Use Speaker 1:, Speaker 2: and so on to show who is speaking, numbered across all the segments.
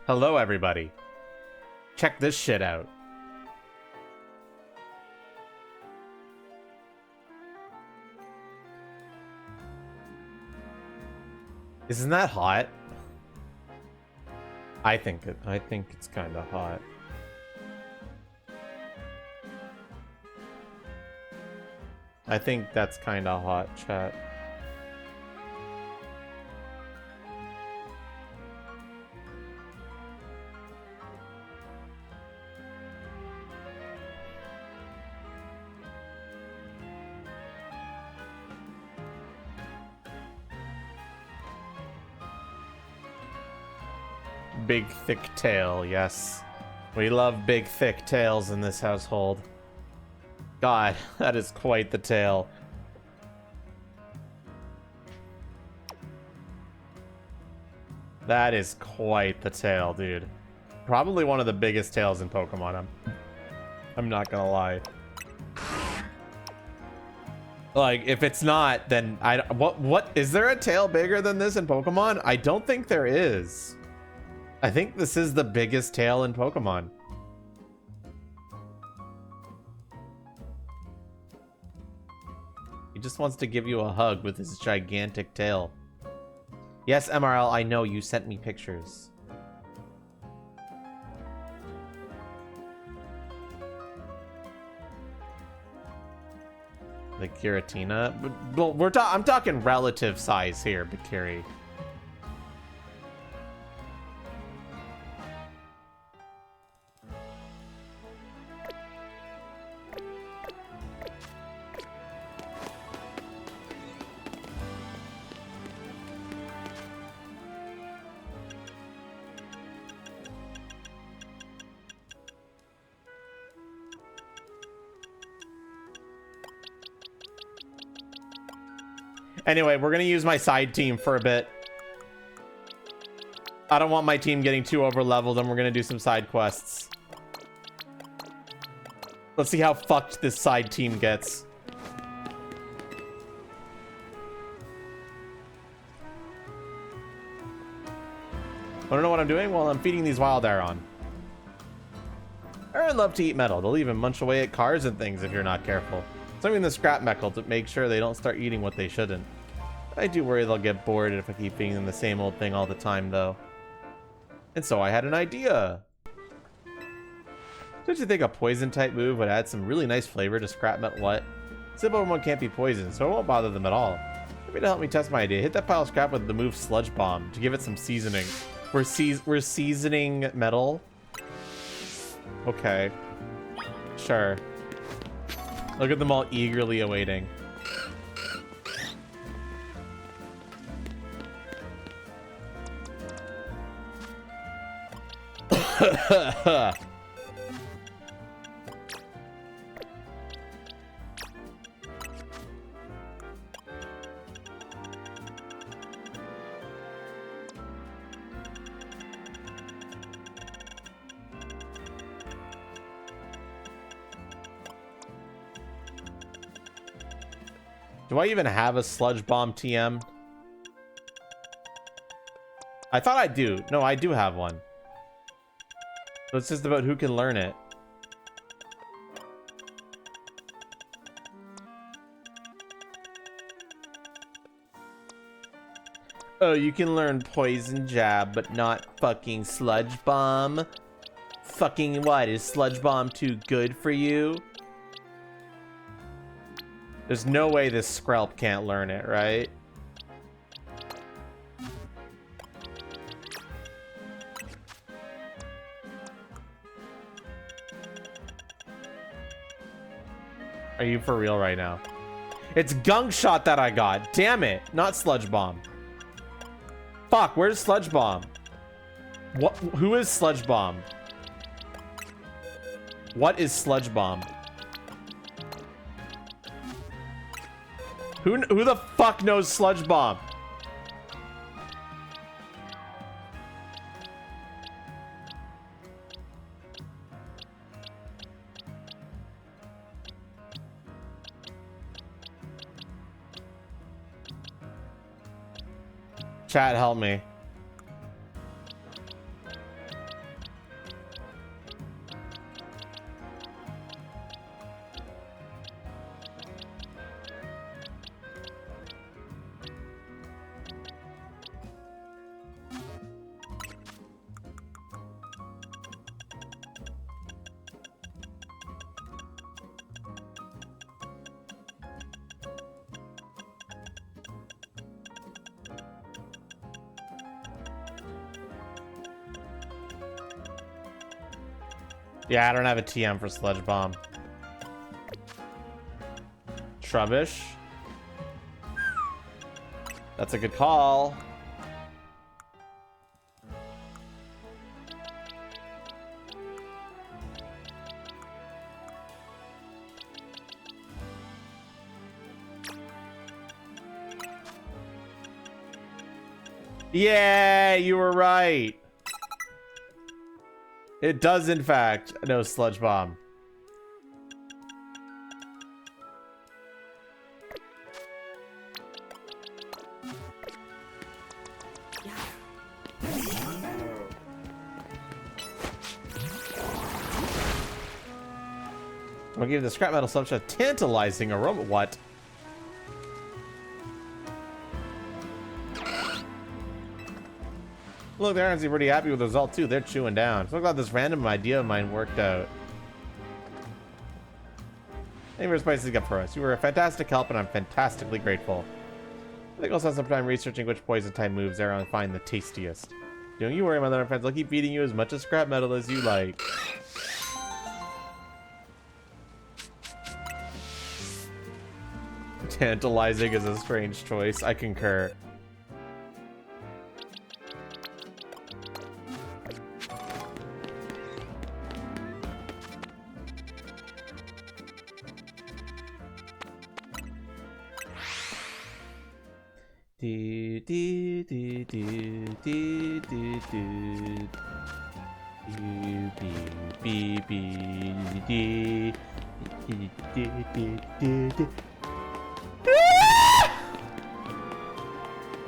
Speaker 1: Hello, everybody. Check this shit out. Isn't that hot? I think it's kind of hot. I think that's kind of hot, chat. Big thick tail, yes. We love big thick tails in this household. God, that is quite the tail. That is quite the tail, dude. Probably one of the biggest tails in Pokemon. I'm not gonna lie. Like, if it's not, then what is there a tail bigger than this in Pokemon? I don't think there is. I think this is the biggest tail in Pokemon. He just wants to give you a hug with his gigantic tail. Yes, MRL, I know you sent me pictures. The Giratina? But I'm talking relative size here, Bakiri. Anyway, we're gonna use my side team for a bit. I don't want my team getting too over leveled, and we're gonna do some side quests. Let's see how fucked this side team gets. Wanna know what I'm doing? Well, I'm feeding these wild Aron. Aron love to eat metal. They'll even munch away at cars and things if you're not careful. So I'm in the scrap metal to make sure they don't start eating what they shouldn't. I do worry they'll get bored if I keep feeding them the same old thing all the time, though. And so I had an idea. Don't you think a poison-type move would add some really nice flavor to scrap metal? What? Some Pokemon can't be poisoned, so it won't bother them at all. Maybe to help me test my idea, hit that pile of scrap with the move Sludge Bomb to give it some seasoning. We're seasoning metal. Okay. Sure. Look at them all eagerly awaiting. Do I even have a Sludge Bomb TM? I thought I do. No, I do have one. So it's just about who can learn it. Oh, you can learn Poison Jab, but not fucking Sludge Bomb? Fucking what? Is Sludge Bomb too good for you? There's no way this Skrelp can't learn it, right? Are you for real right now? It's Gunk Shot that I got. Damn it. Not Sludge Bomb. Fuck, where's Sludge Bomb? What? Who is Sludge Bomb? What is Sludge Bomb? Who the fuck knows Sludge Bomb? Chat, help me. Yeah, I don't have a TM for Sludge Bomb. Trubbish. That's a good call. Yeah, you were right. It does, in fact, no Sludge Bomb. I'm gonna give the scrap metal such a tantalizing aroma. What? Look, they're honestly pretty happy with the result too. They're chewing down. So I'm glad this random idea of mine worked out. Thank you for spicing up for us. You were a fantastic help, and I'm fantastically grateful. I think I'll spend some time researching which poison type moves there and find the tastiest. Don't you worry, my little friends. I'll keep feeding you as much of scrap metal as you like. Tantalizing is a strange choice. I concur. Do do do do do do do. Be be be.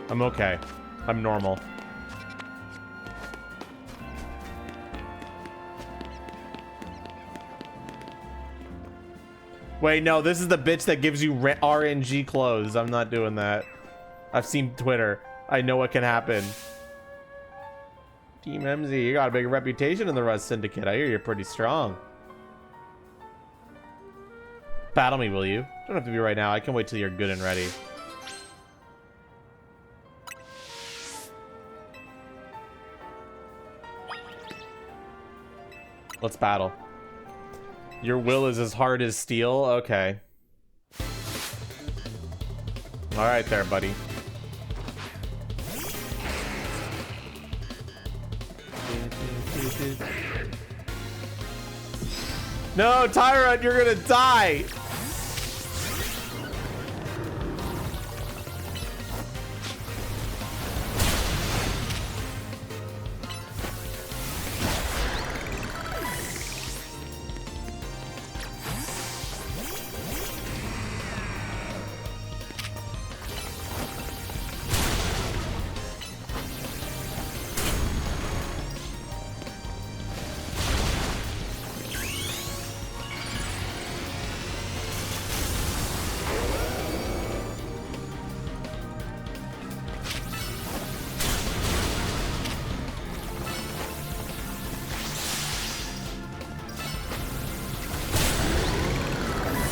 Speaker 1: I'm okay. I'm normal. Wait, no, this is the bitch that gives you RNG clothes. I'm not doing that. I've seen Twitter. I know what can happen. Team MZ, you got a big reputation in the Rust Syndicate. I hear you're pretty strong. Battle me, will you? Don't have to be right now. I can wait till you're good and ready. Let's battle. Your will is as hard as steel? Okay. Alright there, buddy. No, Tyrant, you're gonna die!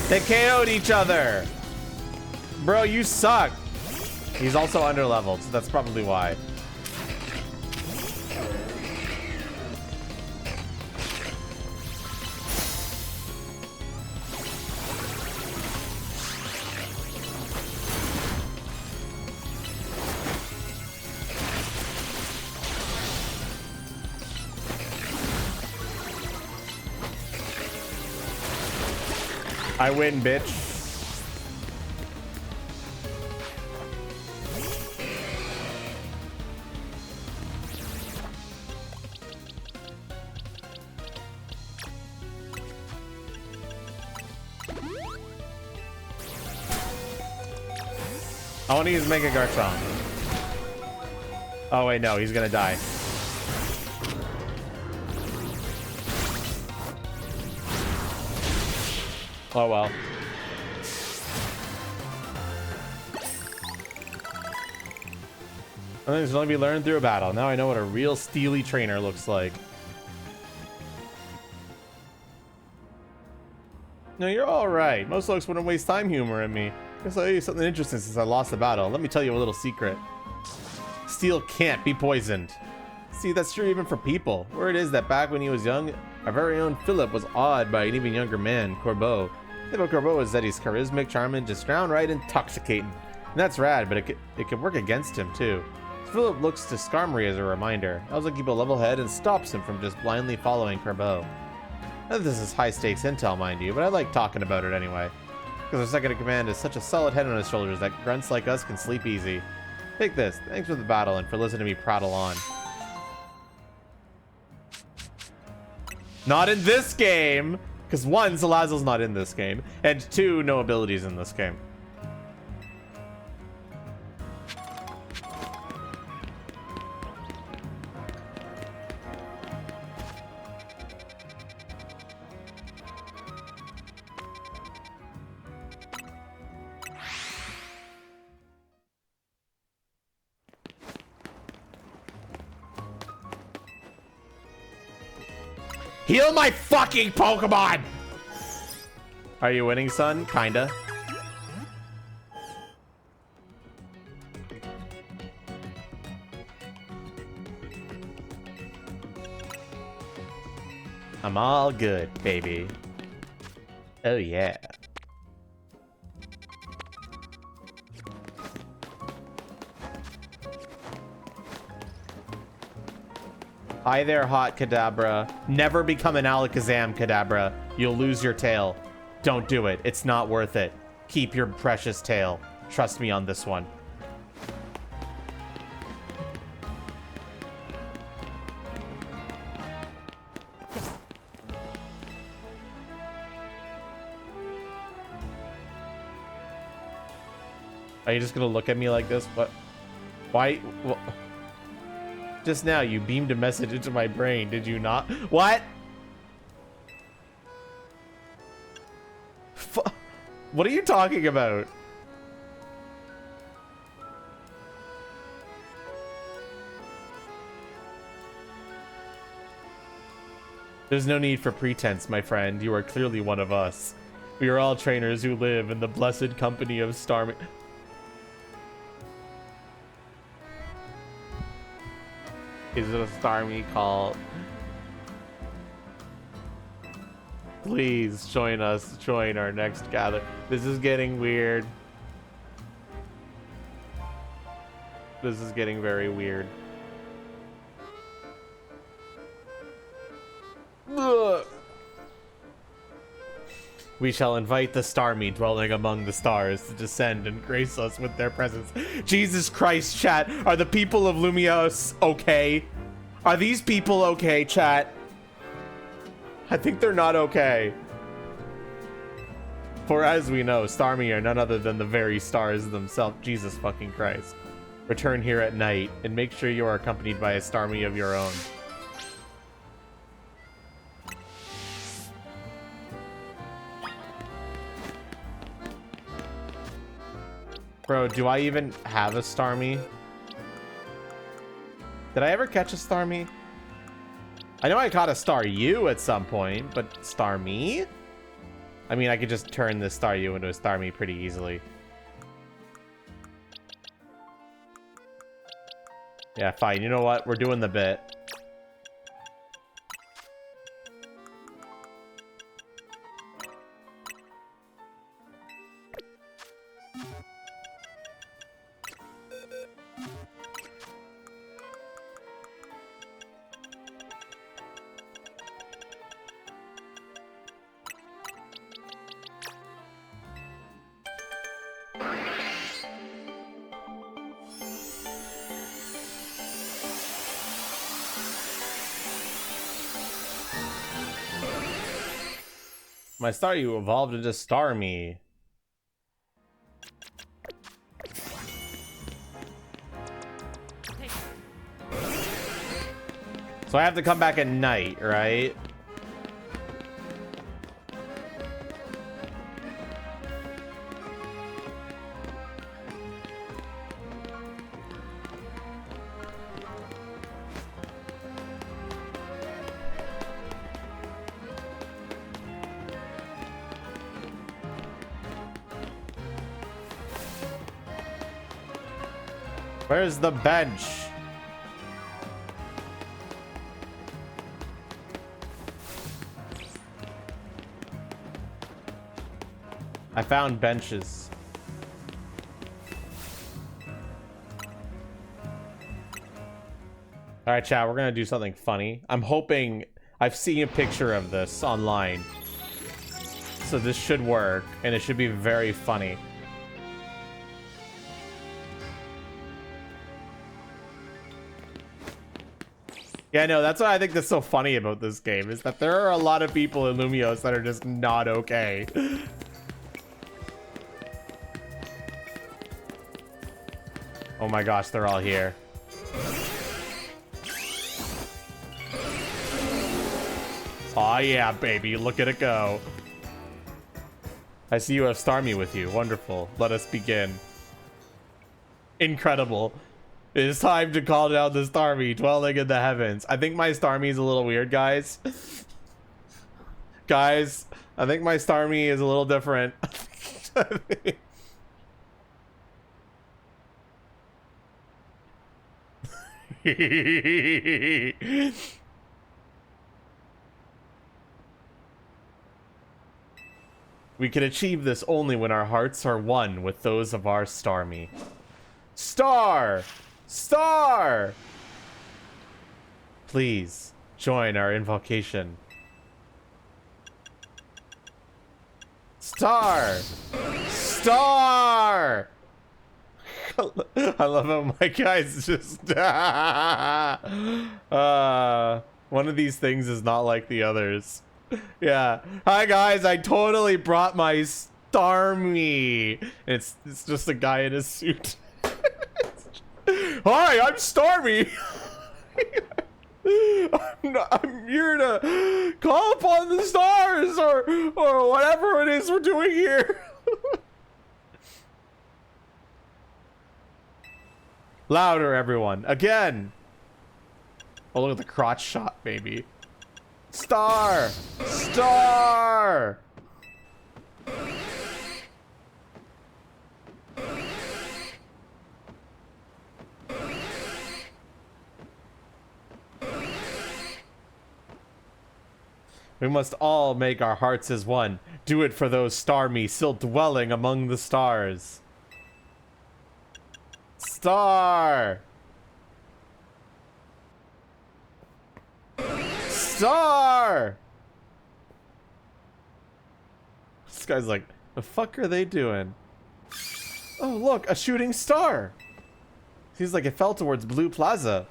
Speaker 1: They KO'd each other. Bro, you suck. He's also underleveled, so that's probably why. I win, bitch. I want to use Mega Garchomp. Oh wait, no, he's gonna die. Oh well. Things can only be learned through a battle. Now I know what a real steely trainer looks like. No, you're alright. Most folks wouldn't waste time humoring me. Guess I'll tell you something interesting since I lost the battle. Let me tell you a little secret. Steel can't be poisoned. See, that's true even for people. Word is that back when he was young, Our very own Philip was awed by an even younger man, Corbeau. The thing about Corbeau is that he's charismatic, charming, just downright intoxicating. And that's rad, but it could work against him too. Philip looks to Skarmory as a reminder. I also keep a level head and stops him from just blindly following Corbeau. Now this is high stakes intel, mind you, but I like talking about it anyway. Because our second in command has such a solid head on his shoulders that grunts like us can sleep easy. Take this. Thanks for the battle and for listening to me prattle on. Not in this game! Because one, Salazzle's not in this game, and two, no abilities in this game. Heal my fucking Pokemon! Are you winning, son? Kinda. I'm all good, baby. Oh yeah. Hi there, hot Kadabra. Never become an Alakazam, Kadabra. You'll lose your tail. Don't do it. It's not worth it. Keep your precious tail. Trust me on this one. Are you just gonna look at me like this? What? Why? Well, just now you beamed a message into my brain, did you not? What? What are you talking about? There's no need for pretense, my friend. You are clearly one of us. We are all trainers who live in the blessed company of Starmie. Is it a Starmie call? Please join us. Join our next gather. This is getting weird. This is getting very weird. Ugh. We shall invite the Starmie dwelling among the stars to descend and grace us with their presence. Jesus Christ, chat. Are the people of Lumios okay? Are these people okay, chat? I think they're not okay. For as we know, Starmie are none other than the very stars themselves. Jesus fucking Christ. Return here at night and make sure you are accompanied by a Starmie of your own. Bro, do I even have a Starmie? Did I ever catch a Starmie? I know I caught a Staryu at some point, but Starmie? I mean, I could just turn this Staryu into a Starmie pretty easily. Yeah, fine. You know what? We're doing the bit. My Staryu evolved into Starmie. So I have to come back at night, right? Where's the bench? I found benches. All right, chat, we're gonna do something funny. I'm hoping, I've seen a picture of this online. So this should work, and it should be very funny. Yeah, no, that's what I think that's so funny about this game, is that there are a lot of people in Lumios that are just not okay. Oh my gosh, they're all here. Aw, yeah, baby, look at it go. I see you have Starmie with you. Wonderful. Let us begin. Incredible. It is time to call down the Starmie dwelling in the heavens. I think my Starmie is a little weird, guys. Guys, I think my Starmie is a little different. We can achieve this only when our hearts are one with those of our Starmie. Star! Star! Please join our invocation. Star! Star! I love how my guy's just... one of these things is not like the others. Yeah. Hi guys, I totally brought my Starmie. It's just a guy in a suit. Hi, I'm Starmie. I'm here to call upon the stars or whatever it is we're doing here. Louder, everyone. Again. Oh, look at the crotch shot, baby. Star! Star! We must all make our hearts as one. Do it for those Starmie still dwelling among the stars. Star! Star! This guy's like, the fuck are they doing? Oh, look, a shooting star. Seems like it fell towards Blue Plaza.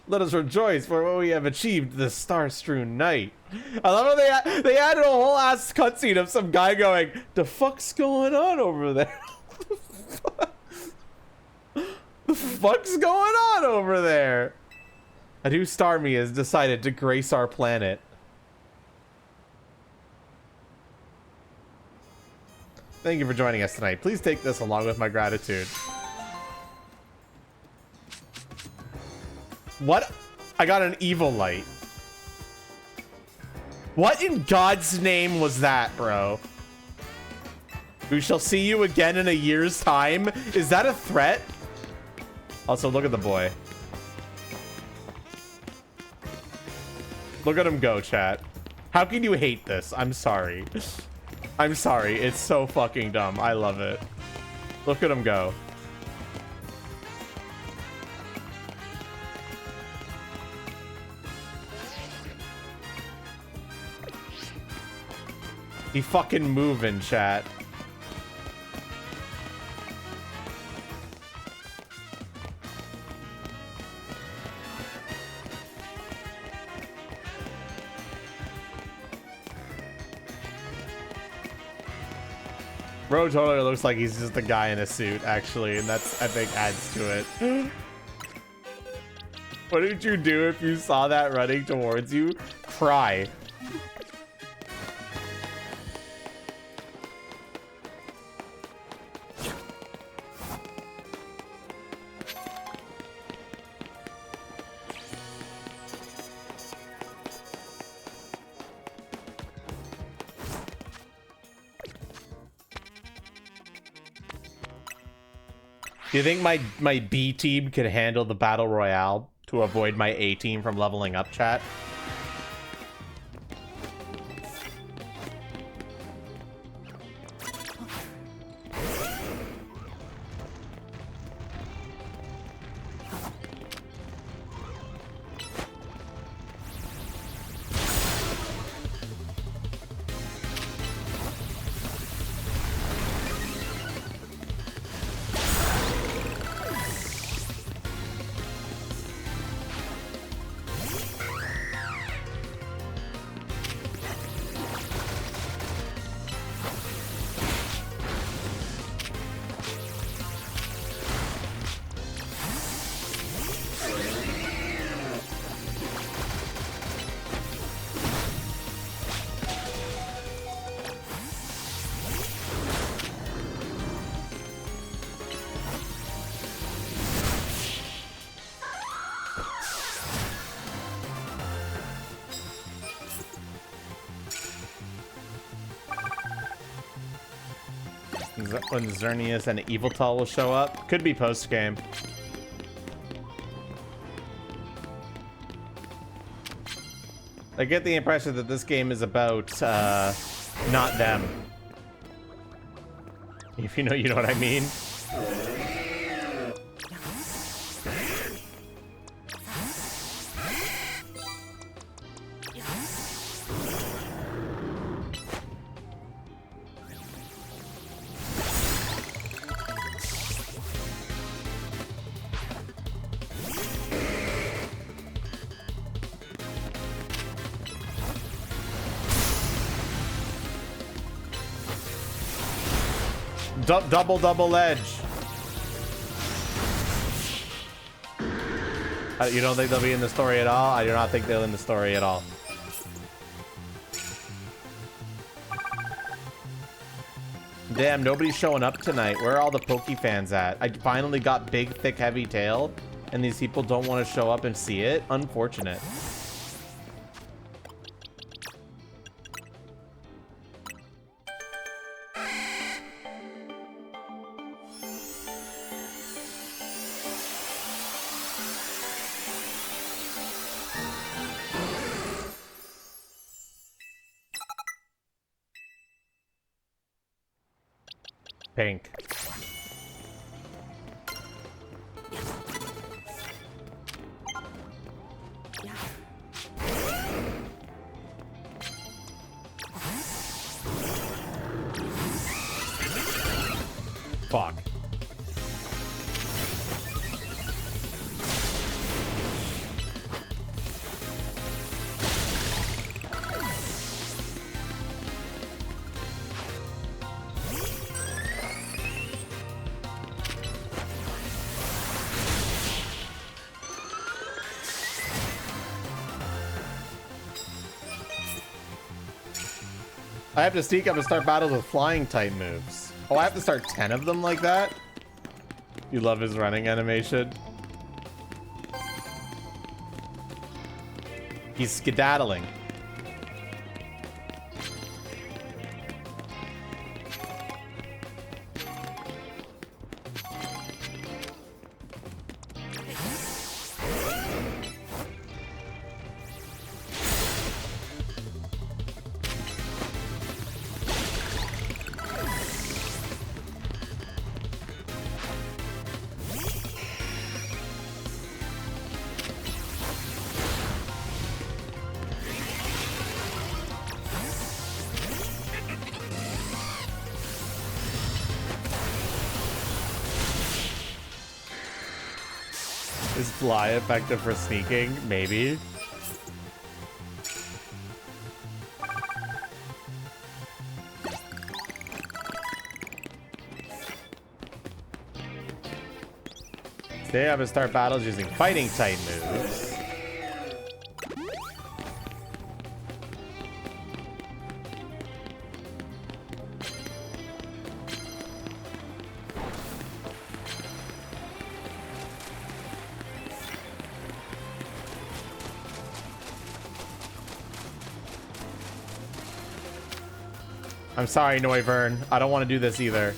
Speaker 1: Let us rejoice for what we have achieved this star-strewn night. I love how they added a whole ass cutscene of some guy going, the fuck's going on over there? The fuck's going on over there? A new Starmie has decided to grace our planet. Thank you for joining us tonight. Please take this along with my gratitude. What? I got an evil light. What in God's name was that, bro? We shall see you again in a year's time? Is that a threat? Also, look at the boy. Look at him go, chat. How can you hate this? I'm sorry. I'm sorry. It's so fucking dumb. I love it. Look at him go. He fucking moving, chat. Bro totally looks like he's just a guy in a suit, actually, and that's, I think, adds to it. What did you do if you saw that running towards you? Cry. Do you think my B team could handle the battle royale to avoid my A team from leveling up, chat? When Xerneas and Eviltal will show up. Could be post-game. I get the impression that this game is about, not them. If you know what I mean. Double edge. You don't think they'll be in the story at all? I do not think they're in the story at all. Damn, nobody's showing up tonight. Where are all the Poke fans at? I finally got big, thick, heavy tail, and these people don't want to show up and see it? Unfortunate. Pink. Fuck. I have to sneak up and start battles with flying type moves. Oh, I have to start 10 of them like that? You love his running animation. He's skedaddling. Is fly effective for sneaking? Maybe. Today I'm gonna start battles using fighting type moves. I'm sorry, Noivern. I don't want to do this either.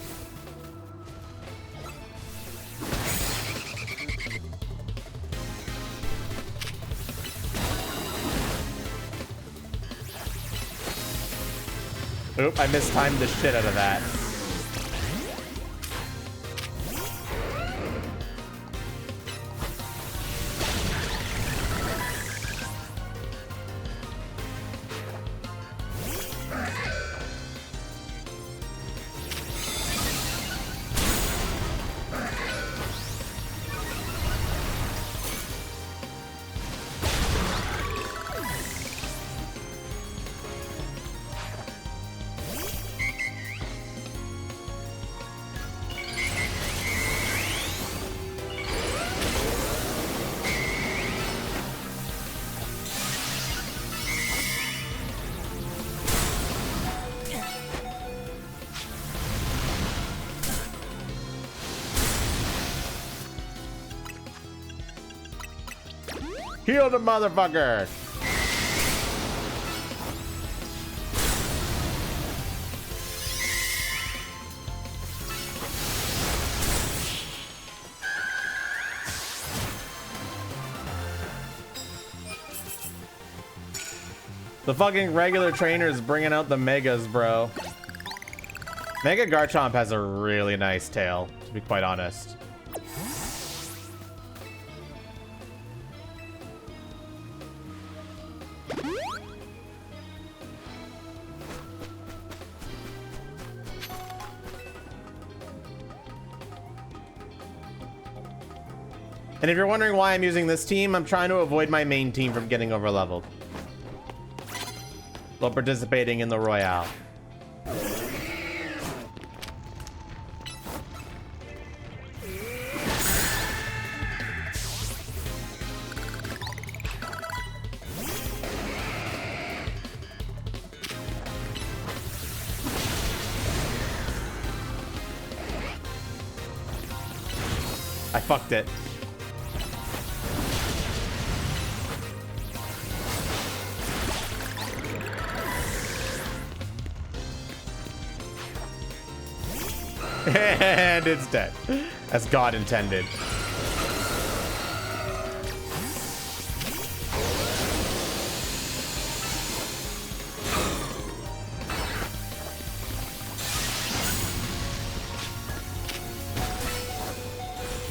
Speaker 1: Oop, I mistimed the shit out of that. Heal the motherfucker! The fucking regular trainer's bringing out the megas, bro. Mega Garchomp has a really nice tail, to be quite honest. And if you're wondering why I'm using this team, I'm trying to avoid my main team from getting overleveled while participating in the Royale. I fucked it. And it's dead, as God intended.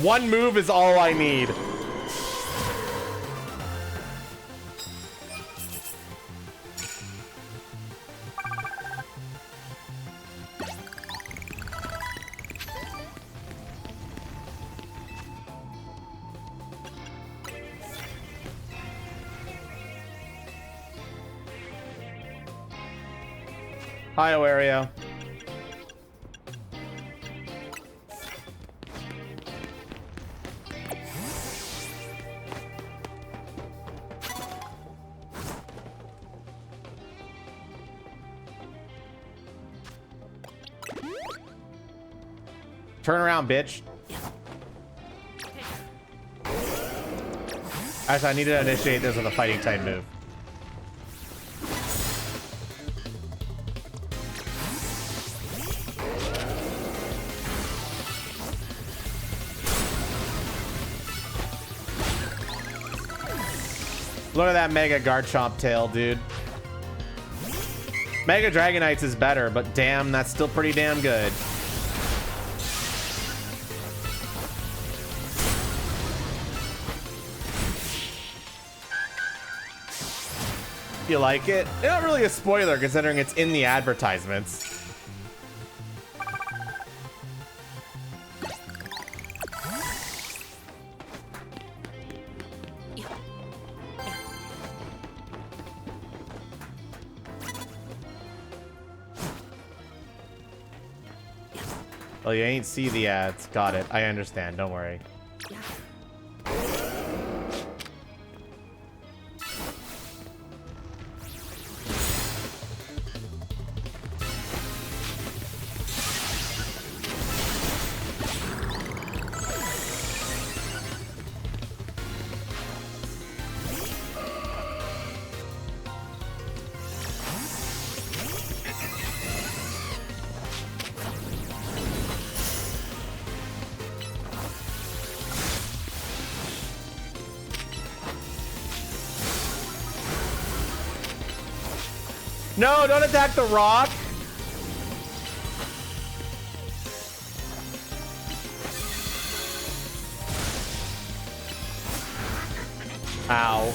Speaker 1: One move is all I need. Hi, Wario. Turn around, bitch. Actually, I need to initiate this with a fighting type move. Look at that Mega Garchomp tail, dude. Mega Dragonites is better, but damn, that's still pretty damn good. You like it? It's not really a spoiler considering it's in the advertisements. Oh, you ain't see the ads. Got it. I understand. Don't worry. No, don't attack the rock. Ow.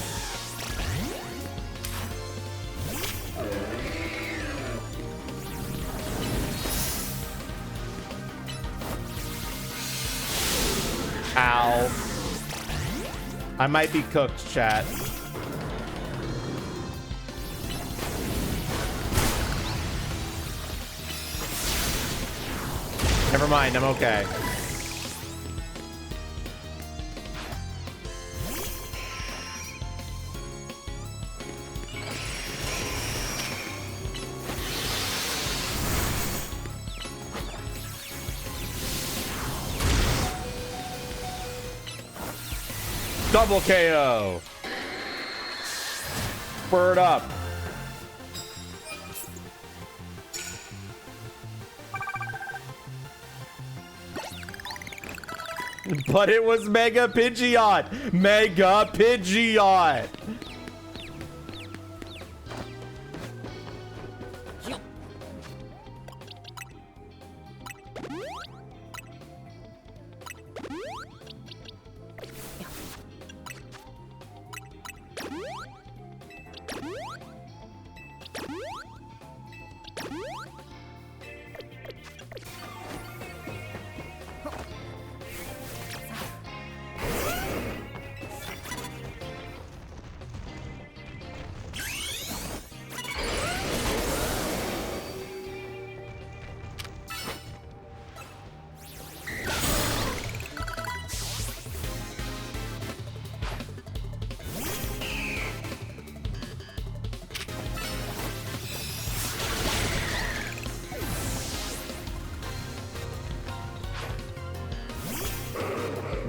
Speaker 1: Ow. I might be cooked, chat. Never mind, I'm okay. Double KO. Bird up. But it was Mega Pidgeot. Mega Pidgeot.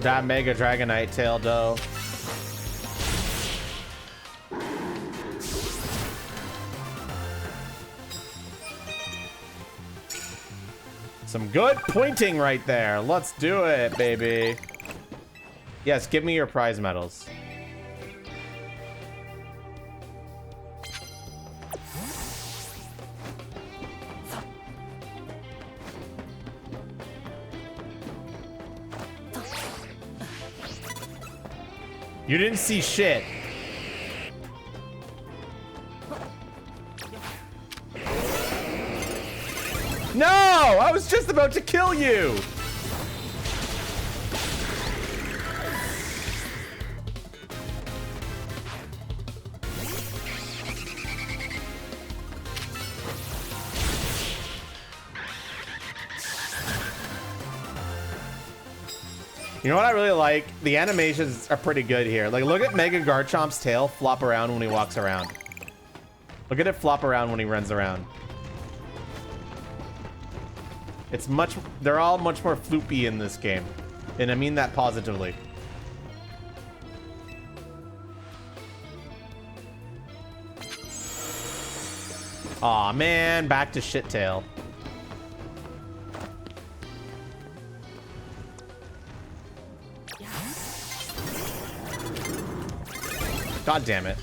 Speaker 1: That Mega Dragonite tail, though. Some good pointing right there. Let's do it, baby. Yes, give me your prize medals. You didn't see shit. No! I was just about to kill you! You know what I really like? The animations are pretty good here. Like, look at Mega Garchomp's tail flop around when he walks around. Look at it flop around when he runs around. It's much... They're all much more floopy in this game. And I mean that positively. Aw, man. Back to shit tail. God damn it.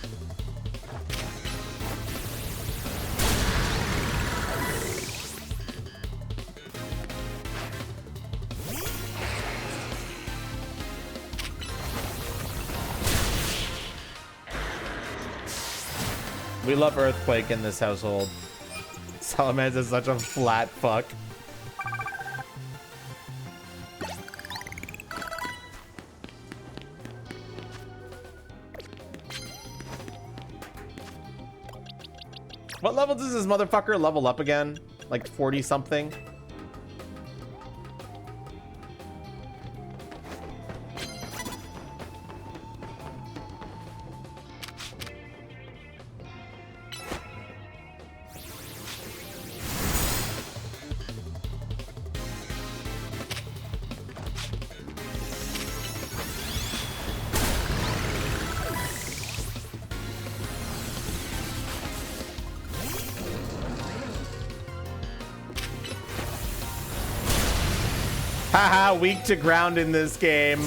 Speaker 1: We love Earthquake in this household. Salamence is such a flat fuck. What level does this motherfucker level up again? Like 40 something? Haha, weak to ground in this game.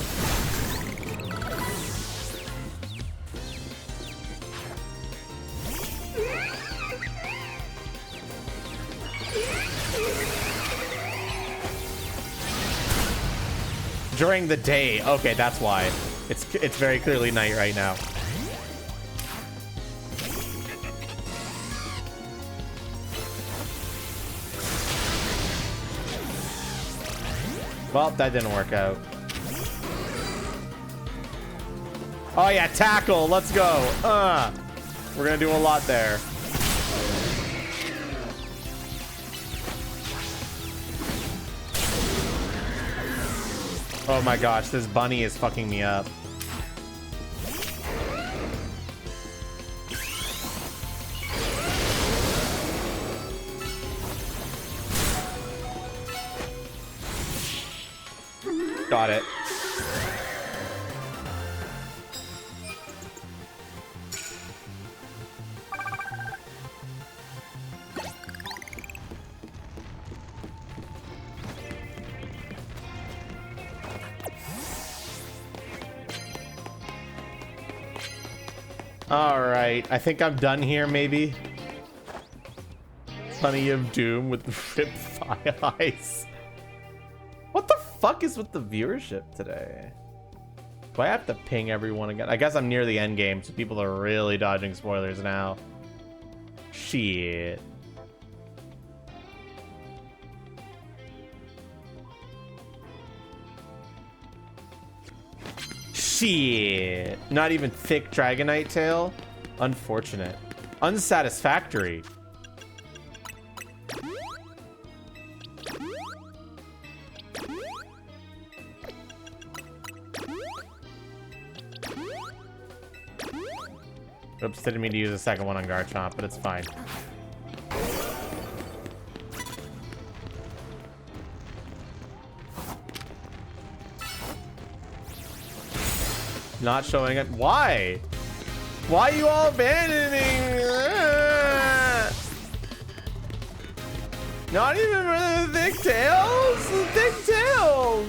Speaker 1: During the day. Okay, that's why. It's very clearly night right now. Well, that didn't work out. Oh yeah, tackle. Let's go. We're gonna do a lot there. Oh my gosh, this bunny is fucking me up. Got it. All right, I think I'm done here, maybe. Honey of Doom with the ripped thigh eyes. What the fuck is with the viewership today? Do I have to ping everyone again? I guess I'm near the end game, so people are really dodging spoilers now. Shit. Shit. Not even thick Dragonite tail? Unfortunate. Unsatisfactory. Oops, didn't mean to use a second one on Garchomp, but it's fine. Not showing it. Why? Why are you all abandoning? Not even for the thick tails? The thick tails!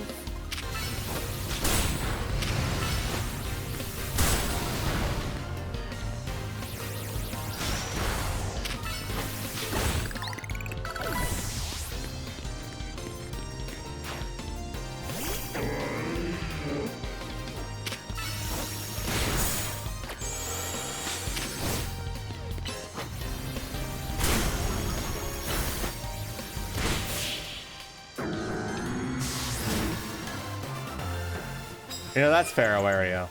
Speaker 1: You know, that's Pharaoh area.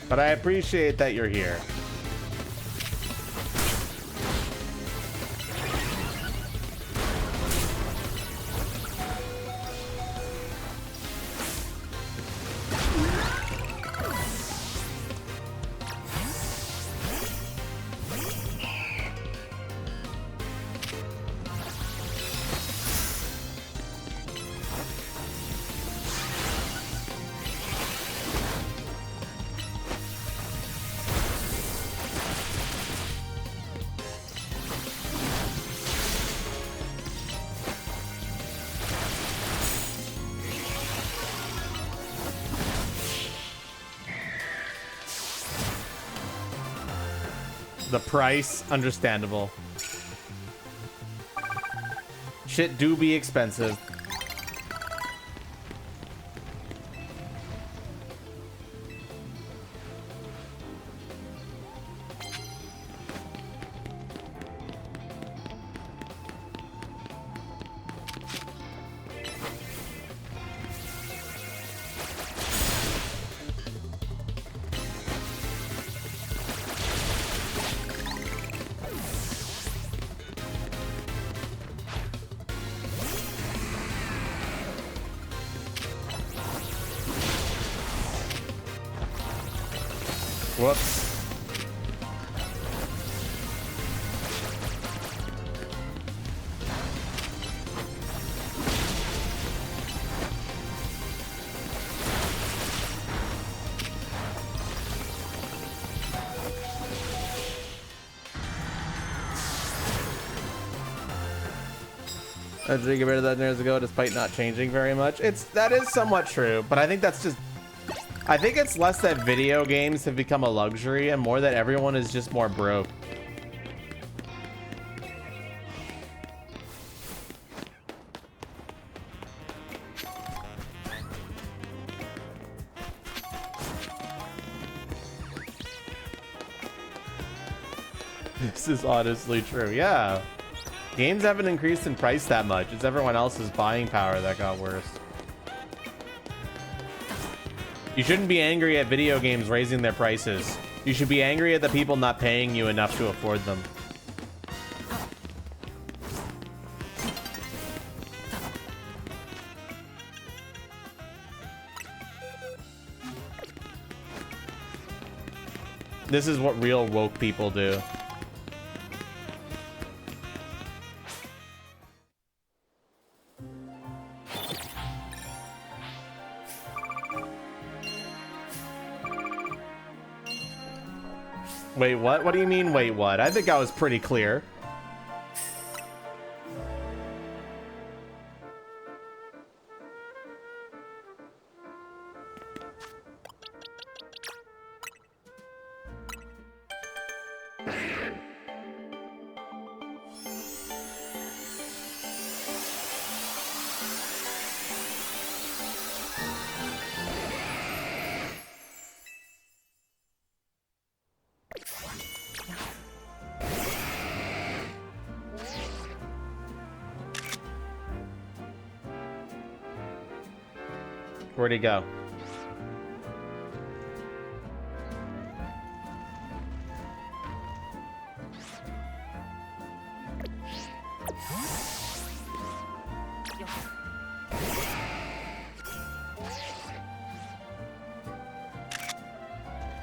Speaker 1: But I appreciate that you're here. The price, understandable. Shit do be expensive. Whoops. I did get rid of that years ago despite not changing very much. That is somewhat true, but I think that's just, I think it's less that video games have become a luxury and more that everyone is just more broke. This is honestly true. Yeah. Games haven't increased in price that much. It's everyone else's buying power that got worse. You shouldn't be angry at video games raising their prices. You should be angry at the people not paying you enough to afford them. This is what real woke people do. Wait, what? What do you mean, wait, what? I think I was pretty clear. Where'd he go?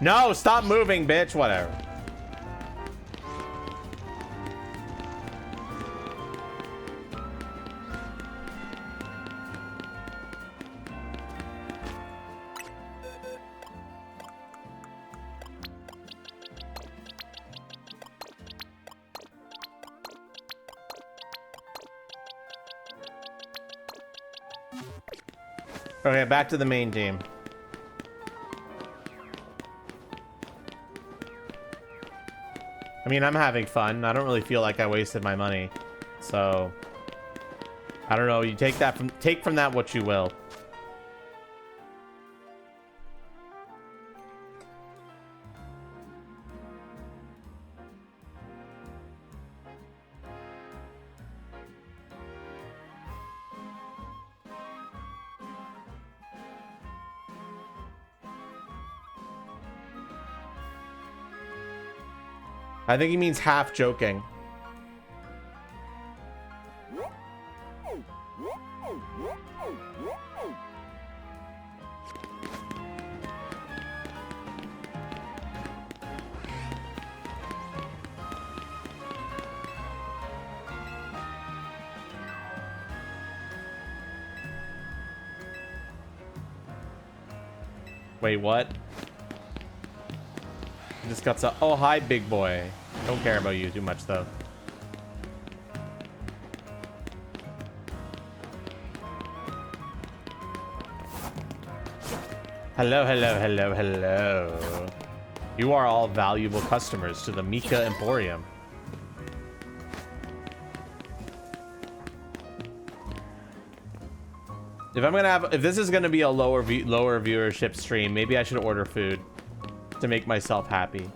Speaker 1: No, stop moving, bitch. Whatever. Okay, back to the main team. I mean, I'm having fun. I don't really feel like I wasted my money. So, I don't know. You take from that what you will. I think he means half joking. Wait, what? Just got some. Oh, hi, big boy. Don't care about you too much, though. Hello, hello, hello, hello. You are all valuable customers to the Mika Emporium. If this is gonna be a lower viewership stream, maybe I should order food to make myself happy.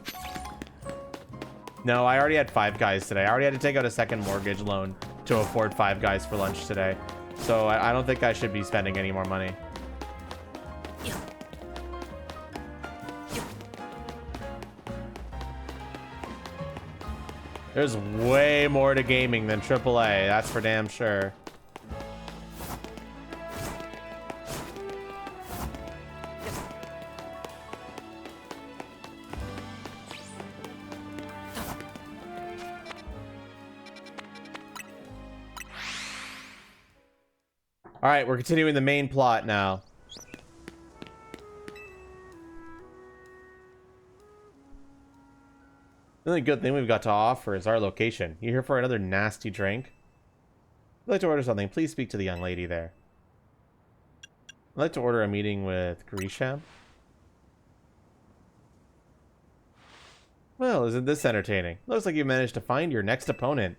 Speaker 1: No, I already had Five Guys today. I already had to take out a second mortgage loan to afford Five Guys for lunch today. So I don't think I should be spending any more money. There's way more to gaming than AAA, that's for damn sure. All right, we're continuing the main plot now. The only good thing we've got to offer is our location. You here for another nasty drink? I'd like to order something. Please speak to the young lady there. I'd like to order a meeting with Grisham. Well, isn't this entertaining? Looks like you managed to find your next opponent.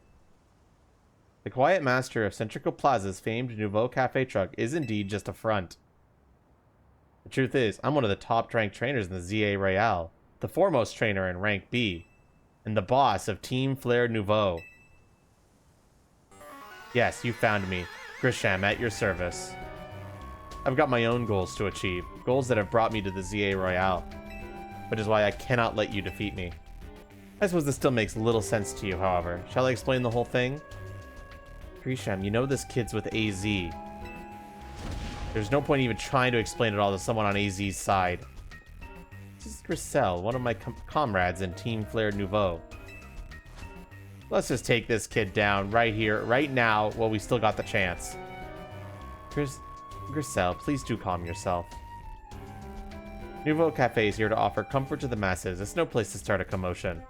Speaker 1: The quiet master of Centrico Plaza's famed Nouveau Cafe truck is indeed just a front. The truth is, I'm one of the top-ranked trainers in the ZA Royale, the foremost trainer in rank B, and the boss of Team Flair Nouveau. Yes, you found me, Grisham, at your service. I've got my own goals to achieve, goals that have brought me to the ZA Royale, which is why I cannot let you defeat me. I suppose this still makes little sense to you, however. Shall I explain the whole thing? Grisham, you know this kid's with AZ. There's no point even trying to explain it all to someone on AZ's side. This is Grisel, one of my comrades in Team Flair Nouveau. Let's just take this kid down right here, right now, while we still got the chance. Grisel, please do calm yourself. Nouveau Cafe is here to offer comfort to the masses. It's no place to start a commotion.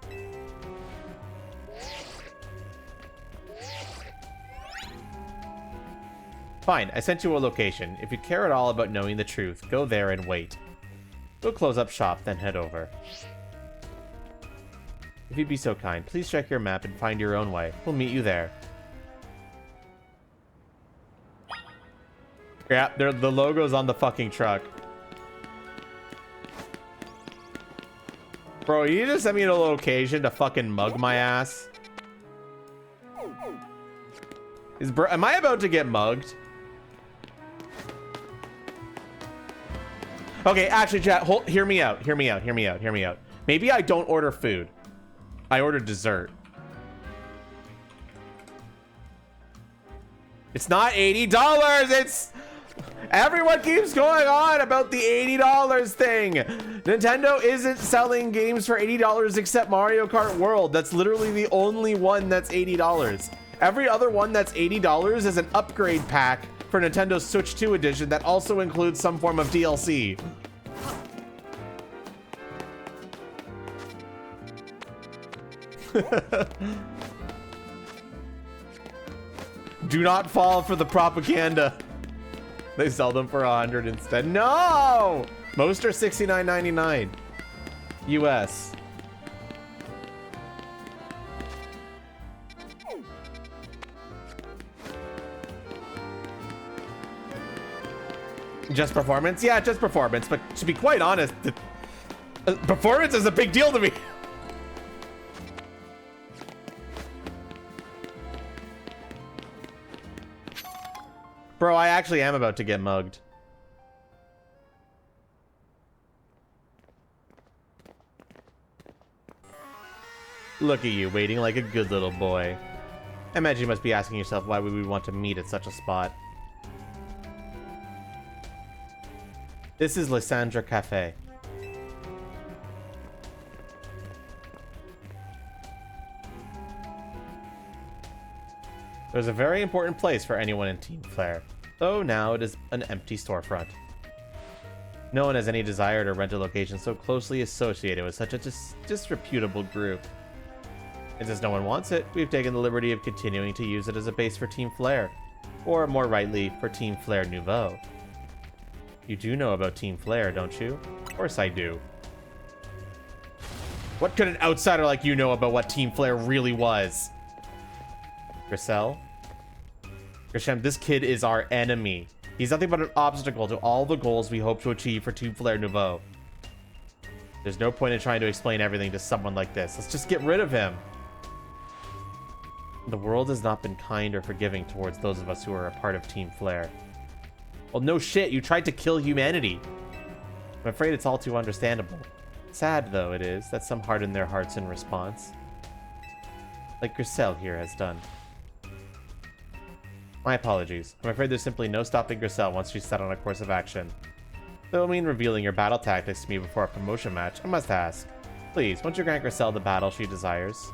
Speaker 1: Fine, I sent you a location. If you care at all about knowing the truth, go there and wait. We'll close up shop, then head over. If you'd be so kind, please check your map and find your own way. We'll meet you there. Yeah, the logo's on the fucking truck. Bro, you just sent me to a location to fucking mug my ass? Am I about to get mugged? Okay, actually, chat, hear me out. Maybe I don't order food. I order dessert. It's not $80. It's... Everyone keeps going on about the $80 thing. Nintendo isn't selling games for $80 except Mario Kart World. That's literally the only one that's $80. Every other one that's $80 is an upgrade pack for Nintendo Switch 2 edition that also includes some form of DLC. Do not fall for the propaganda. They sell them for $100 instead. No! Most are $69.99. US. Just performance? Yeah, just performance. But to be quite honest, performance is a big deal to me. Bro, I actually am about to get mugged. Look at you, waiting like a good little boy. I imagine you must be asking yourself why would we want to meet at such a spot. This is Lysandra Cafe. It was a very important place for anyone in Team Flare, though now it is an empty storefront. No one has any desire to rent a location so closely associated with such a disreputable group. And since no one wants it, we've taken the liberty of continuing to use it as a base for Team Flare, or more rightly, for Team Flare Nouveau. You do know about Team Flare, don't you? Of course I do. What could an outsider like you know about what Team Flare really was? Grissel? Grisham, this kid is our enemy. He's nothing but an obstacle to all the goals we hope to achieve for Team Flare Nouveau. There's no point in trying to explain everything to someone like this. Let's just get rid of him. The world has not been kind or forgiving towards those of us who are a part of Team Flare. Well, no shit, you tried to kill humanity. I'm afraid it's all too understandable. Sad, though, it is, that some harden their hearts in response. Like Grissel here has done. My apologies. I'm afraid there's simply no stopping Grissel once she's set on a course of action. Though I mean revealing your battle tactics to me before a promotion match, I must ask. Please, won't you grant Grissel the battle she desires?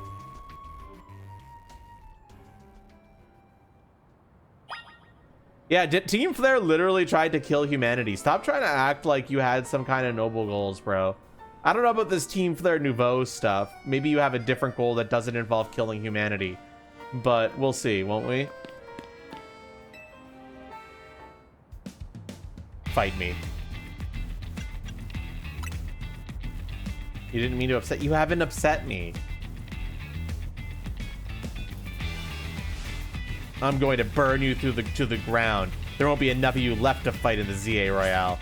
Speaker 1: Yeah, Team Flare literally tried to kill humanity. Stop trying to act like you had some kind of noble goals, bro. I don't know about this Team Flare Nouveau stuff. Maybe you have a different goal that doesn't involve killing humanity. But we'll see, won't we? Fight me. You didn't mean to upset. You haven't upset me. I'm going to burn you to the ground. There won't be enough of you left to fight in the ZA Royale.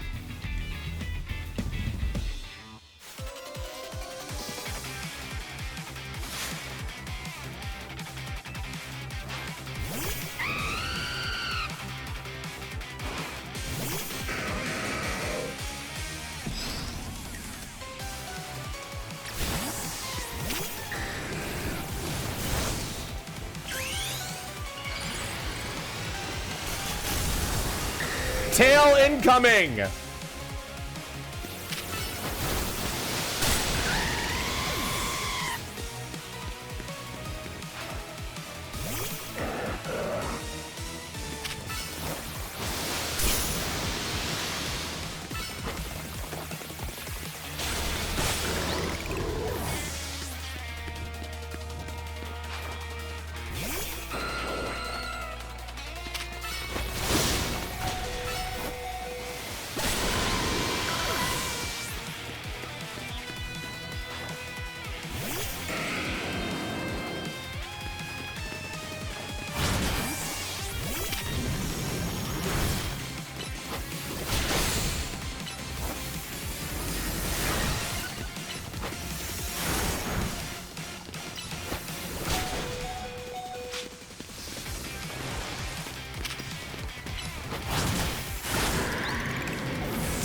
Speaker 1: Tail incoming!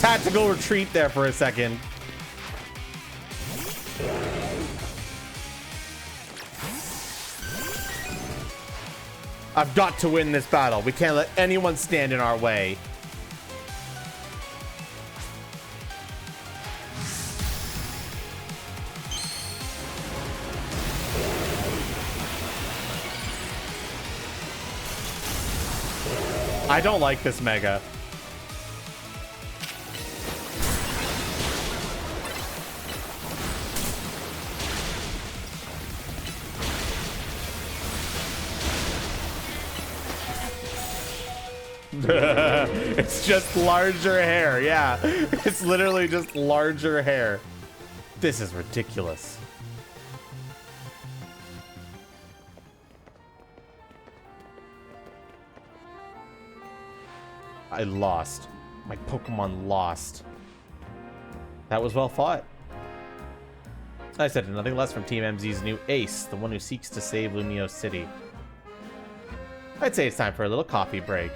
Speaker 1: tactical retreat there for a second. I've got to win this battle. We can't let anyone stand in our way. I don't like this Mega. It's just larger hair. Yeah, it's literally just larger hair. This is ridiculous. I lost. My Pokemon lost. That was well fought. I said nothing less from Team MZ's new ace, the one who seeks to save Lumio City. I'd say it's time for a little coffee break.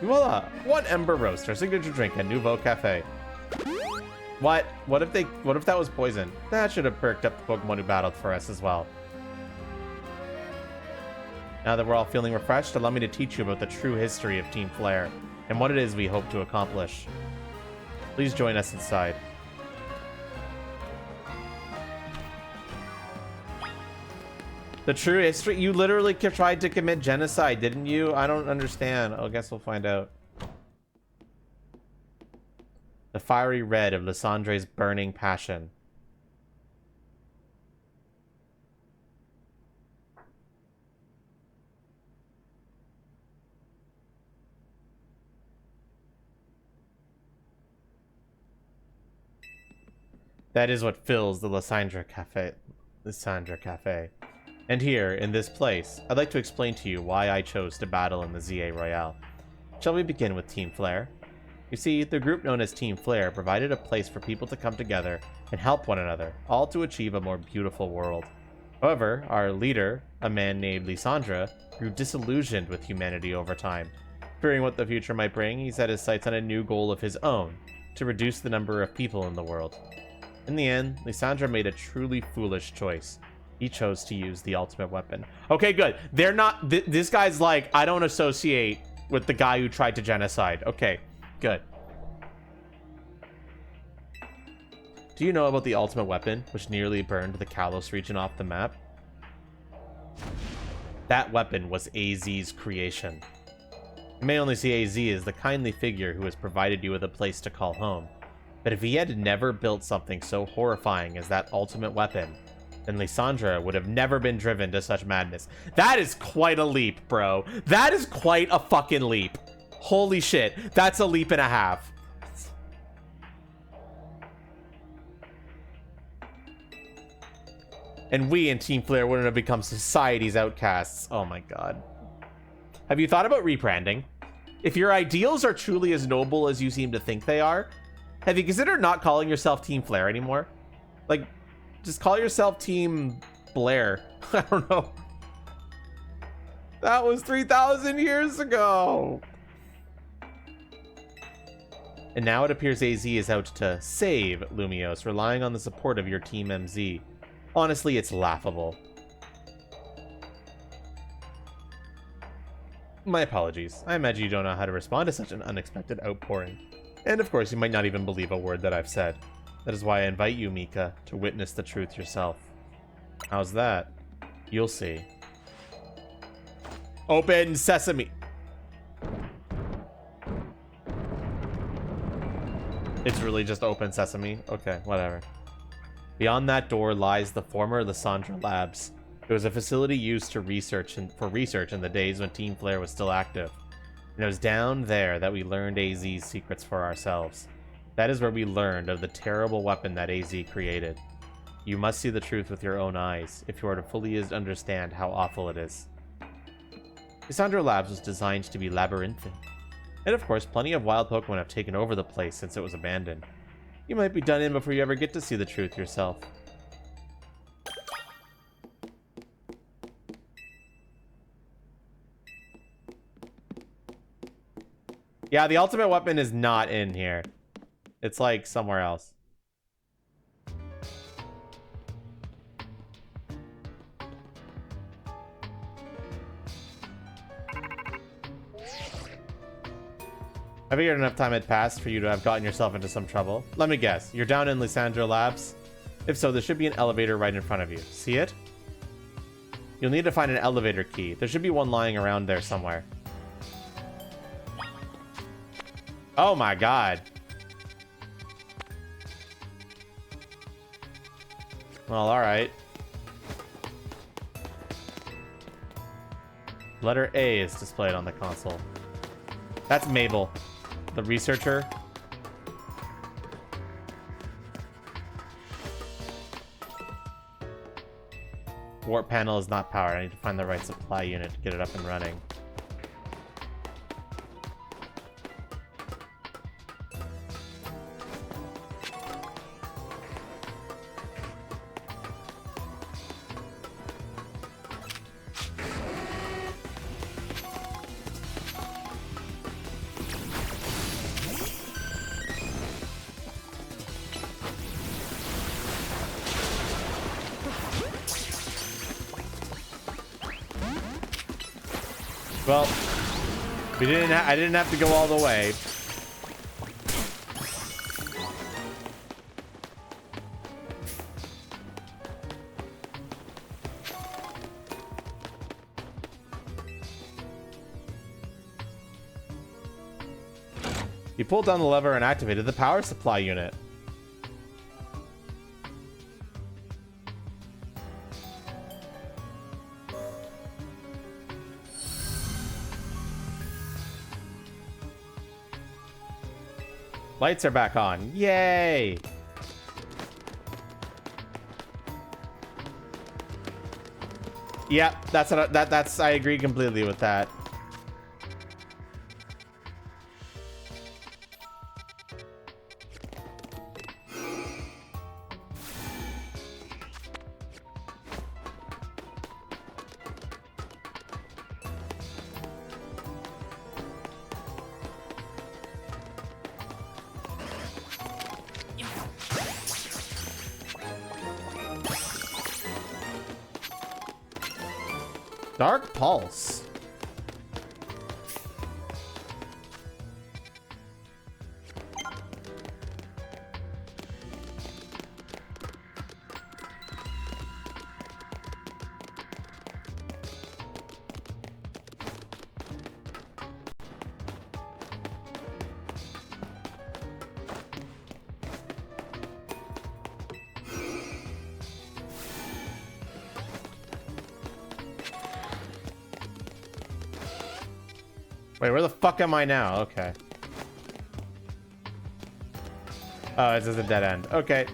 Speaker 1: Voila! One Ember Roast, our signature drink at Nouveau Cafe. What? What if that was poison? That should have perked up the Pokemon who battled for us as well. Now that we're all feeling refreshed, allow me to teach you about the true history of Team Flare and what it is we hope to accomplish. Please join us inside. The true history? You literally tried to commit genocide, didn't you? I don't understand. I guess we'll find out. The fiery red of Lysandre's burning passion. That is what fills the Lysandre Cafe. And here, in this place, I'd like to explain to you why I chose to battle in the ZA Royale. Shall we begin with Team Flare? You see, the group known as Team Flare provided a place for people to come together and help one another, all to achieve a more beautiful world. However, our leader, a man named Lysandre, grew disillusioned with humanity over time. Fearing what the future might bring, he set his sights on a new goal of his own, to reduce the number of people in the world. In the end, Lysandre made a truly foolish choice. He chose to use the ultimate weapon. Okay, good. They're not... this guy's like, I don't associate with the guy who tried to genocide. Okay, good. Do you know about the ultimate weapon, which nearly burned the Kalos region off the map? That weapon was AZ's creation. You may only see AZ as the kindly figure who has provided you with a place to call home. But if he had never built something so horrifying as that ultimate weapon, then Lysandre would have never been driven to such madness. That is quite a leap, bro. That is quite a fucking leap. Holy shit. That's a leap and a half. And we in Team Flare wouldn't have become society's outcasts. Oh my god. Have you thought about rebranding? If your ideals are truly as noble as you seem to think they are, have you considered not calling yourself Team Flare anymore? Like, just call yourself Team Blair. I don't know. That was 3,000 years ago. And now it appears AZ is out to save Lumios, relying on the support of your Team MZ. Honestly, it's laughable. My apologies. I imagine you don't know how to respond to such an unexpected outpouring. And of course, you might not even believe a word that I've said. That is why I invite you, Mika, to witness the truth yourself. How's that? You'll see. Open sesame. It's really just open sesame? Okay, whatever. Beyond that door lies the former Lysandre Labs. It was a facility used for research in the days when Team Flare was still active. And it was down there that we learned AZ's secrets for ourselves. That is where we learned of the terrible weapon that AZ created. You must see the truth with your own eyes, if you are to fully understand how awful it is. Lysandre Labs was designed to be labyrinthine. And of course, plenty of wild Pokemon have taken over the place since it was abandoned. You might be done in before you ever get to see the truth yourself. Yeah, the ultimate weapon is not in here. It's like somewhere else. I figured enough time had passed for you to have gotten yourself into some trouble. Let me guess, you're down in Lysandra Labs? If so, there should be an elevator right in front of you. See it? You'll need to find an elevator key. There should be one lying around there somewhere. Oh my god. Well, alright. Letter A is displayed on the console. That's Mabel, the researcher. Warp panel is not powered. I need to find the right supply unit to get it up and running. Well, I didn't have to go all the way. You pulled down the lever and activated the power supply unit. Lights are back on. Yay! Yep, that's I agree completely with that. Dark Pulse. Wait, where the fuck am I now? Okay. Oh, this is a dead end. Okay.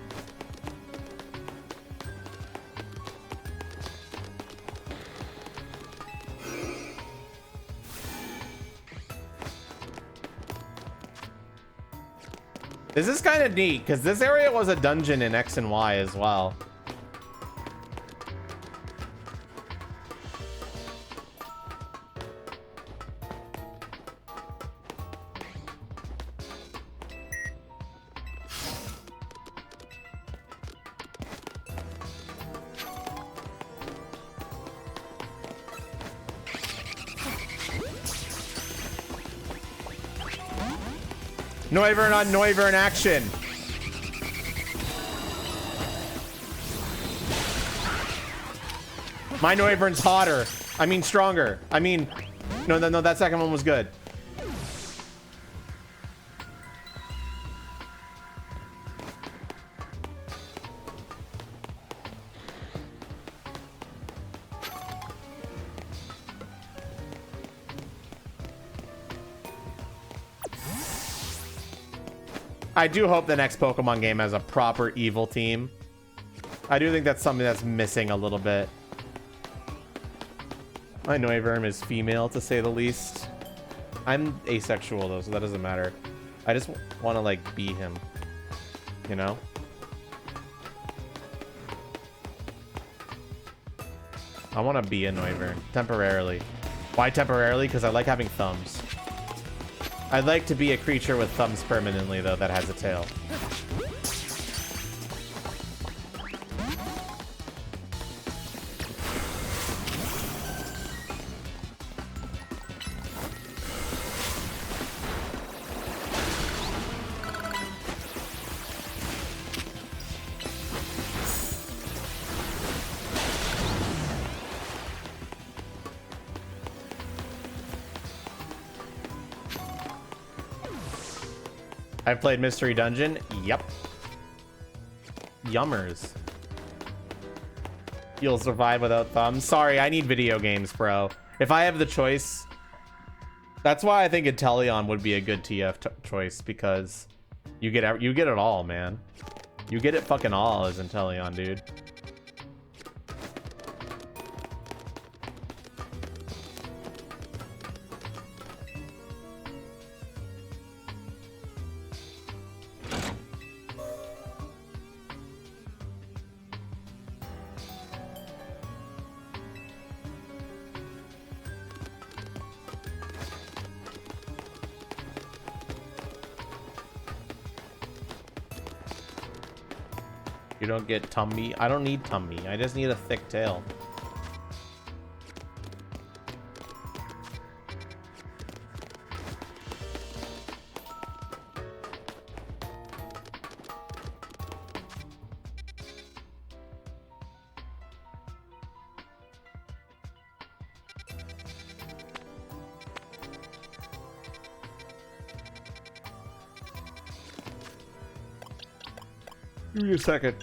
Speaker 1: This is kind of neat, because this area was a dungeon in X and Y as well. Noivern on Noivern action. My Noivern's hotter. I mean stronger. I mean, no, that second one was good. I do hope the next Pokemon game has a proper evil team. I do think that's something that's missing a little bit. My Noivern is female, to say the least. I'm asexual, though, so that doesn't matter. I just want to, like, be him. You know? I want to be a Noivern. Temporarily. Why temporarily? Because I like having thumbs. I'd like to be a creature with thumbs permanently, though, that has a tail. I've played Mystery Dungeon. Yep. Yummers. You'll survive without thumbs. Sorry, I need video games, bro. If I have the choice, that's why I think Inteleon would be a good TF choice, because you get it all, man. You get it fucking all as Inteleon, dude. You don't get tummy. I don't need tummy. I just need a thick tail. Give me a second.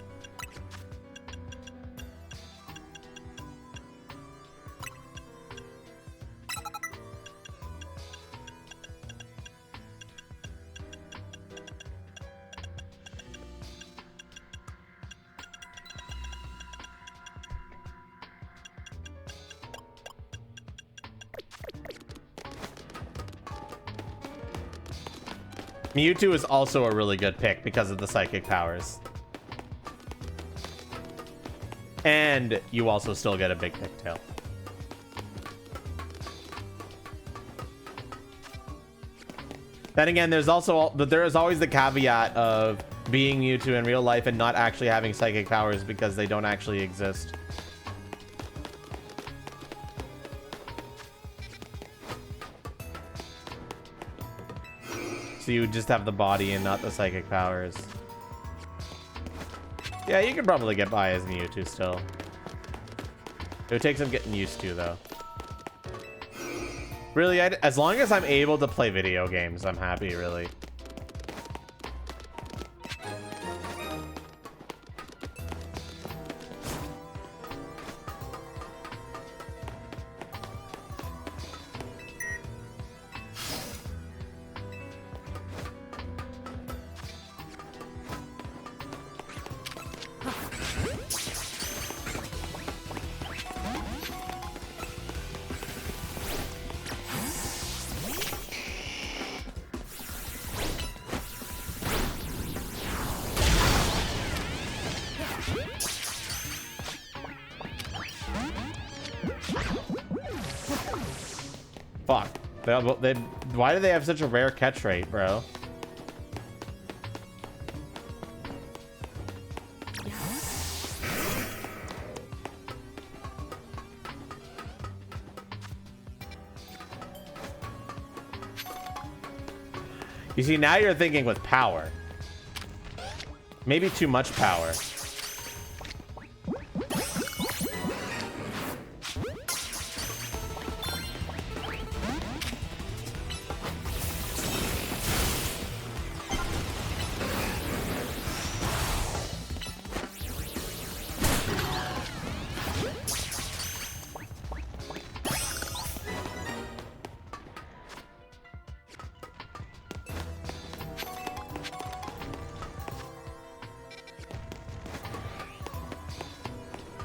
Speaker 1: Mewtwo is also a really good pick because of the psychic powers. And you also still get a big pigtail. Then again, there is always the caveat of being Mewtwo in real life and not actually having psychic powers because they don't actually exist. So you just have the body and not the psychic powers. Yeah, you can probably get by as Mewtwo still. It would take some getting used to, though. Really, as long as I'm able to play video games, I'm happy, really. Fuck. Why do they have such a rare catch rate, bro? You see, now you're thinking with power. Maybe too much power.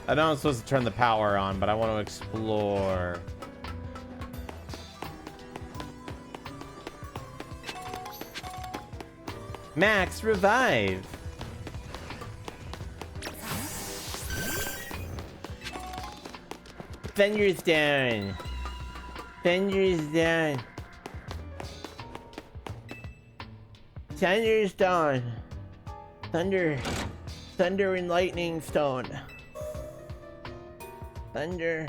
Speaker 1: I know I'm supposed to turn the power on, but I want to explore. Max, revive. Fenrir's down. Fenrir's down. Thunderstone. Thunder and lightning stone. Thunder.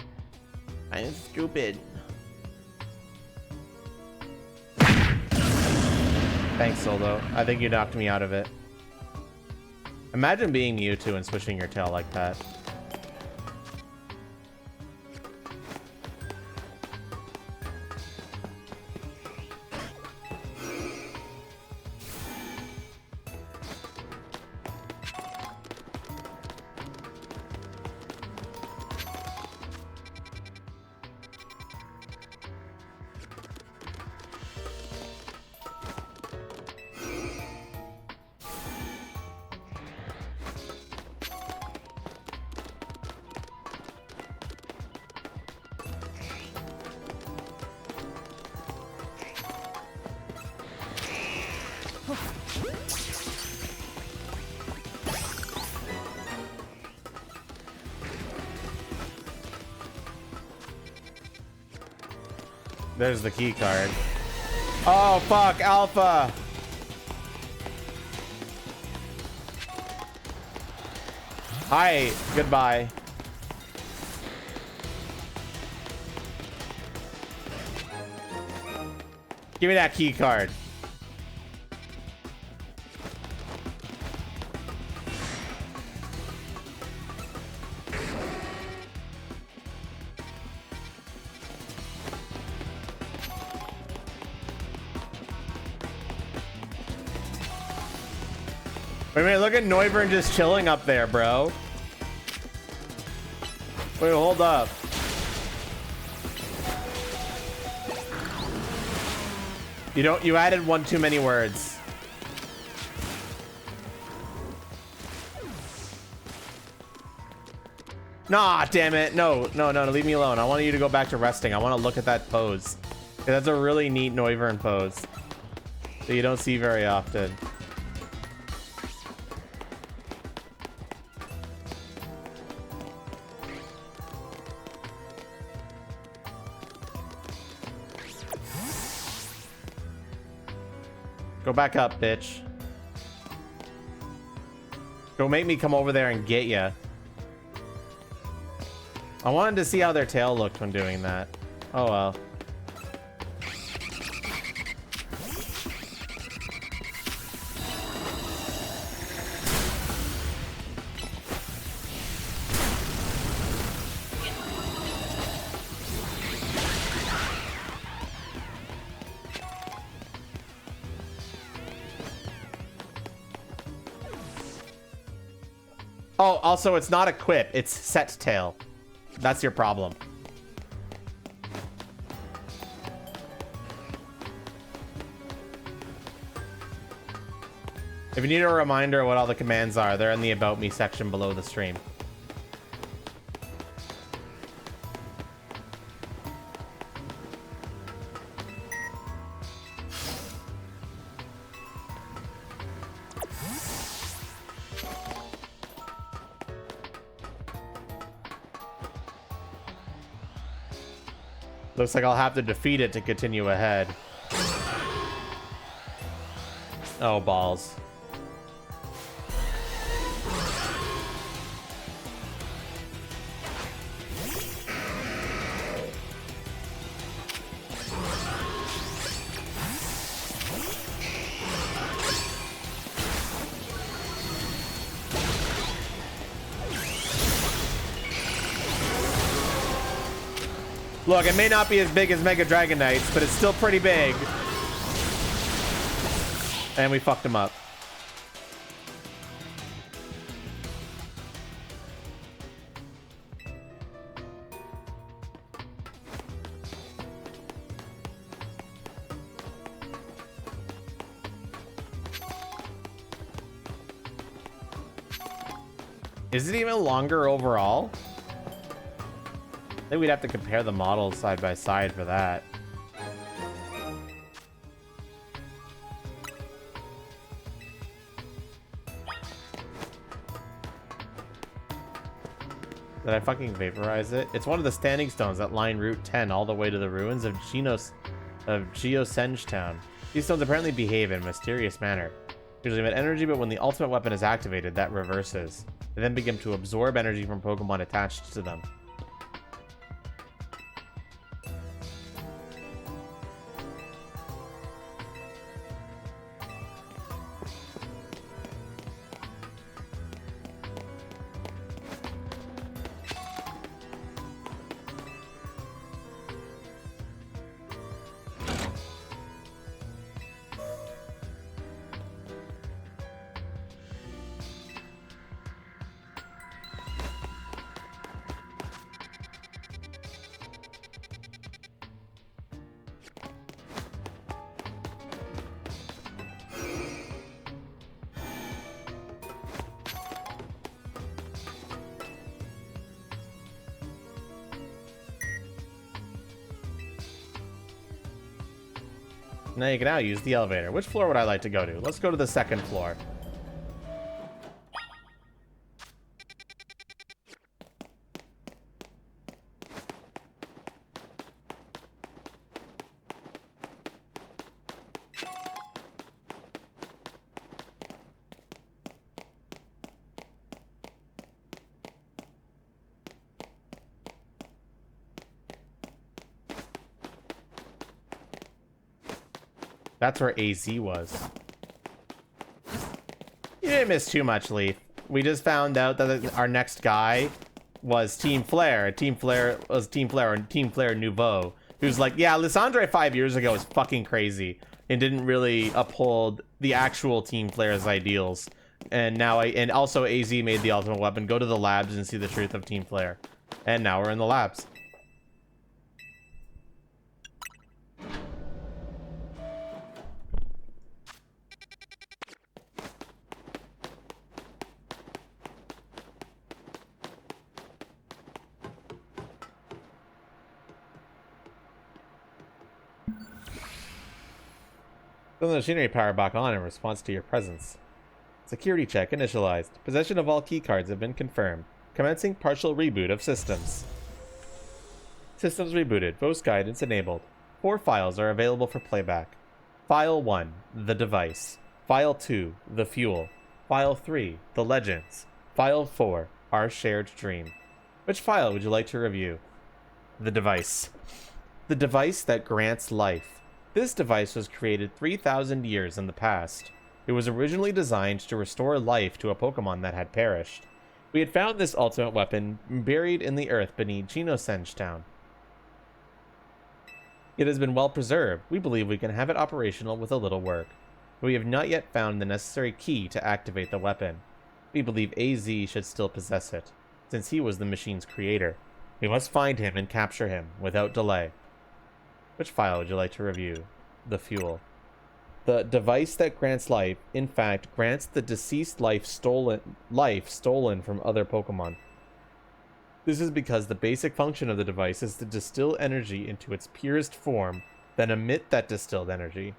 Speaker 1: I'm stupid. Thanks, Solo. I think you knocked me out of it. Imagine being Mewtwo and swishing your tail like that. There's the key card. Oh, fuck, Alpha. Hi, goodbye. Give me that key card. Wait a minute, look at Noivern just chilling up there, bro. Wait, hold up. You added one too many words. Nah, damn it. No, leave me alone. I want you to go back to resting. I want to look at that pose. That's a really neat Noivern pose that you don't see very often. Go back up, bitch. Go make me come over there and get ya. I wanted to see how their tail looked when doing that. Oh well. Oh, also, it's not equip, it's set tail. That's your problem. If you need a reminder of what all the commands are, they're in the About Me section below the stream. Looks like I'll have to defeat it to continue ahead. Oh, balls. Look, it may not be as big as Mega Dragon Knights, but it's still pretty big. And we fucked him up. Is it even longer overall? I think we'd have to compare the models side by side for that. Did I fucking vaporize it? It's one of the standing stones that line Route 10 all the way to the ruins of Geosenj Town. These stones apparently behave in a mysterious manner. Usually emit energy, but when the ultimate weapon is activated, that reverses. They then begin to absorb energy from Pokemon attached to them. Now you can now use the elevator. Which floor would I like to go to? Let's go to the second floor. That's where AZ was. You didn't miss too much, Leaf. We just found out that our next guy was Team Flare. Team Flare was Team Flare and Team Flare Nouveau. Who's like, yeah, Lissandre 5 years ago was fucking crazy and didn't really uphold the actual Team Flare's ideals. And now and also AZ made the ultimate weapon. Go to the labs and see the truth of Team Flare. And now we're in the labs. Turn the machinery power back on in response to your presence. Security check initialized. Possession of all keycards have been confirmed. Commencing partial reboot of systems. Systems rebooted. Voice guidance enabled. 4 files are available for playback. File 1, the device. File 2, the fuel. File 3, the legends. File 4, our shared dream. Which file would you like to review? The device. The device that grants life. This device was created 3,000 years in the past. It was originally designed to restore life to a Pokemon that had perished. We had found this ultimate weapon buried in the earth beneath Genosenge Town. It has been well preserved. We believe we can have it operational with a little work. But we have not yet found the necessary key to activate the weapon. We believe AZ should still possess it, since he was the machine's creator. We must find him and capture him without delay. Which file would you like to review? The fuel. The device that grants life, in fact, grants the deceased life stolen from other Pokemon. This is because the basic function of the device is to distill energy into its purest form, then emit that distilled energy.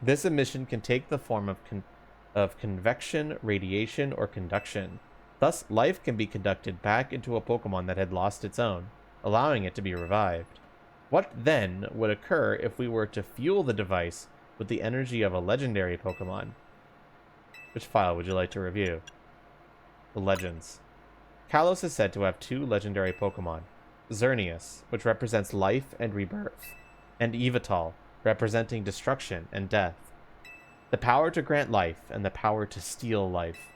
Speaker 1: This emission can take the form of convection, radiation, or conduction. Thus, life can be conducted back into a Pokemon that had lost its own, allowing it to be revived. What then would occur if we were to fuel the device with the energy of a legendary Pokemon? Which file would you like to review? The Legends. Kalos is said to have 2 legendary Pokemon. Xerneas, which represents life and rebirth, and Yveltal, representing destruction and death. The power to grant life and the power to steal life.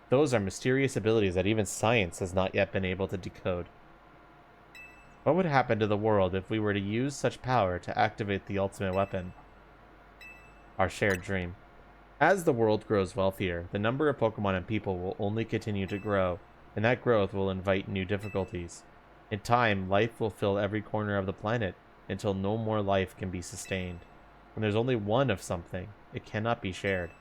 Speaker 1: Those are mysterious abilities that even science has not yet been able to decode. What would happen to the world if we were to use such power to activate the ultimate weapon? Our shared dream. As the world grows wealthier, the number of Pokemon and people will only continue to grow, and that growth will invite new difficulties. In time, life will fill every corner of the planet until no more life can be sustained. When there's only one of something, it cannot be shared.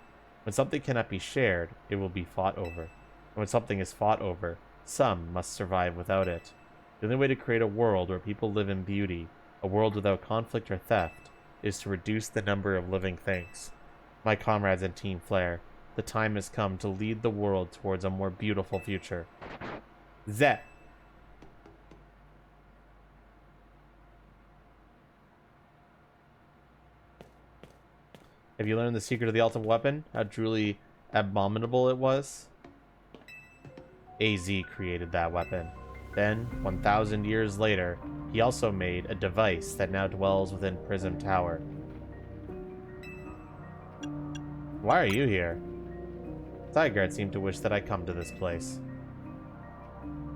Speaker 1: When something cannot be shared, it will be fought over. And when something is fought over, some must survive without it. The only way to create a world where people live in beauty, a world without conflict or theft, is to reduce the number of living things. My comrades in Team Flare, the time has come to lead the world towards a more beautiful future. Zet. Have you learned the secret of the ultimate weapon? How truly abominable it was? AZ created that weapon. Then, 1,000 years later, he also made a device that now dwells within Prism Tower. Why are you here? Zygarde seemed to wish that I come to this place.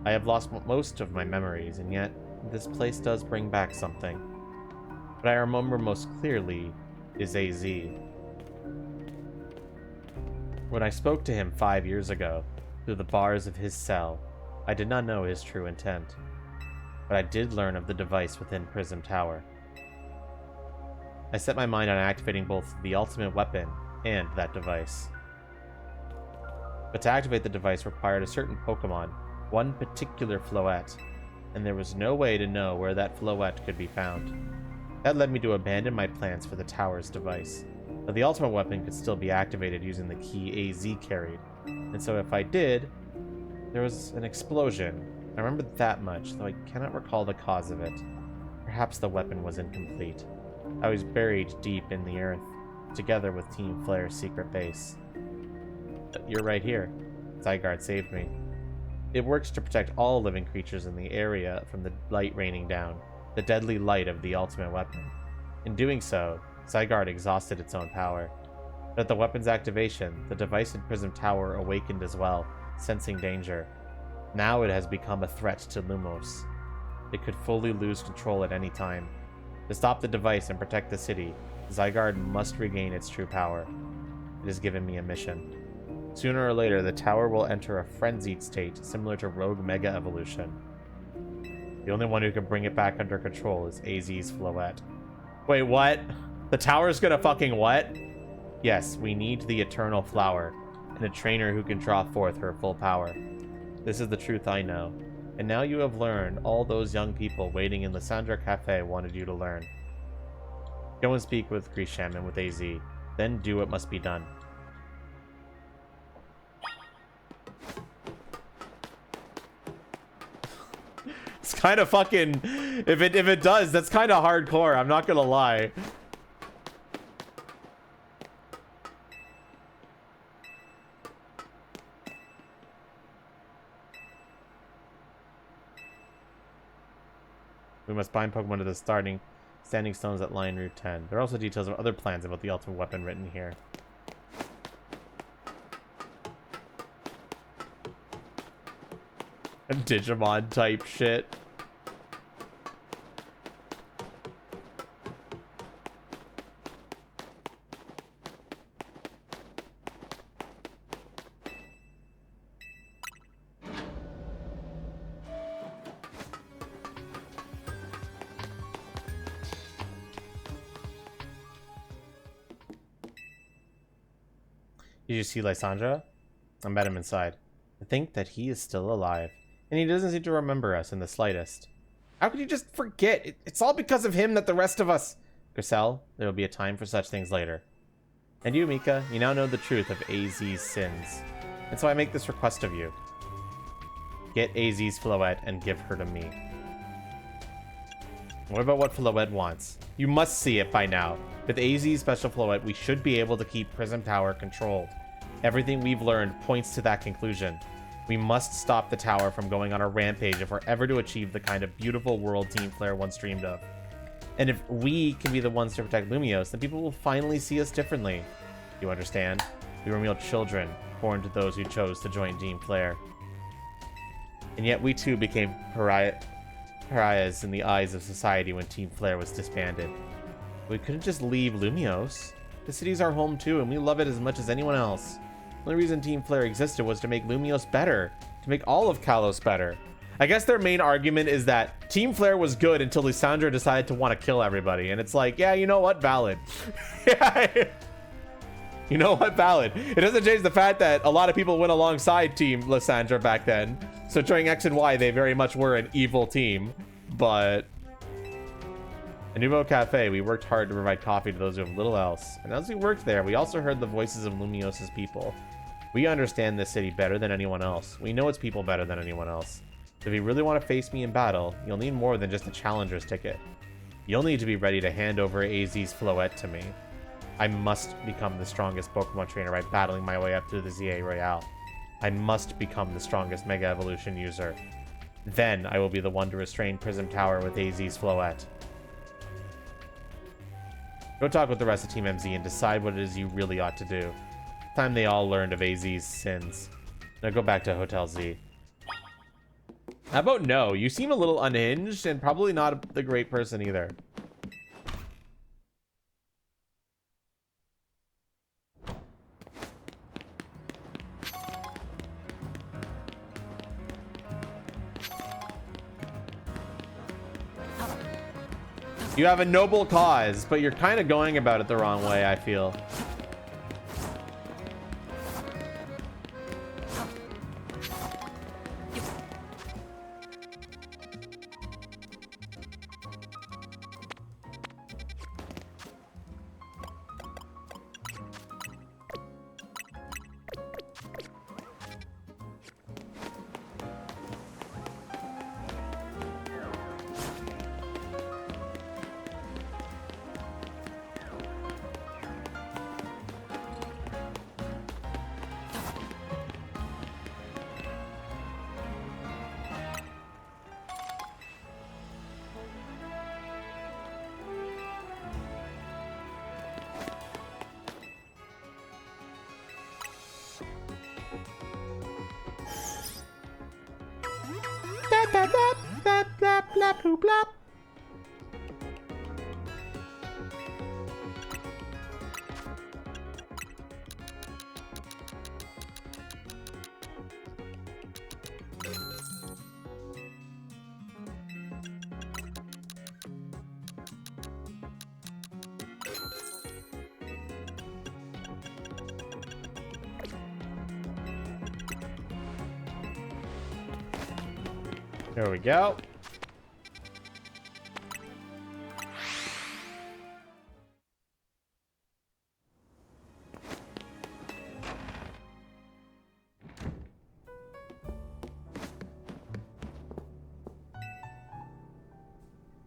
Speaker 1: I have lost most of my memories, and yet this place does bring back something. What I remember most clearly is AZ. When I spoke to him 5 years ago, through the bars of his cell, I did not know his true intent, but I did learn of the device within Prism Tower. I set my mind on activating both the ultimate weapon and that device. But to activate the device required a certain Pokemon, one particular Floette, and there was no way to know where that Floette could be found. That led me to abandon my plans for the tower's device, but the ultimate weapon could still be activated using the key AZ carried, and so if I did, there was an explosion. I remember that much, though I cannot recall the cause of it. Perhaps the weapon was incomplete. I was buried deep in the earth, together with Team Flare's secret base. But you're right here. Zygarde saved me. It works to protect all living creatures in the area from the light raining down, the deadly light of the ultimate weapon. In doing so, Zygarde exhausted its own power. But at the weapon's activation, the device in Prism Tower awakened as well, sensing danger. Now it has become a threat to Lumos. It could fully lose control at any time. To stop the device and protect the city, Zygarde must regain its true power. It has given me a mission. Sooner or later, the tower will enter a frenzied state, similar to Rogue Mega Evolution. The only one who can bring it back under control is AZ's Floette. Wait, what? The tower's gonna fucking what? Yes, we need the Eternal Flower, and a trainer who can draw forth her full power. This is the truth I know, and now you have learned all those young people waiting in Lysandra Cafe wanted you to learn. Go and speak with Grisham and with AZ, then do what must be done. It's kind of fucking... If it does, that's kind of hardcore, I'm not gonna lie. We must bind Pokemon to the standing stones that line Route 10. There are also details of other plans about the ultimate weapon written here. Digimon type shit. Did you see Lysandra? I met him inside. I think that he is still alive. And he doesn't seem to remember us in the slightest. How could you just forget? It's all because of him that the rest of us... Grisel, there will be a time for such things later. And you, Mika, you now know the truth of AZ's sins. And so I make this request of you. Get AZ's Floette and give her to me. What about what Floette wants? You must see it by now. With AZ's special Floette, we should be able to keep Prism Tower controlled. Everything we've learned points to that conclusion. We must stop the tower from going on a rampage if we're ever to achieve the kind of beautiful world Team Flare once dreamed of. And if we can be the ones to protect Lumiose, then people will finally see us differently. You understand? We were mere children, born to those who chose to join Team Flare. And yet we too became pariahs in the eyes of society when Team Flare was disbanded. We couldn't just leave Lumiose. The city's our home too, and we love it as much as anyone else. The only reason Team Flare existed was to make Lumiose better, to make all of Kalos better. I guess their main argument is that Team Flare was good until Lysandra decided to want to kill everybody, and it's like, yeah, you know what, valid. Yeah, you know what, valid. It doesn't change the fact that a lot of people went alongside Team Lysandra back then, so during X and Y, they very much were an evil team, but... At Nouveau Cafe, we worked hard to provide coffee to those who have little else, and as we worked there, we also heard the voices of Lumiose's people. We understand this city better than anyone else. We know its people better than anyone else. If you really want to face me in battle, you'll need more than just a challenger's ticket. You'll need to be ready to hand over AZ's Floette to me. I must become the strongest Pokemon trainer by battling my way up through the ZA Royale. I must become the strongest Mega Evolution user. Then I will be the one to restrain Prism Tower with AZ's Floette. Go talk with the rest of Team MZ and decide what it is you really ought to do. Time they all learned of AZ's sins. Now go back to Hotel Z. How about no? You seem a little unhinged and probably not the great person either. You have a noble cause, but you're kind of going about it the wrong way, I feel. There we go.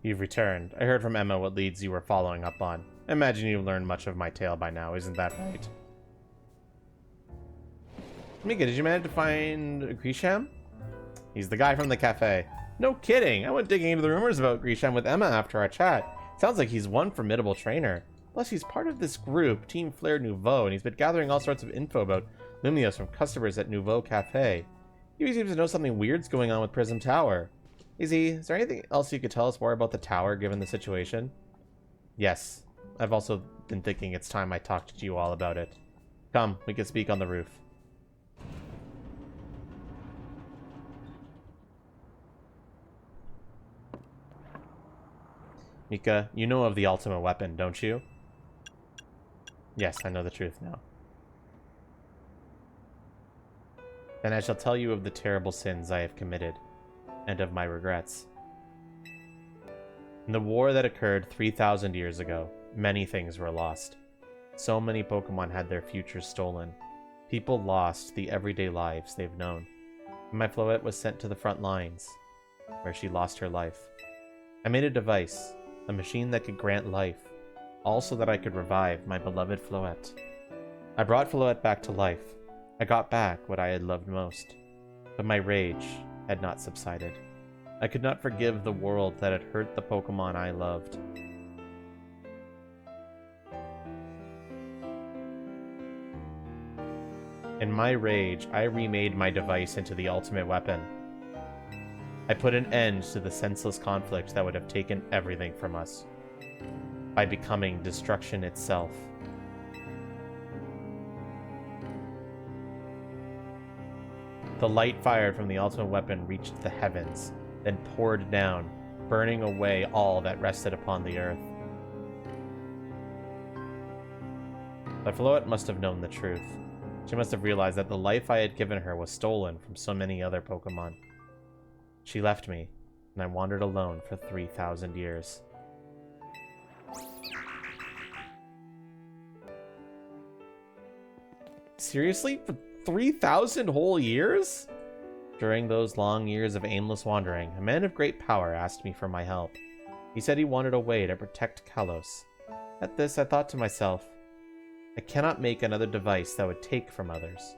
Speaker 1: You've returned. I heard from Emma what leads you were following up on. I imagine you've learned much of my tale by now, isn't that right? Mika, did you manage to find Grisham? He's the guy from the cafe. No kidding! I went digging into the rumors about Grisham with Emma after our chat. Sounds like he's one formidable trainer. Plus, he's part of this group, Team Flare Nouveau, and he's been gathering all sorts of info about Lumios from customers at Nouveau Cafe. He seems to know something weird's going on with Prism Tower. Is there anything else you could tell us more about the tower, given the situation? Yes. I've also been thinking it's time I talked to you all about it. Come, we can speak on the roof. Mika, you know of the ultimate weapon, don't you? Yes, I know the truth now. Then I shall tell you of the terrible sins I have committed, and of my regrets. In the war that occurred 3,000 years ago, many things were lost. So many Pokemon had their futures stolen. People lost the everyday lives they've known. And my Floette was sent to the front lines, where she lost her life. I made a device, a machine that could grant life, all so that I could revive my beloved Floette. I brought Floette back to life. I got back what I had loved most. But my rage had not subsided. I could not forgive the world that had hurt the Pokemon I loved. In my rage, I remade my device into the ultimate weapon. I put an end to the senseless conflict that would have taken everything from us, by becoming destruction itself. The light fired from the ultimate weapon reached the heavens, then poured down, burning away all that rested upon the earth. But Floette must have known the truth. She must have realized that the life I had given her was stolen from so many other Pokemon. She left me, and I wandered alone for 3,000 years. Seriously? For 3,000 whole years? During those long years of aimless wandering, a man of great power asked me for my help. He said he wanted a way to protect Kalos. At this, I thought to myself, I cannot make another device that would take from others.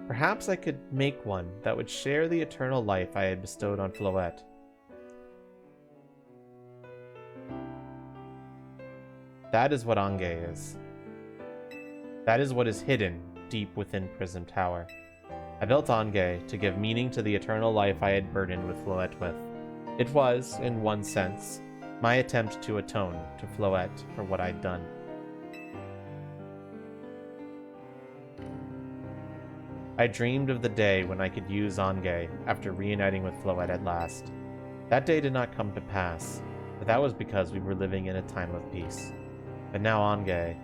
Speaker 1: Perhaps I could make one that would share the eternal life I had bestowed on Floette. That is what Ange is. That is what is hidden deep within Prism Tower. I built Ange to give meaning to the eternal life I had burdened with Floette with. It was, in one sense, my attempt to atone to Floette for what I'd done. I dreamed of the day when I could use Ange after reuniting with Floette at last. That day did not come to pass, but that was because we were living in a time of peace. But now Ange,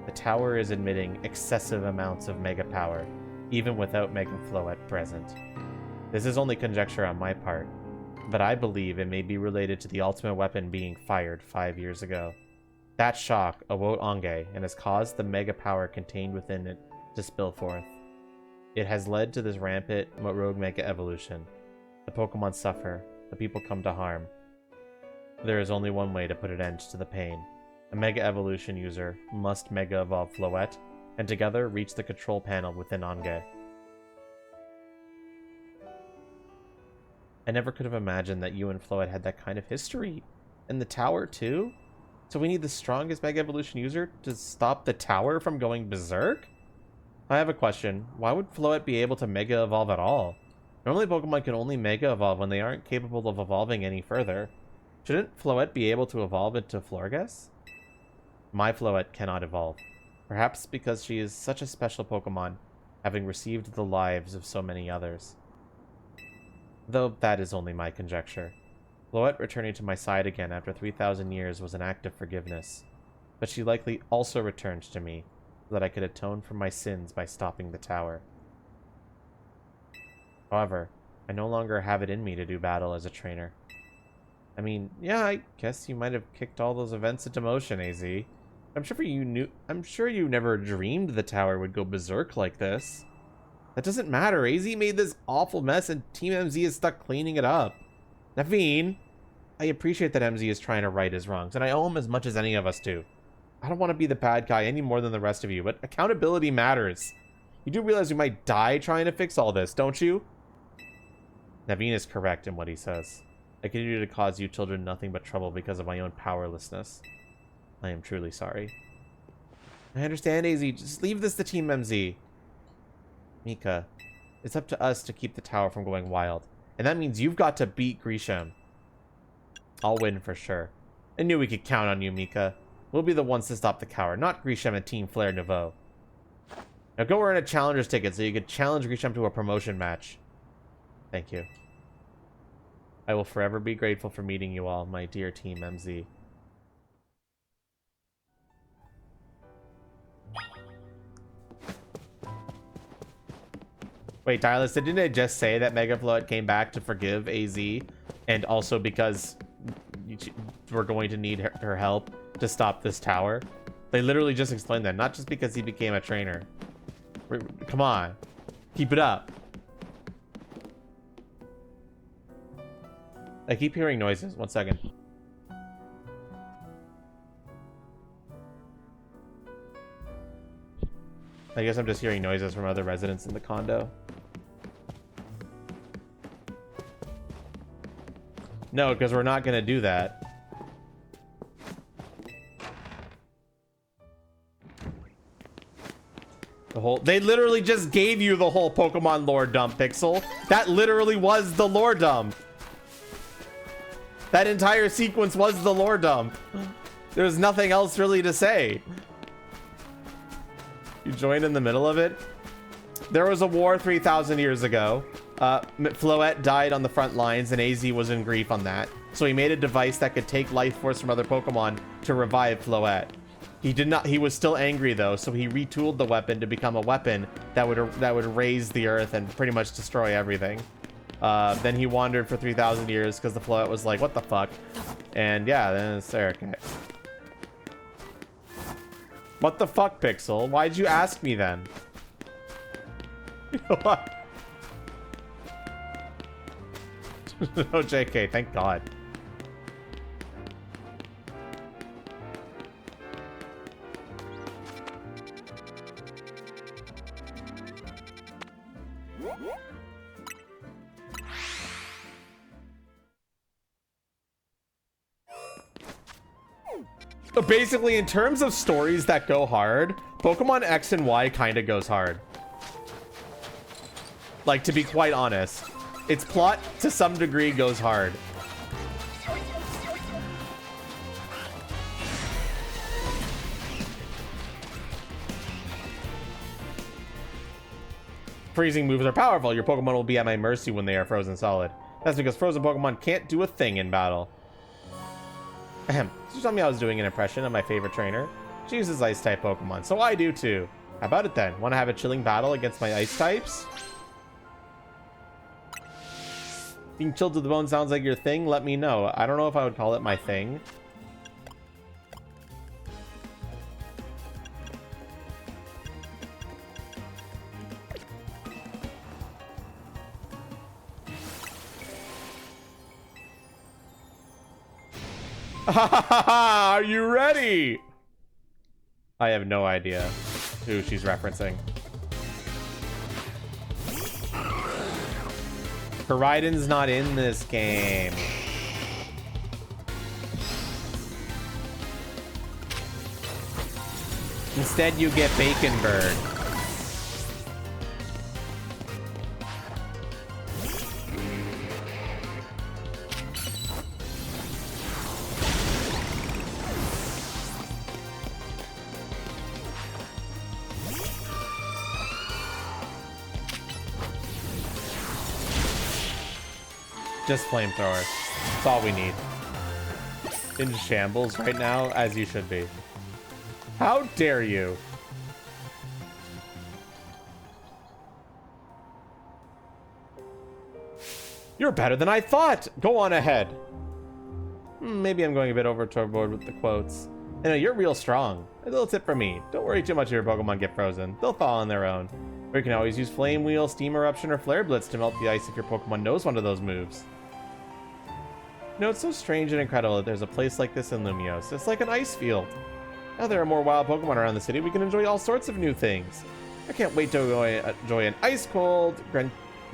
Speaker 1: the tower is emitting excessive amounts of mega power, even without Mega Floette present. This is only conjecture on my part, but I believe it may be related to the ultimate weapon being fired 5 years ago. That shock awoke Ange and has caused the mega power contained within it to spill forth. It has led to this rampant rogue mega evolution. The Pokemon suffer, the people come to harm. There is only one way to put an end to the pain. A mega evolution user must mega evolve Floette, and together reach the control panel within Ange. I never could have imagined that you and Floette had that kind of history. And the tower too? So we need the strongest mega evolution user to stop the tower from going berserk? I have a question. Why would Floette be able to mega evolve at all? Normally Pokemon can only mega evolve when they aren't capable of evolving any further. Shouldn't Floette be able to evolve into Florges? My Floette cannot evolve. Perhaps because she is such a special Pokemon, having received the lives of so many others. Though that is only my conjecture. Floette returning to my side again after 3,000 years was an act of forgiveness. But she likely also returned to me, so that I could atone for my sins by stopping the tower. However, I no longer have it in me to do battle as a trainer. I mean, yeah, I guess you might have kicked all those events into motion, AZ. I'm sure you never dreamed the tower would go berserk like this. That doesn't matter. AZ made this awful mess and Team MZ is stuck cleaning it up. Naveen, I appreciate that MZ is trying to right his wrongs, and I owe him as much as any of us do. I don't want to be the bad guy any more than the rest of you, but accountability matters. You do realize we might die trying to fix all this, don't you? Naveen is correct in what he says. I continue to cause you children nothing but trouble because of my own powerlessness. I am truly sorry. I understand, AZ. Just leave this to Team MZ. Mika, it's up to us to keep the tower from going wild. And that means you've got to beat Grisham. I'll win for sure. I knew we could count on you, Mika. We'll be the ones to stop the coward, not Grisham and Team Flare Nouveau. Now go earn a challenger's ticket so you can challenge Grisham to a promotion match. Thank you. I will forever be grateful for meeting you all, my dear Team MZ. Wait, Dialist, didn't it just say that Mega Floette came back to forgive AZ? And also because we're going to need her help to stop this tower? They literally just explained that, not just because he became a trainer. Come on. Keep it up. I keep hearing noises. 1 second. I guess I'm just hearing noises from other residents in the condo. No, because we're not going to do that. They literally just gave you the whole Pokemon lore dump, Pixel. That literally was the lore dump. That entire sequence was the lore dump. There's nothing else really to say. You joined in the middle of it? There was a war 3,000 years ago. Floette died on the front lines and AZ was in grief on that. So he made a device that could take life force from other Pokemon to revive Floette. He was still angry though, so he retooled the weapon to become a weapon that would raise the earth and pretty much destroy everything. Then he wandered for 3,000 years because the Floette was like, what the fuck? And yeah, then it's there. Okay. What the fuck, Pixel? Why'd you ask me then? What? No, JK, thank God. So basically, in terms of stories that go hard, Pokemon X and Y kind of goes hard. Like, to be quite honest, its plot to some degree goes hard. Freezing moves are powerful. Your Pokemon will be at my mercy when they are frozen solid. That's because frozen Pokemon can't do a thing in battle. Ahem. Did you tell me I was doing an impression of my favorite trainer? She uses Ice-type Pokemon, so I do too. How about it then? Want to have a chilling battle against my Ice types? Being chilled to the bone sounds like your thing? Let me know. I don't know if I would call it my thing. Are you ready? I have no idea who she's referencing. Koraidon's not in this game. Instead, you get Bacon Bird. Just flamethrower. That's all we need. In shambles right now, as you should be. How dare you? You're better than I thought. Go on ahead. Maybe I'm going a bit overboard with the quotes. You know, you're real strong. A little tip from me. Don't worry too much if your Pokemon get frozen. They'll thaw on their own. Or you can always use Flame Wheel, Steam Eruption, or Flare Blitz to melt the ice if your Pokemon knows one of those moves. You know, it's so strange and incredible that there's a place like this in Lumiose. It's like an ice field. Now there are more wild Pokemon around the city, we can enjoy all sorts of new things. I can't wait to enjoy an ice-cold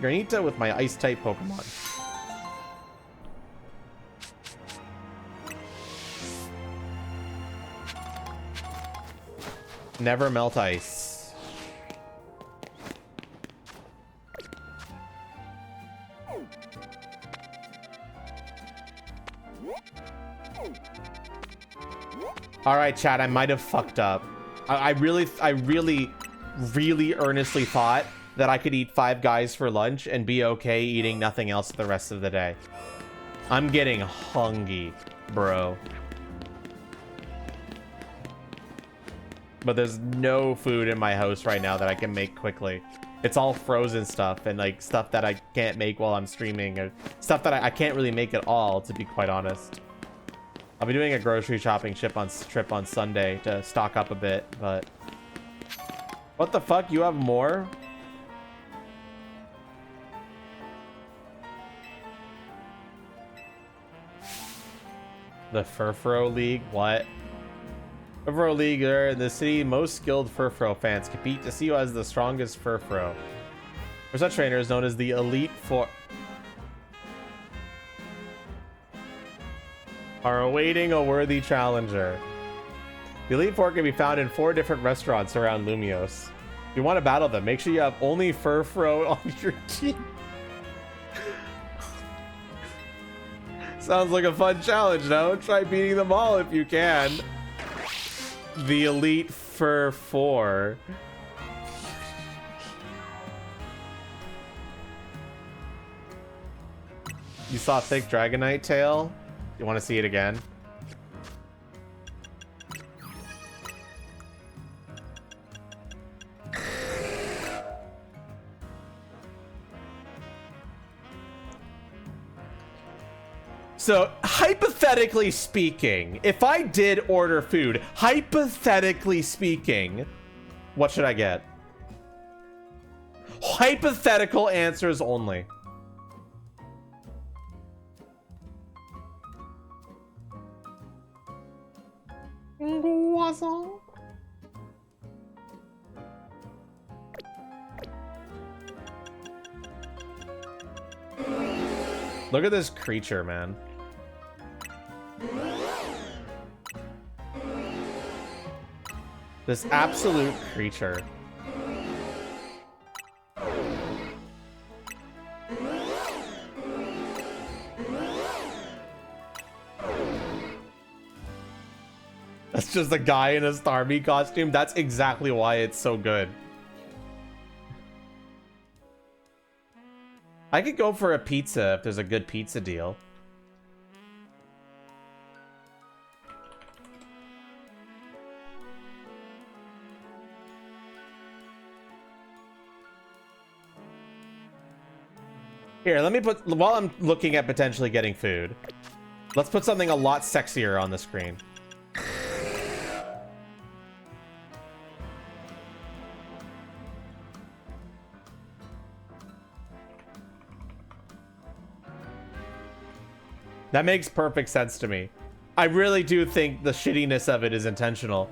Speaker 1: Granita with my Ice-type Pokemon. Never melt ice. All right, chat, I might have fucked up. I really earnestly thought that I could eat 5 guys for lunch and be okay eating nothing else the rest of the day. I'm getting hungry, bro. But there's no food in my house right now that I can make quickly. It's all frozen stuff and like stuff that I can't make while I'm streaming, or stuff that I can't really make at all, to be quite honest. I'll be doing a grocery shopping trip on Sunday to stock up a bit, but... What the fuck? You have more? The Furfro League? What? Furfro League, are in the city, most skilled Furfro fans compete to see who has the strongest Furfro. For such trainers known as the Elite Four... are awaiting a worthy challenger. The Elite Four can be found in 4 different restaurants around Lumiose. If you want to battle them, make sure you have only Furfro on your team. Sounds like a fun challenge, no? Try beating them all if you can. The Elite Fur 4. You saw thick Dragonite tail? You want to see it again? So, hypothetically speaking, if I did order food, hypothetically speaking, what should I get? Hypothetical answers only. Croissant. Look at this creature, man. This absolute creature. That's just a guy in a Starmie costume. That's exactly why it's so good. I could go for a pizza if there's a good pizza deal. Here, let me put, while I'm looking at potentially getting food, let's put something a lot sexier on the screen. That makes perfect sense to me. I really do think the shittiness of it is intentional.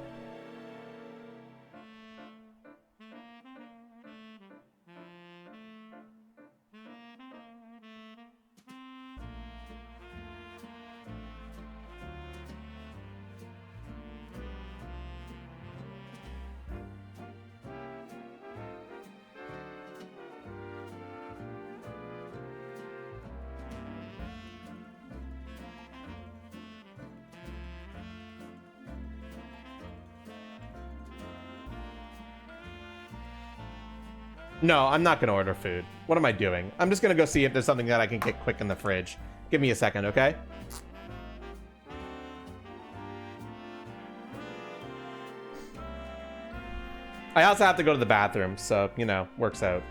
Speaker 1: No, I'm not gonna order food. What am I doing? I'm just gonna go see if there's something that I can get quick in the fridge. Give me a second, okay? I also have to go to the bathroom, so, you know, works out.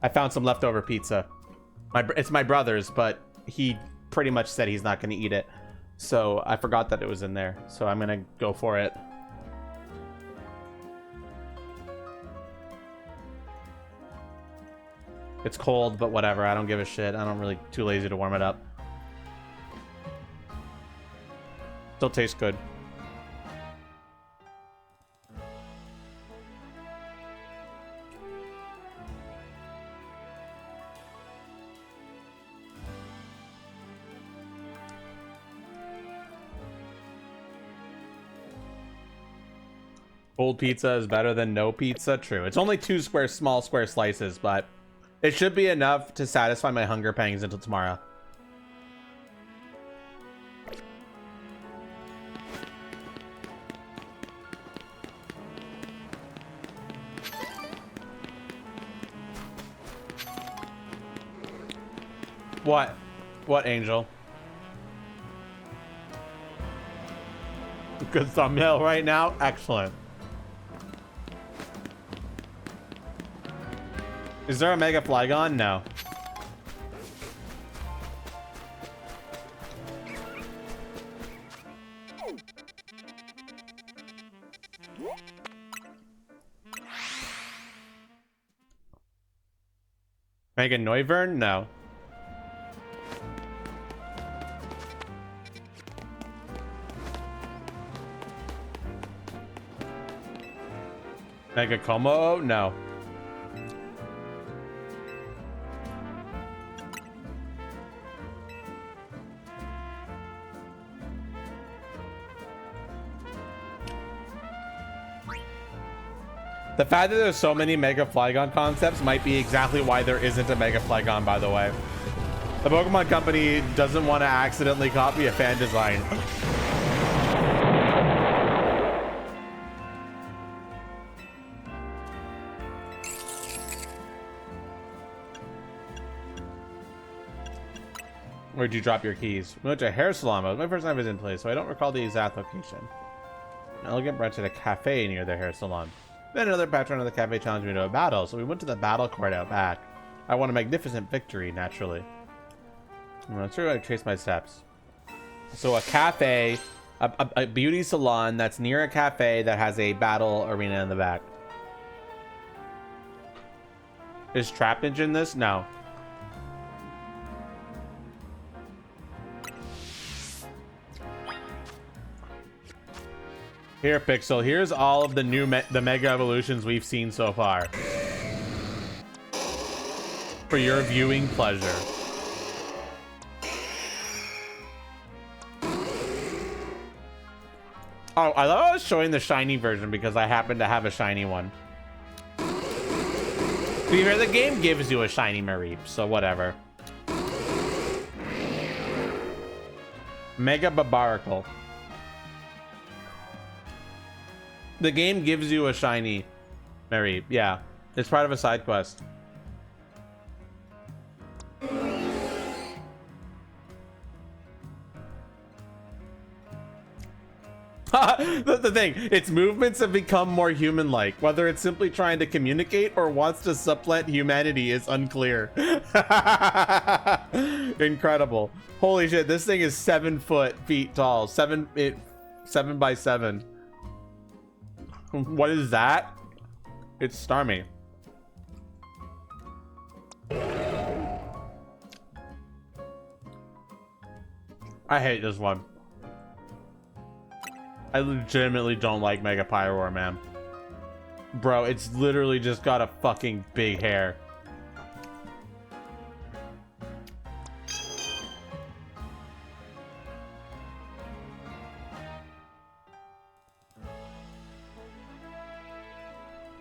Speaker 1: I found some leftover pizza. It's my brother's, but he pretty much said he's not going to eat it. So I forgot that it was in there. So I'm going to go for it. It's cold, but whatever. I don't give a shit. I'm really too lazy to warm it up. Still tastes good. Cold pizza is better than no pizza. True. It's only 2 small square slices, but it should be enough to satisfy my hunger pangs until tomorrow. What? What, Angel? Good thumbnail right now? Excellent. Is there a Mega Flygon? No. Mega Noivern? No. Mega Como? No. The fact that there's so many Mega Flygon concepts might be exactly why there isn't a Mega Flygon, by the way. The Pokemon Company doesn't want to accidentally copy a fan design. Where'd you drop your keys? We went to a hair salon. It was my first time visiting the place, so I don't recall the exact location. An elegant branch at a cafe near the hair salon. Then another patron of the cafe challenged me to a battle, so we went to the battle court out back. I won a magnificent victory, naturally. I'm not sure I trace my steps. So a cafe, a beauty salon that's near a cafe that has a battle arena in the back. Is Trapinch in this? No. Here, Pixel. Here's all of the new the Mega Evolutions we've seen so far. For your viewing pleasure. Oh, I thought I was showing the shiny version because I happen to have a shiny one. To be fair, the game gives you a shiny Mareep, so whatever. Mega Babaracle. The game gives you a shiny Mareep. Yeah, it's part of a side quest. The thing, its movements have become more human-like. Whether it's simply trying to communicate or wants to supplant humanity is unclear. Incredible. Holy shit, this thing is 7 feet tall. 7 by 7. What is that? It's Starmie. I hate this one. I legitimately don't like Mega Pyroar, man. Bro, it's literally just got a fucking big hair.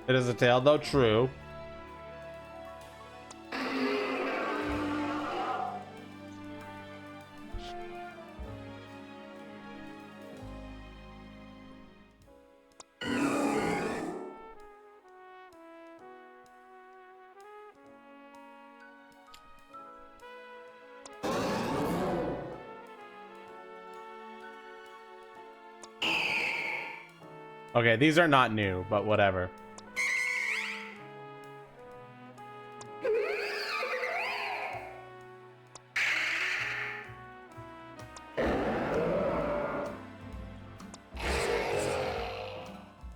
Speaker 1: It is a tail, though. True. Okay, these are not new, but whatever.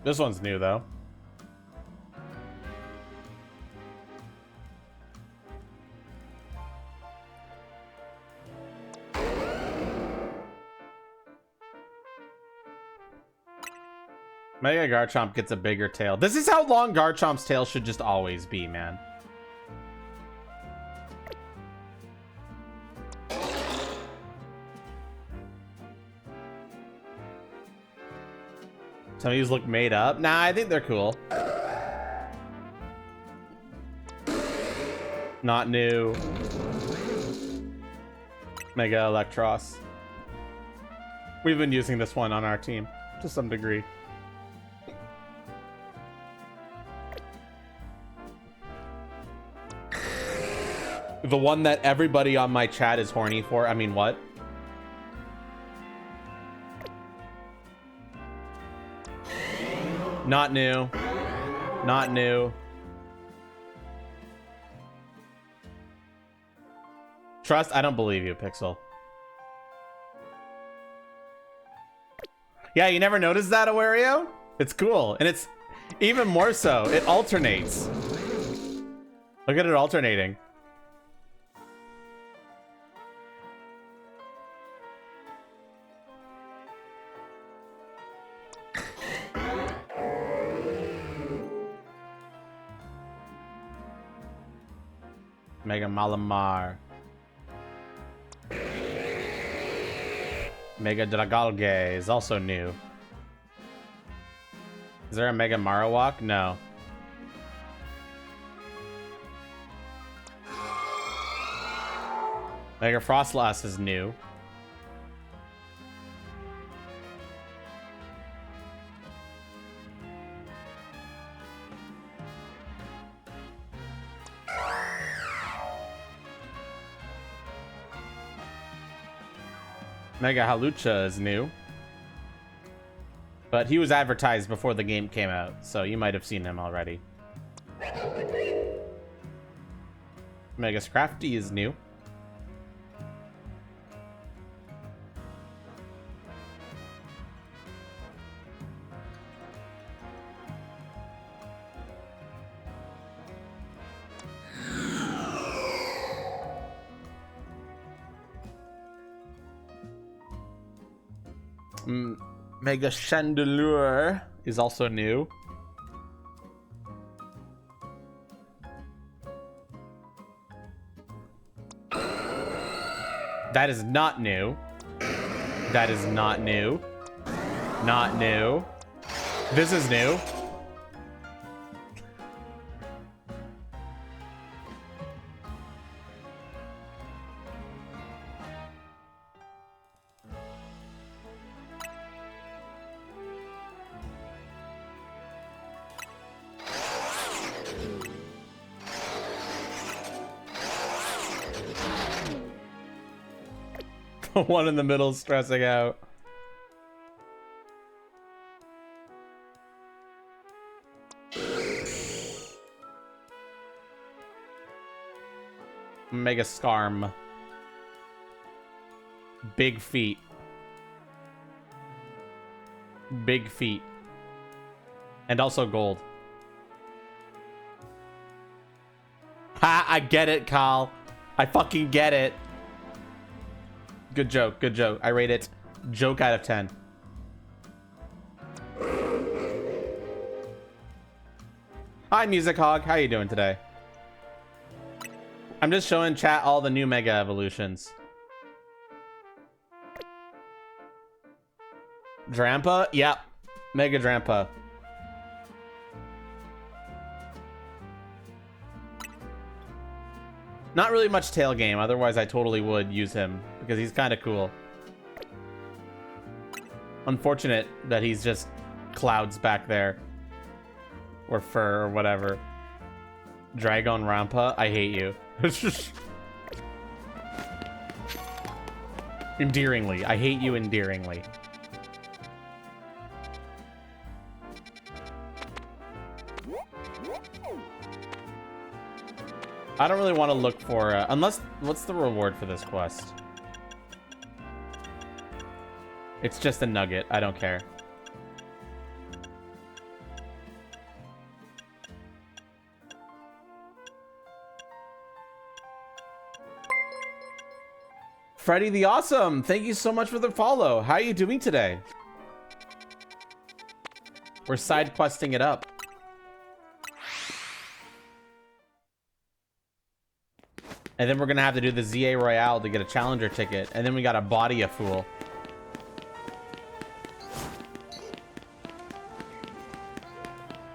Speaker 1: This one's new, though. Mega Garchomp gets a bigger tail. This is how long Garchomp's tail should just always be, man. Some of these look made up. Nah, I think they're cool. Not new. Mega Electros. We've been using this one on our team to some degree. The one that everybody on my chat is horny for. I mean, what? Not new. Not new. Trust? I don't believe you, Pixel. Yeah, you never noticed that, Awario? It's cool. And it's even more so. It alternates. Look at it alternating. Mega Malamar. Mega Dragalge is also new. Is there a Mega Marowak? No. Mega Frostlass is new. Mega Halucha is new. But he was advertised before the game came out, so you might have seen him already. Mega Scrafty is new. Mega Chandelure is also new. That is not new. That is not new. Not new. This is new. One in the middle stressing out. Mega Skarm. Big feet. Big feet. And also gold. Ha! I get it, Kyle. I fucking get it. Good joke, good joke. I rate it joke out of 10. Hi, Music Hog. How you doing today? I'm just showing chat all the new Mega Evolutions. Drampa? Yep. Mega Drampa. Not really much tail game, otherwise I totally would use him, because he's kind of cool. Unfortunate that he's just clouds back there. Or fur, or whatever. Dragon Rampa, I hate you. Endearingly, I hate you endearingly. I don't really want to look for, unless, what's the reward for this quest? It's just a nugget. I don't care. Freddy the Awesome, thank you so much for the follow. How are you doing today? We're side questing it up. And then we're gonna have to do the ZA Royale to get a challenger ticket. And then we gotta body a fool.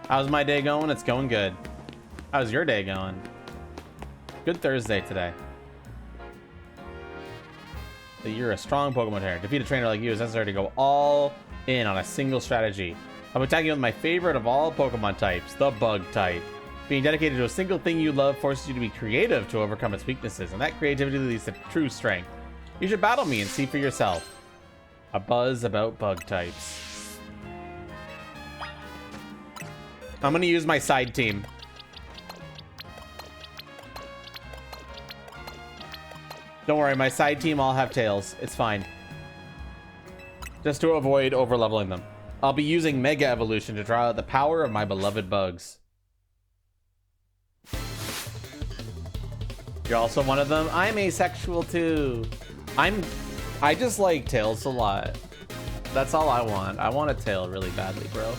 Speaker 1: How's my day going? It's going good. How's your day going? Good Thursday today. You're a strong Pokemon trainer. Defeat a trainer like you is necessary to go all in on a single strategy. I'm attacking with my favorite of all Pokemon types, the Bug type. Being dedicated to a single thing you love forces you to be creative to overcome its weaknesses, and that creativity leads to true strength. You should battle me and see for yourself. A buzz about Bug types. I'm gonna use my side team. Don't worry, my side team all have tails. It's fine. Just to avoid over-leveling them. I'll be using Mega Evolution to draw out the power of my beloved bugs. You're also one of them? I'm asexual too. I just like tails a lot. That's all I want. I want a tail really badly, bro.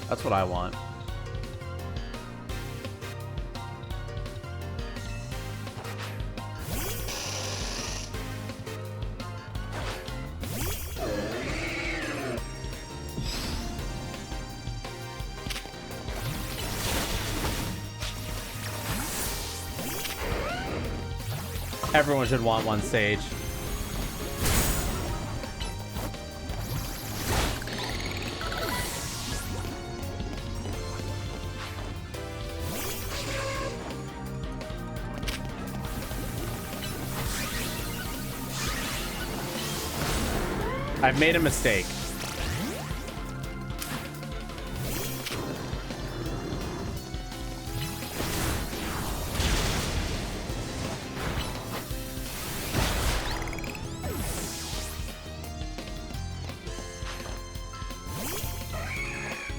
Speaker 1: That's what I want. Everyone should want one stage. I've made a mistake.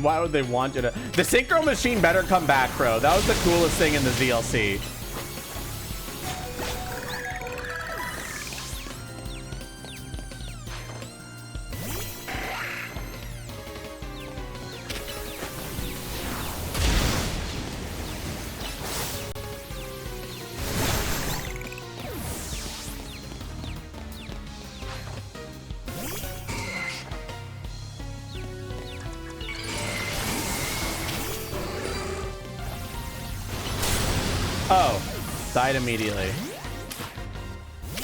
Speaker 1: Why would they want you to? The synchro machine better come back, bro. That was the coolest thing in the DLC. Oh, died immediately.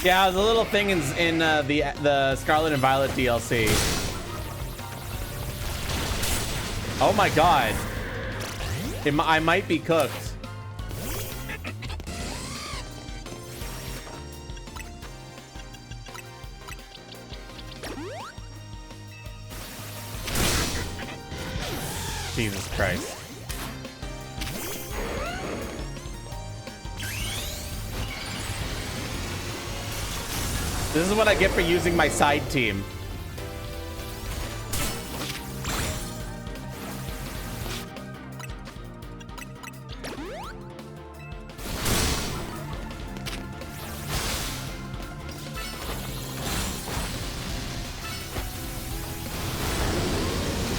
Speaker 1: Yeah, it was a little thing in the Scarlet and Violet DLC. Oh my god. I might be cooked. Jesus Christ. This is what I get for using my side team.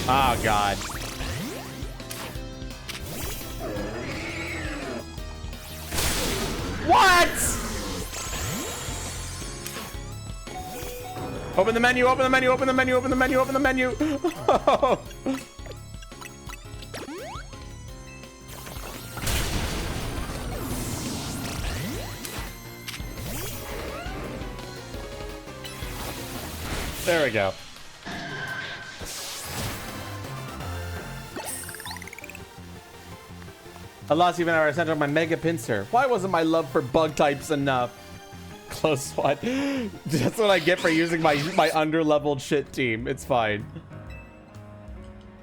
Speaker 1: Oh, God. What? Open the menu, open the menu, open the menu, open the menu, open the menu. There we go. I lost even our center of my mega pincer. Why wasn't my love for bug types enough? Close one. That's what I get for using my under-leveled shit team. It's fine.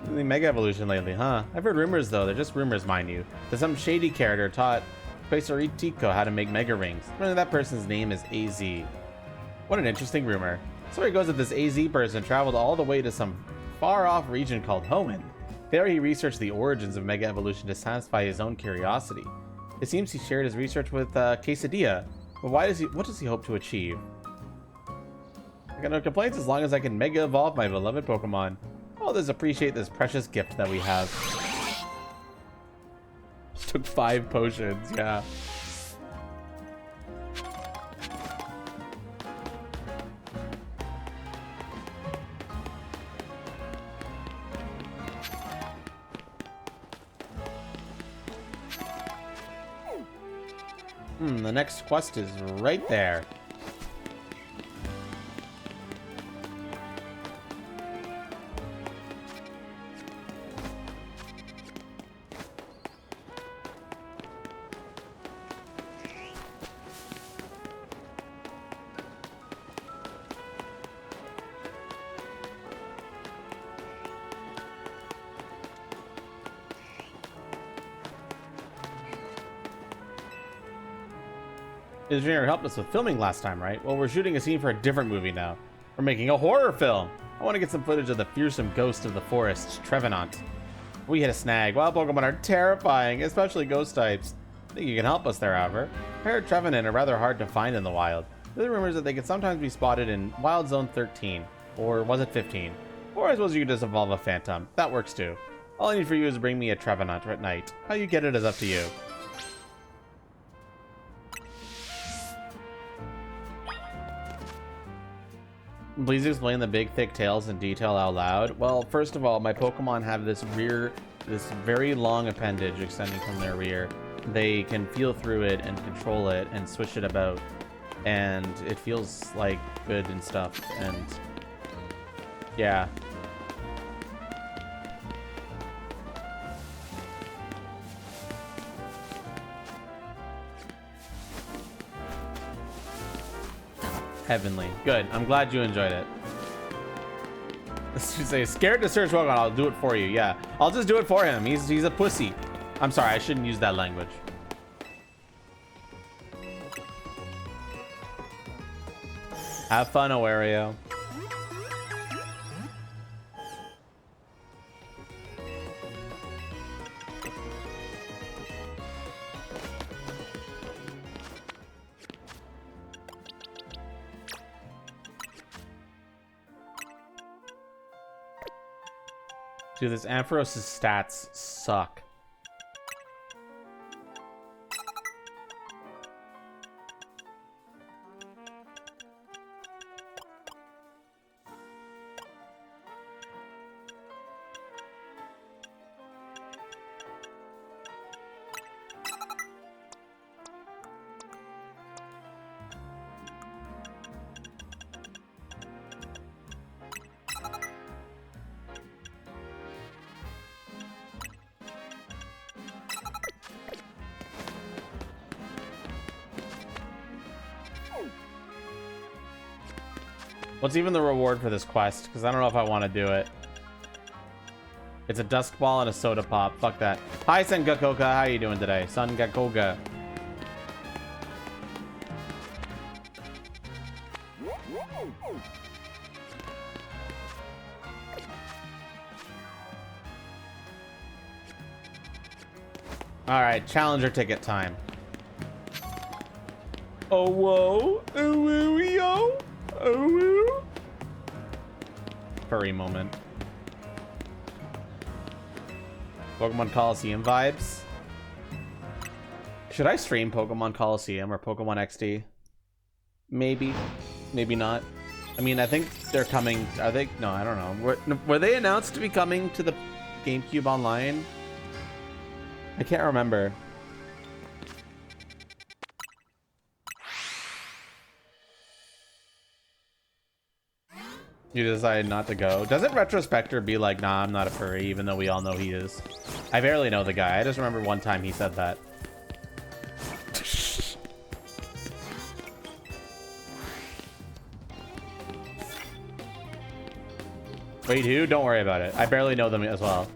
Speaker 1: The Mega Evolution lately, huh? I've heard rumors though. They're just rumors, mind you. That some shady character taught Tico how to make Mega Rings. Apparently that person's name is AZ. What an interesting rumor. Story goes that this AZ person traveled all the way to some far-off region called Hoenn. There he researched the origins of Mega Evolution to satisfy his own curiosity. It seems he shared his research with Quesadilla. But what does he hope to achieve? I got no complaints as long as I can Mega Evolve my beloved Pokemon. I'll just appreciate this precious gift that we have. Took 5 potions, yeah. The next quest is right there. Engineer helped us with filming last time, right? Well, we're shooting a scene for a different movie now. We're making a horror film. I want to get some footage of the fearsome ghost of the forest, Trevenant. We hit a snag. Wild Pokemon are terrifying, especially ghost types. I think you can help us there, however. Rare Trevenant are rather hard to find in the wild. There are rumors that they can sometimes be spotted in Wild Zone 13, or was it 15? Or I suppose you could just evolve a Phantom. That works too. All I need for you is to bring me a Trevenant at night. How you get it is up to you. Please explain the big thick tails in detail out loud. Well, first of all, my Pokemon have this very long appendage extending from their rear. They can feel through it and control it and switch it about. and it feels like good and stuff, and yeah. Heavenly. Good. I'm glad you enjoyed it. Let's just say, scared to search Pokemon. I'll do it for you. Yeah. I'll just do it for him. He's a pussy. I'm sorry. I shouldn't use that language. Have fun, Owario. Dude, this Ampharos' stats suck. What's even the reward for this quest? Because I don't know if I want to do it. It's a dusk ball and a soda pop. Fuck that. Hi, Sengakoka. How you doing today? Sengakoka. All right, challenger ticket time. Oh, whoa. Oh, woo, yo. Oh, woo. Furry moment. Pokemon Coliseum vibes. Should I stream Pokemon Coliseum or Pokemon XD? Maybe. Maybe not. I mean, I think they're coming. Are they? No, I don't know. Were they announced to be coming to the GameCube Online? I can't remember. You decided not to go. Doesn't Retrospector be like, nah, I'm not a furry, even though we all know he is? I barely know the guy. I just remember one time he said that. Wait, who? Don't worry about it. I barely know them as well.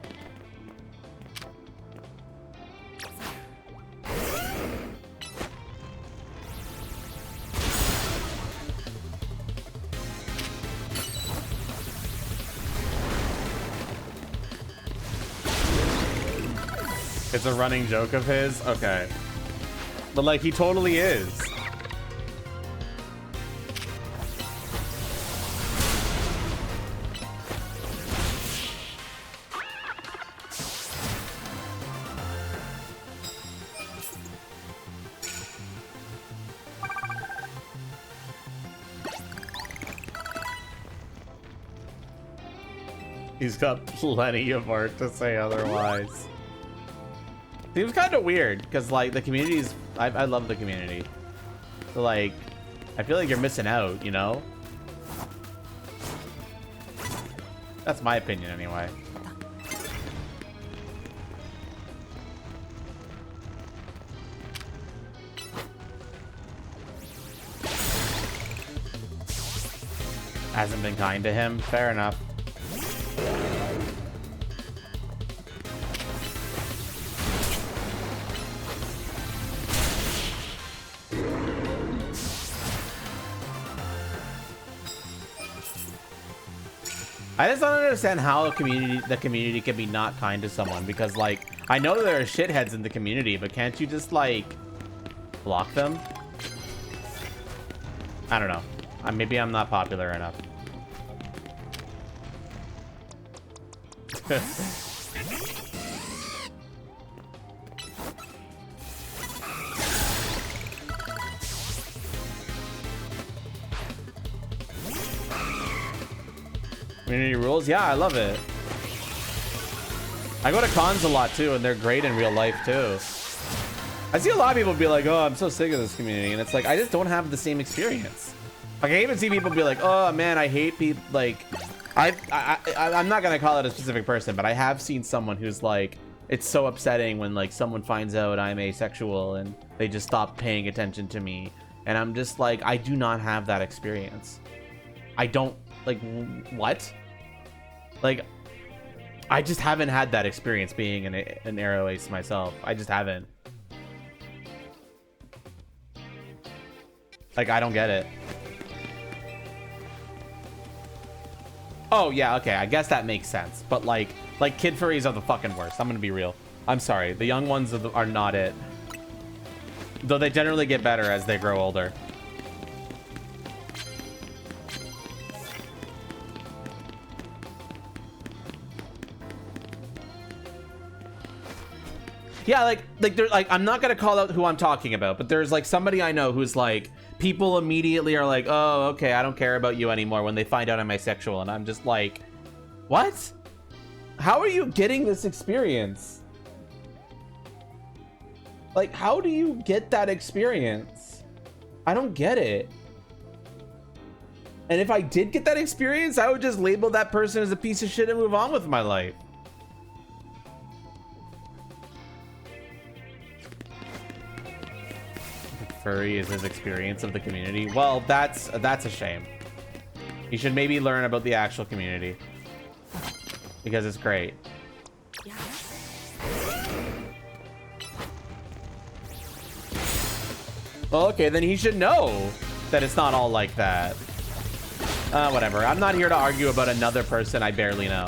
Speaker 1: It's a running joke of his? Okay. But, like, he totally is. He's got plenty of art to say otherwise. Seems kind of weird because, like, the community's I love the community. So, like, I feel like you're missing out, you know? That's my opinion anyway. Hasn't been kind to him. Fair enough. I just don't understand how the community can be not kind to someone, because, like, I know there are shitheads in the community, but can't you just, like, block them? I don't know. Maybe I'm not popular enough. Community rules? Yeah, I love it. I go to cons a lot too, and they're great in real life too. I see a lot of people be like, oh, I'm so sick of this community. And it's like, I just don't have the same experience. Like, I even see people be like, oh, man, I hate people. Like, I'm not going to call it a specific person, but I have seen someone who's like, it's so upsetting when, like, someone finds out I'm asexual and they just stop paying attention to me. And I'm just like, I do not have that experience. I don't, like, what? Like, I just haven't had that experience being an arrow ace myself. I just haven't. Like, I don't get it. Oh, yeah, okay. I guess that makes sense. But, like kid furries are the fucking worst. I'm gonna be real. I'm sorry. The young ones are not it. Though they generally get better as they grow older. Yeah, like they're like, I'm not gonna call out who I'm talking about, but there's like somebody I know who's like, people immediately are like, oh, okay, I don't care about you anymore when they find out I'm asexual, and I'm just like, what? How are you getting this experience? Like, how do you get that experience? I don't get it. And if I did get that experience, I would just label that person as a piece of shit and move on with my life. Furry is his experience of the community. Well, that's a shame. You should maybe learn about the actual community, because it's great. Well, okay, then he should know that it's not all like that. Whatever. I'm not here to argue about another person I barely know.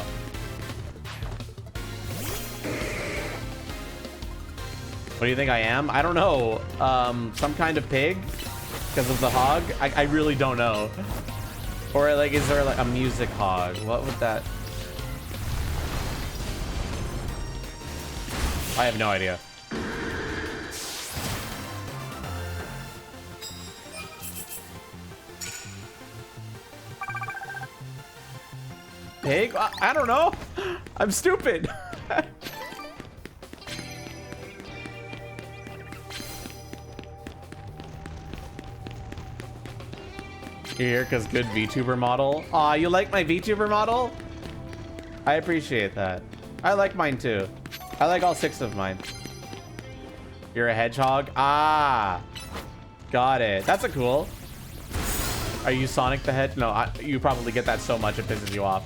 Speaker 1: What do you think I am? I don't know. Some kind of pig because of the hog? I really don't know. Or like, is there like a music hog? What would that? I have no idea. Pig? I don't know. I'm stupid. You're here because good VTuber model. Aw, you like my VTuber model? I appreciate that. I like mine too. I like all 6 of mine. You're a hedgehog? Ah, got it. That's a cool. Are you Sonic the Hedge? No, you probably get that so much it pisses you off.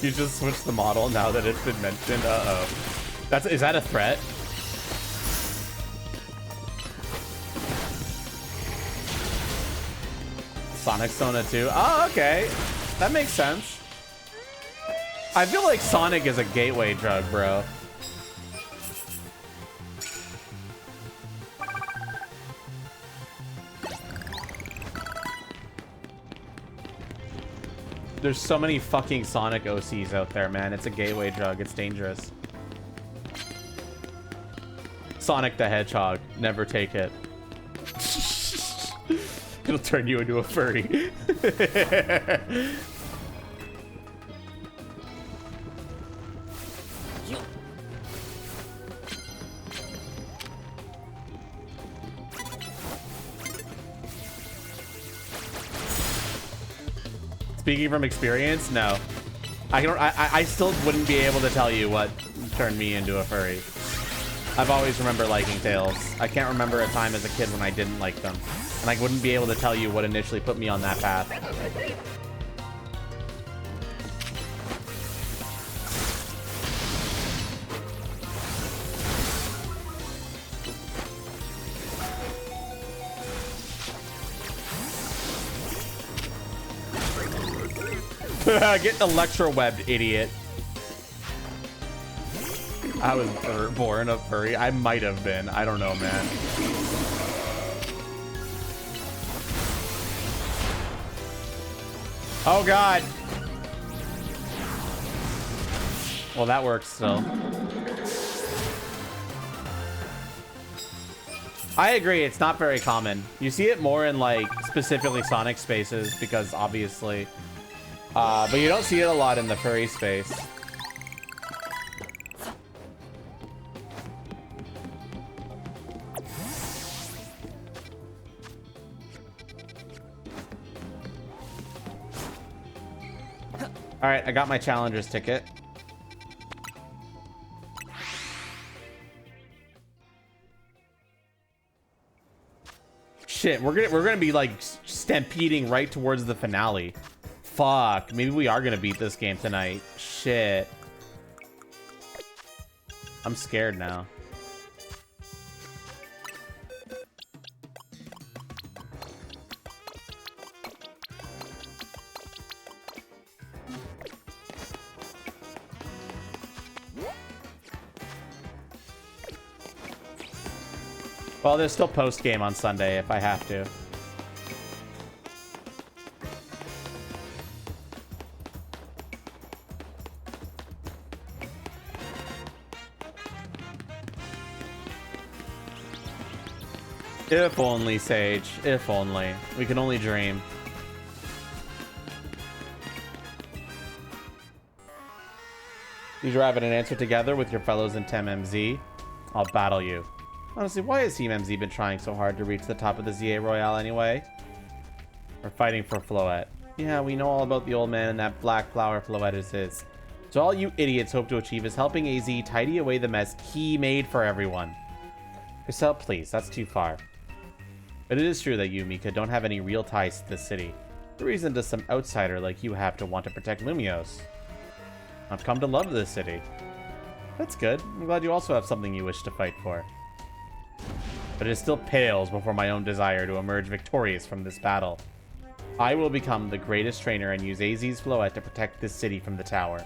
Speaker 1: You just switched the model now that it's been mentioned. Uh-oh. Is that a threat? Sonic Sona 2. Oh, okay. That makes sense. I feel like Sonic is a gateway drug, bro. There's so many fucking Sonic OCs out there, man. It's a gateway drug. It's dangerous. Sonic the Hedgehog. Never take it. It'll turn you into a furry. Speaking from experience, no. I still wouldn't be able to tell you what turned me into a furry. I've always remember liking tails. I can't remember a time as a kid when I didn't like them. And I wouldn't be able to tell you what initially put me on that path. Get electro-webbed, idiot. I was born a furry. I might have been. I don't know, man. Oh, God. Well, that works still. I agree, it's not very common. You see it more in, like, specifically Sonic spaces, because obviously... but you don't see it a lot in the furry space. Alright, I got my challenger's ticket. Shit, we're gonna be like stampeding right towards the finale. Fuck, maybe we are gonna beat this game tonight. Shit. I'm scared now. Well, there's still post-game on Sunday if I have to. If only, Sage. If only. We can only dream. You arrive at an answer together with your fellows in Team MZ. I'll battle you. Honestly, why has Team MZ been trying so hard to reach the top of the ZA Royale anyway? We're fighting for Floette. Yeah, we know all about the old man and that black flower Floette is his. So all you idiots hope to achieve is helping AZ tidy away the mess he made for everyone. Chriselle, please, that's too far. But it is true that you, Mika, don't have any real ties to this city. The reason does some outsider like you have to want to protect Lumios. I've come to love this city. That's good. I'm glad you also have something you wish to fight for. But it still pales before my own desire to emerge victorious from this battle. I will become the greatest trainer and use AZ's Floette to protect this city from the tower.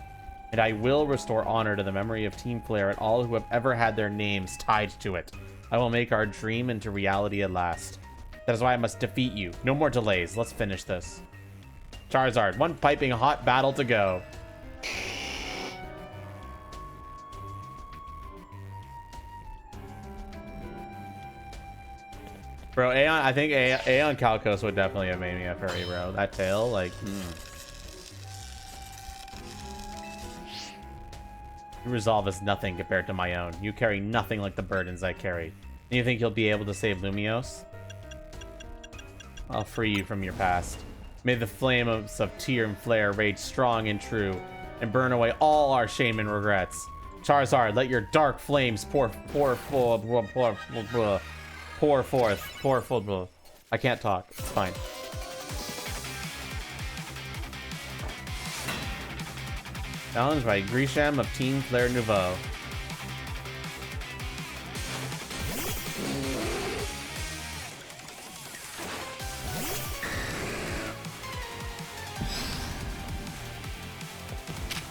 Speaker 1: And I will restore honor to the memory of Team Flare and all who have ever had their names tied to it. I will make our dream into reality at last. That is why I must defeat you. No more delays. Let's finish this. Charizard, one piping hot battle to go. Bro, Aeon, I think Aeon Calcos would definitely have made me a furry, bro. That tail, like, Your resolve is nothing compared to my own. You carry nothing like the burdens I carry. And you think you'll be able to save Lumios? I'll free you from your past. May the flames of Tear and Flare rage strong and true, and burn away all our shame and regrets. Charizard, let your dark flames pour forth. I can't talk. It's fine. Challenged by Grisham of Team Flare Nouveau.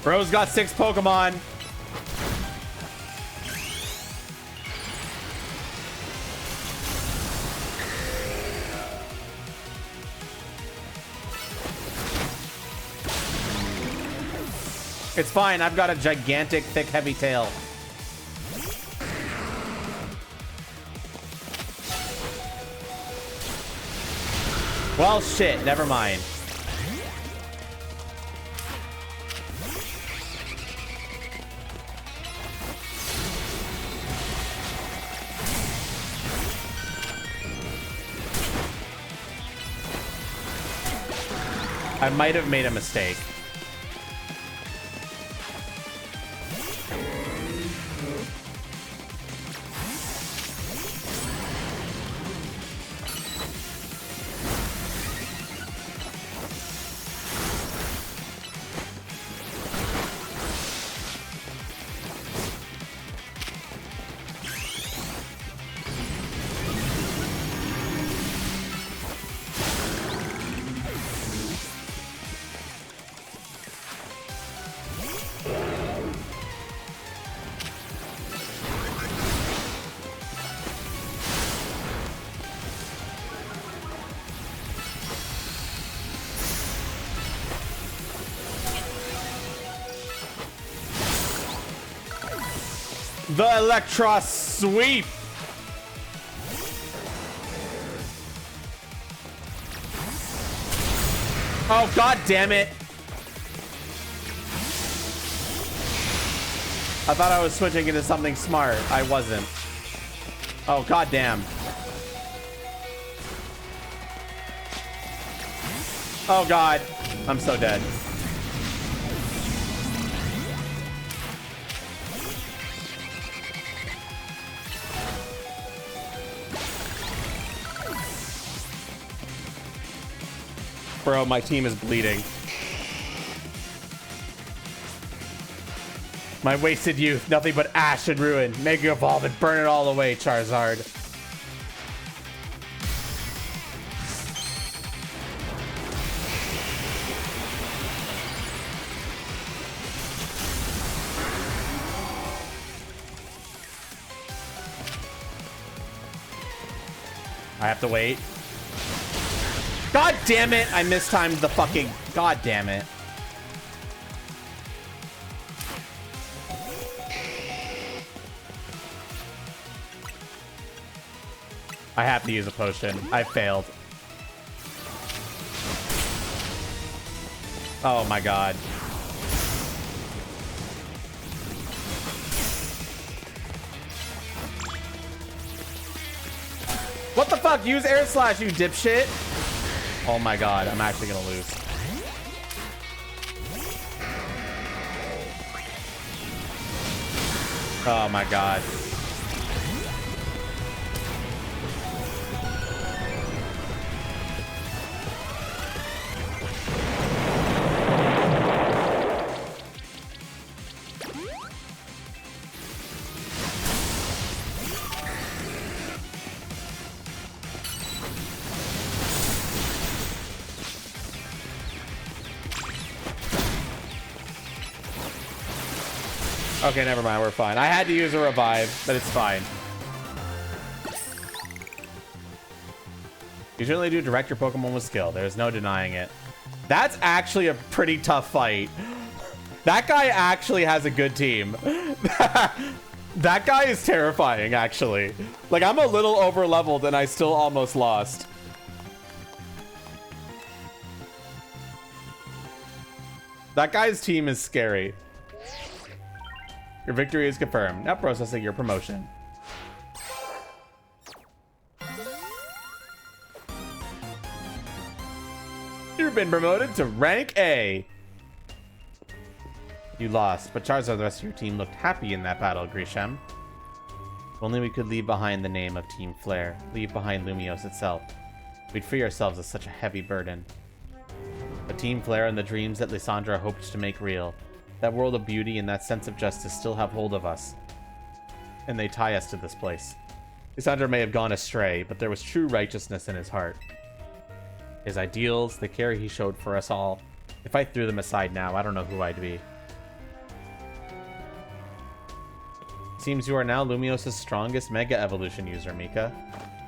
Speaker 1: Bro's got 6 Pokemon. It's fine. I've got a gigantic, thick, heavy tail. Well, shit. Never mind. I might have made a mistake. The Electro Sweep. Oh, god damn it. I thought I was switching into something smart. I wasn't. Oh, god damn. Oh god. I'm so dead. Bro, my team is bleeding. My wasted youth, nothing but ash and ruin. Mega Evolve and burn it all away, Charizard. I have to wait. God damn it! I mistimed the fucking... God damn it. I have to use a potion. I failed. Oh my god. What the fuck? Use Air Slash, you dipshit! Oh my god, I'm actually gonna lose. Oh my god. Okay, never mind. We're fine. I had to use a revive, but it's fine. You certainly do direct your Pokemon with skill. There's no denying it. That's actually a pretty tough fight. That guy actually has a good team. That guy is terrifying, actually. Like, I'm a little over-leveled and I still almost lost. That guy's team is scary. Your victory is confirmed. Now processing your promotion. You've been promoted to rank A. You lost, but Charizard and the rest of your team looked happy in that battle, Grisham. If only we could leave behind the name of Team Flare. Leave behind Lumiose itself. We'd free ourselves of such a heavy burden. But Team Flare and the dreams that Lysandra hoped to make real. That world of beauty and that sense of justice still have hold of us. And they tie us to this place. Lysandra may have gone astray, but there was true righteousness in his heart. His ideals, the care he showed for us all. If I threw them aside now, I don't know who I'd be. Seems you are now Lumiose's strongest Mega Evolution user, Mika.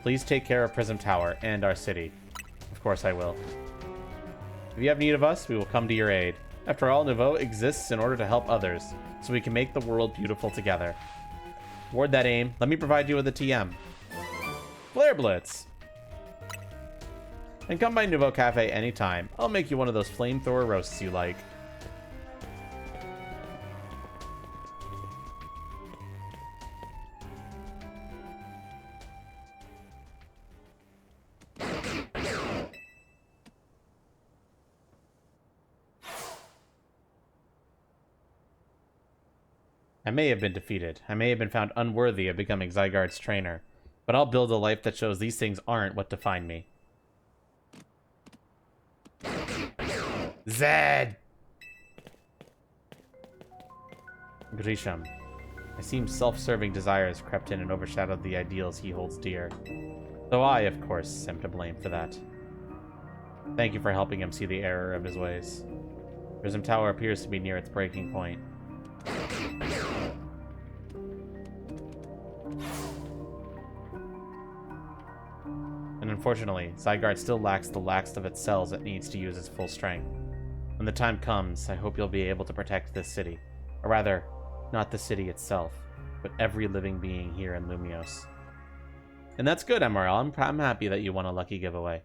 Speaker 1: Please take care of Prism Tower and our city. Of course I will. If you have need of us, we will come to your aid. After all, Nouveau exists in order to help others, so we can make the world beautiful together. Toward that aim, let me provide you with a TM. Flare Blitz! And come by Nouveau Cafe anytime. I'll make you one of those flamethrower roasts you like. I may have been defeated. I may have been found unworthy of becoming Zygarde's trainer. But I'll build a life that shows these things aren't what define me. Zed! Grisham. I seem self-serving desires crept in and overshadowed the ideals he holds dear. Though I, of course, am to blame for that. Thank you for helping him see the error of his ways. Prism Tower appears to be near its breaking point. And unfortunately, Zygarde still lacks the last of its cells it needs to use its full strength. When the time comes, I hope you'll be able to protect this city. Or rather, not the city itself, but every living being here in Lumios. And that's good, MRL. I'm happy that you won a lucky giveaway.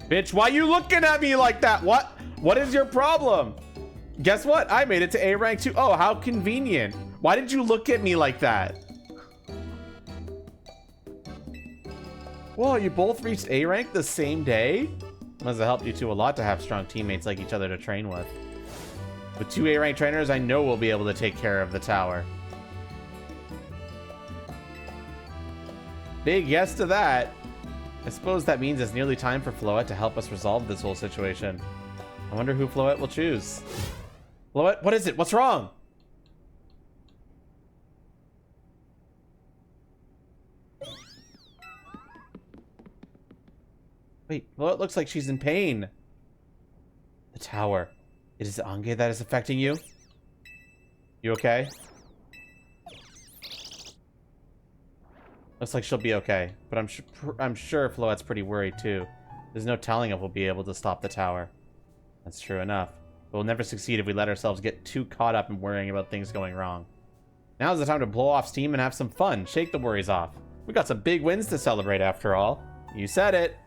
Speaker 1: Bitch, why you looking at me like that? What is your problem? Guess what? I made it to A rank too. Oh, how convenient. Why did you look at me like that? Whoa, you both reached A rank the same day? Must have helped you two a lot to have strong teammates like each other to train with. With 2 A rank trainers, I know we'll be able to take care of the tower. Big yes to that. I suppose that means it's nearly time for Floette to help us resolve this whole situation. I wonder who Floette will choose. Floette, what is it? What's wrong? Wait, Floette looks like she's in pain. The tower. It is Ange that is affecting you? You okay? Looks like she'll be okay, but I'm sure Floette's pretty worried too. There's no telling if we'll be able to stop the tower. That's true enough. But we'll never succeed if we let ourselves get too caught up in worrying about things going wrong. Now's the time to blow off steam and have some fun. Shake the worries off. We got some big wins to celebrate after all. You said it.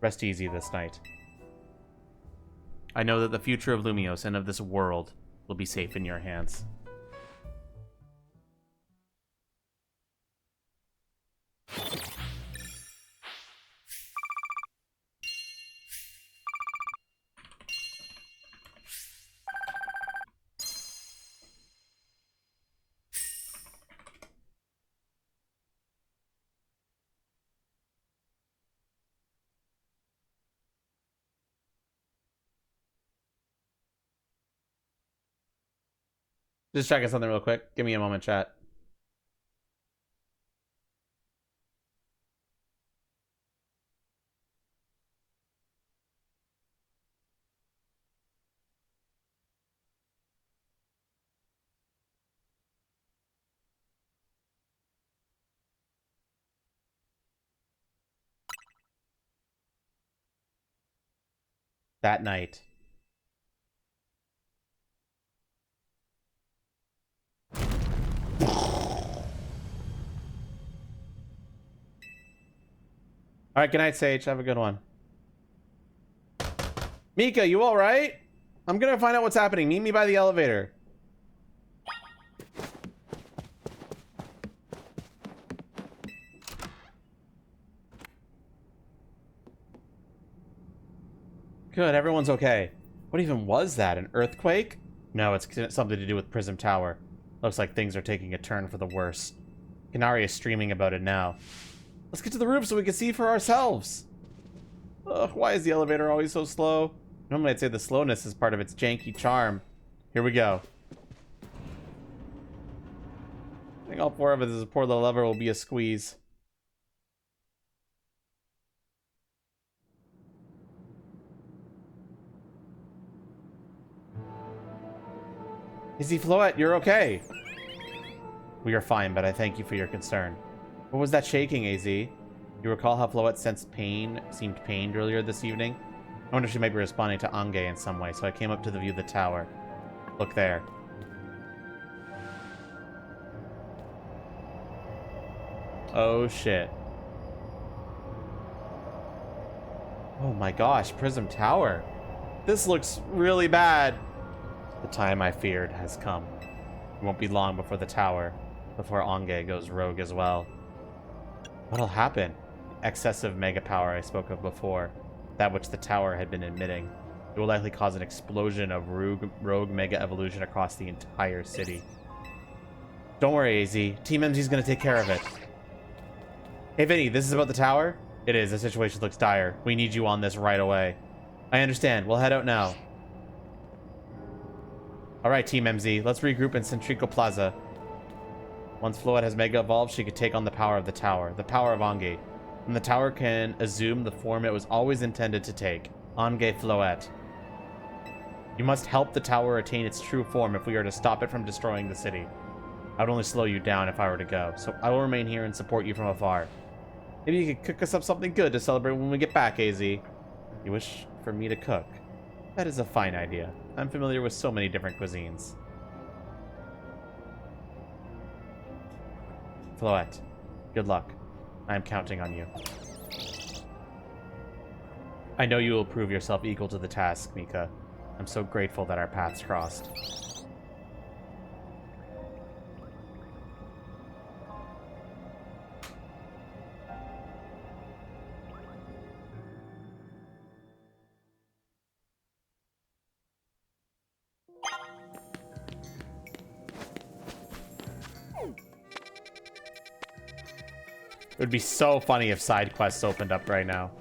Speaker 1: Rest easy this night. I know that the future of Lumios and of this world will be safe in your hands. Just checking something real quick. Give me a moment, chat. That night. All right, good night, Sage. Have a good one. Mika, you all right? I'm gonna find out what's happening. Meet me by the elevator. Good, everyone's okay. What even was that? An earthquake? No, it's something to do with Prism Tower. Looks like things are taking a turn for the worse. Kanari is streaming about it now. Let's get to the roof so we can see for ourselves. Ugh, why is the elevator always so slow? Normally I'd say the slowness is part of its janky charm. Here we go. I think all 4 of us as a poor little lever will be a squeeze. Izzy Floette, you're okay. We are fine, but I thank you for your concern. What was that shaking, AZ? You recall how Floette seemed pained earlier this evening? I wonder if she might be responding to Ange in some way, so I came up to the view of the tower. Look there. Oh shit. Oh my gosh, Prism Tower. This looks really bad. The time I feared has come. It won't be long before before Ange goes rogue as well. What'll happen? The excessive mega power I spoke of before, that which the tower had been emitting. It will likely cause an explosion of rogue mega evolution across the entire city. Don't worry, AZ. Team MZ's gonna take care of it. Hey Vinny, this is about the tower? It is. The situation looks dire. We need you on this right away. I understand. We'll head out now. Alright, Team MZ. Let's regroup in Centrico Plaza. Once Floette has mega evolved, she could take on the power of the tower. The power of Ange. And the tower can assume the form it was always intended to take. Ange Floette. You must help the tower attain its true form if we are to stop it from destroying the city. I would only slow you down if I were to go, so I will remain here and support you from afar. Maybe you could cook us up something good to celebrate when we get back, AZ. You wish for me to cook? That is a fine idea. I'm familiar with so many different cuisines. Floette, good luck. I am counting on you. I know you will prove yourself equal to the task, Mika. I'm so grateful that our paths crossed. It would be so funny if side quests opened up right now.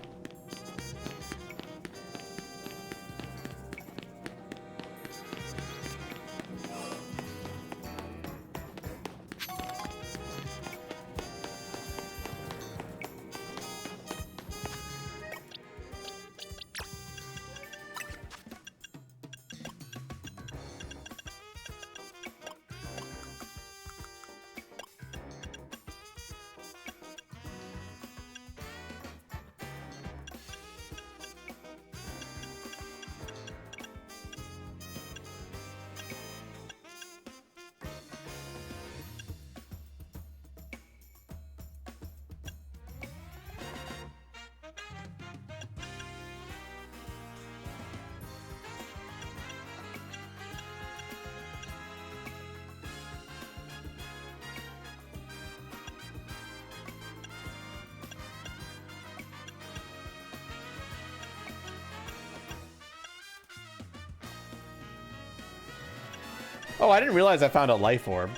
Speaker 1: Oh, I didn't realize I found a life orb.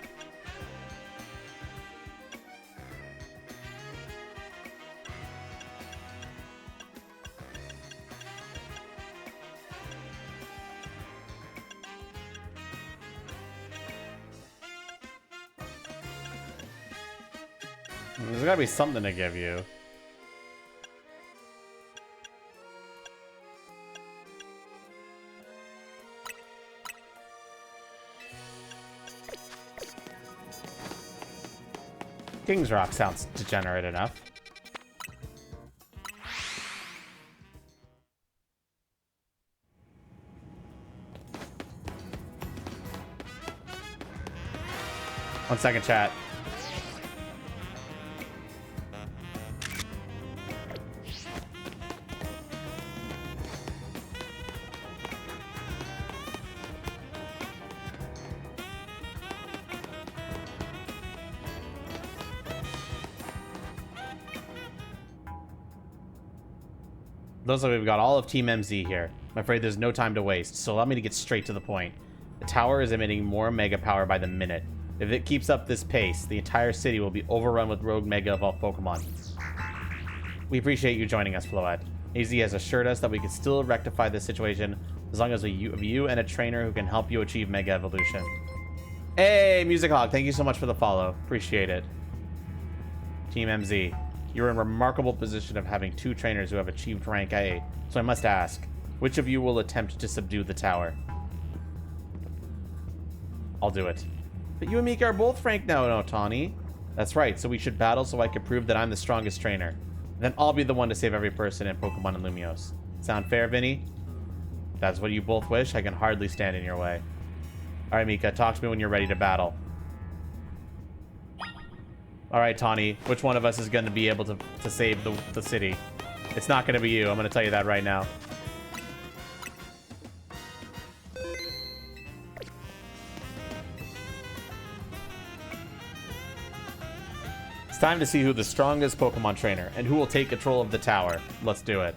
Speaker 1: There's gotta be something to give you. King's Rock sounds degenerate enough. One second, chat. Looks like we've got all of Team MZ here. I'm afraid there's no time to waste, so allow me to get straight to the point. The tower is emitting more mega power by the minute. If it keeps up this pace, the entire city will be overrun with rogue mega evolved Pokemon. We appreciate you joining us, Floette. AZ has assured us that we can still rectify this situation as long as we have you and a trainer who can help you achieve mega evolution. Hey, Music Hog, thank you so much for the follow. Appreciate it. Team MZ. You're in a remarkable position of having two trainers who have achieved rank A, so I must ask, which of you will attempt to subdue the tower? I'll do it. But you and Mika are both rank now, Otani. That's right, so we should battle so I can prove that I'm the strongest trainer. Then I'll be the one to save every person in Pokemon and Lumiose. Sound fair, Vinny? If that's what you both wish, I can hardly stand in your way. Alright, Mika, talk to me when you're ready to battle. Alright, Tawny, which one of us is going to be able to save the city? It's not going to be you, I'm going to tell you that right now. It's time to see who the strongest Pokemon trainer and who will take control of the tower. Let's do it.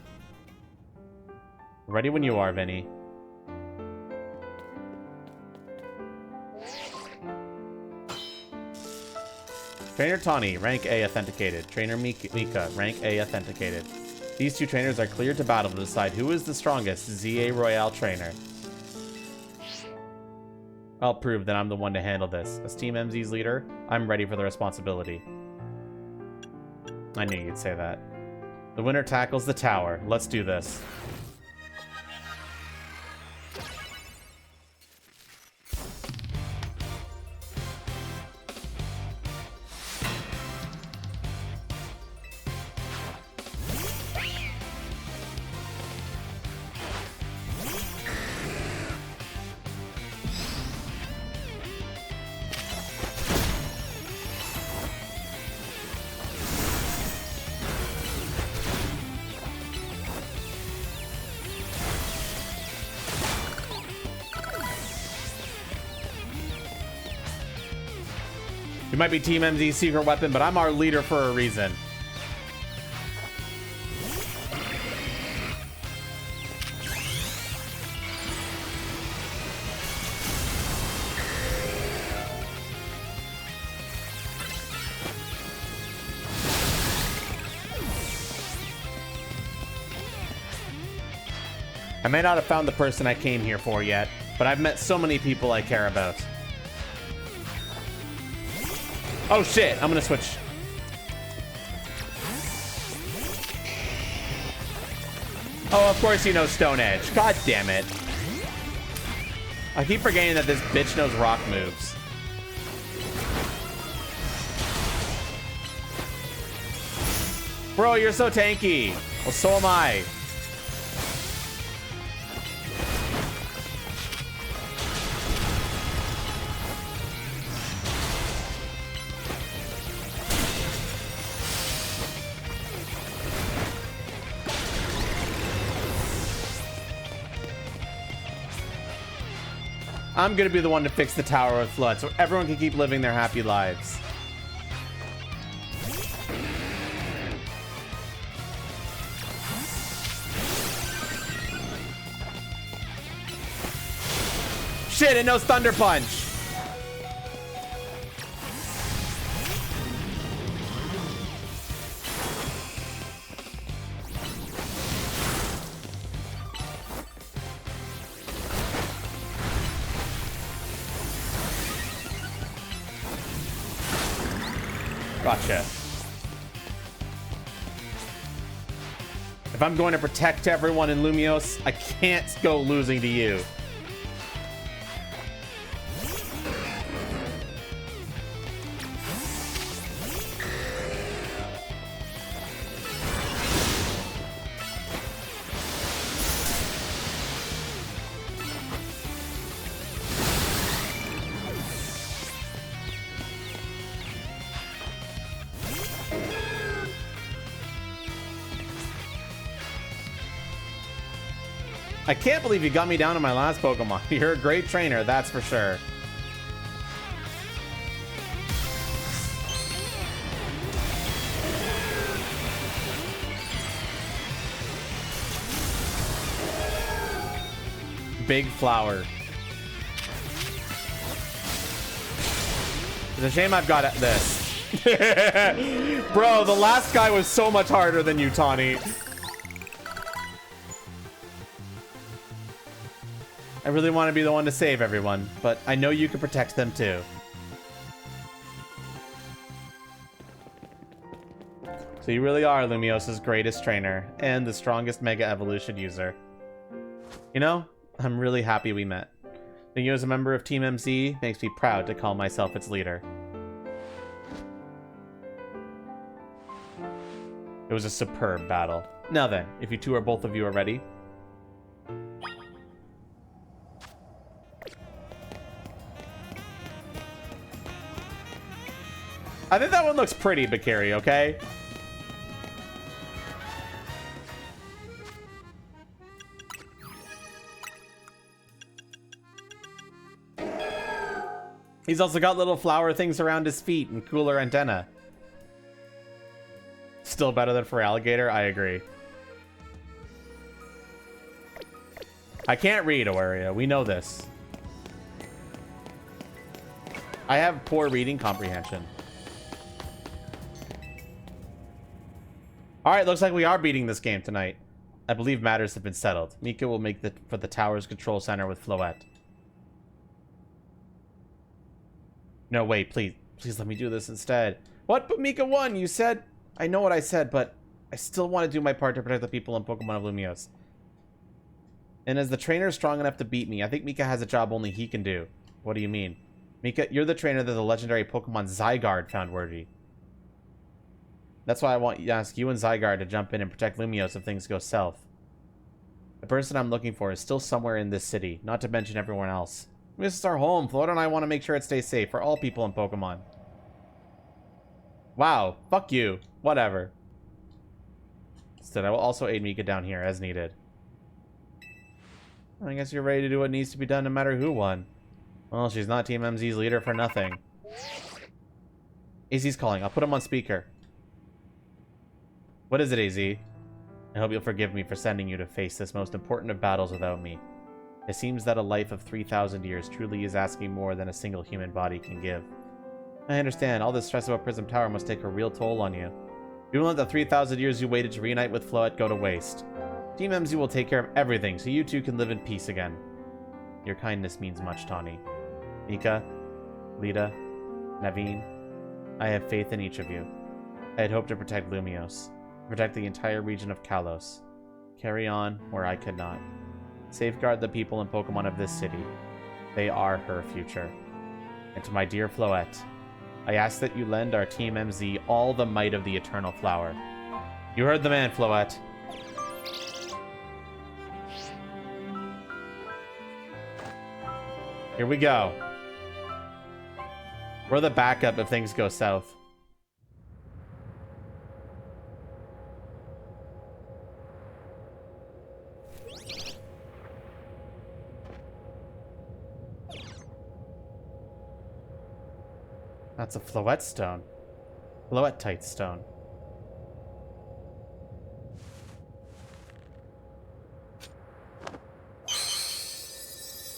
Speaker 1: Ready when you are, Vinny. Trainer Tawny, rank A authenticated. Trainer Mika, rank A authenticated. These two trainers are cleared to battle to decide who is the strongest ZA Royale trainer. I'll prove that I'm the one to handle this. As Team MZ's leader, I'm ready for the responsibility. I knew you'd say that. The winner tackles the tower. Let's do this. You might be Team MZ's secret weapon, but I'm our leader for a reason. I may not have found the person I came here for yet, but I've met so many people I care about. Oh shit, I'm gonna switch. Oh, of course you know Stone Edge. God damn it. I keep forgetting that this bitch knows rock moves. Bro, you're so tanky. Well, so am I. I'm gonna be the one to fix the tower with flood so everyone can keep living their happy lives. Shit, it knows Thunder Punch. Gotcha. If I'm going to protect everyone in Lumios, I can't go losing to you. I can't believe you got me down to my last Pokemon. You're a great trainer, that's for sure. Big flower. It's a shame I've got this. Bro, the last guy was so much harder than you, Tawny. I really want to be the one to save everyone, but I know you can protect them too. So you really are Lumios's greatest trainer and the strongest Mega Evolution user. You know, I'm really happy we met. Being you as a member of Team MZ makes me proud to call myself its leader. It was a superb battle. Now then, if you two or both of you are ready. I think that one looks pretty, Bakari, okay? He's also got little flower things around his feet and cooler antenna. Still better than for alligator, I agree. I can't read, Awaria. We know this. I have poor reading comprehension. Alright, looks like we are beating this game tonight. I believe matters have been settled. Mika will make for the tower's control center with Floette. No, wait, please. Please let me do this instead. What? But Mika won, you said? I know what I said, but I still want to do my part to protect the people in Pokemon of Lumios. And as the trainer strong enough to beat me, I think Mika has a job only he can do. What do you mean? Mika, you're the trainer that the legendary Pokemon Zygarde found worthy. That's why I want to ask you and Zygarde to jump in and protect Lumios if things go south. The person I'm looking for is still somewhere in this city, not to mention everyone else. This is our home. Float and I want to make sure it stays safe for all people in Pokemon. Wow, fuck you. Whatever. Instead, I will also aid Mika down here as needed. I guess you're ready to do what needs to be done no matter who won. Well, she's not Team MZ's leader for nothing. AZ's calling. I'll put him on speaker. What is it, AZ? I hope you'll forgive me for sending you to face this most important of battles without me. It seems that a life of 3,000 years truly is asking more than a single human body can give. I understand, all this stress about Prism Tower must take a real toll on you. You won't let the 3,000 years you waited to reunite with Floette go to waste. Team MZ will take care of everything, so you two can live in peace again. Your kindness means much, Tawny. Mika, Lita, Naveen, I have faith in each of you. I had hoped to protect Lumios, protect the entire region of Kalos. Carry on where I could not. Safeguard the people and Pokemon of this city. They are her future. And to my dear Floette, I ask that you lend our Team MZ all the might of the Eternal Flower. You heard the man, Floette. Here we go. We're the backup if things go south. That's a Floette stone. Floette-tite stone.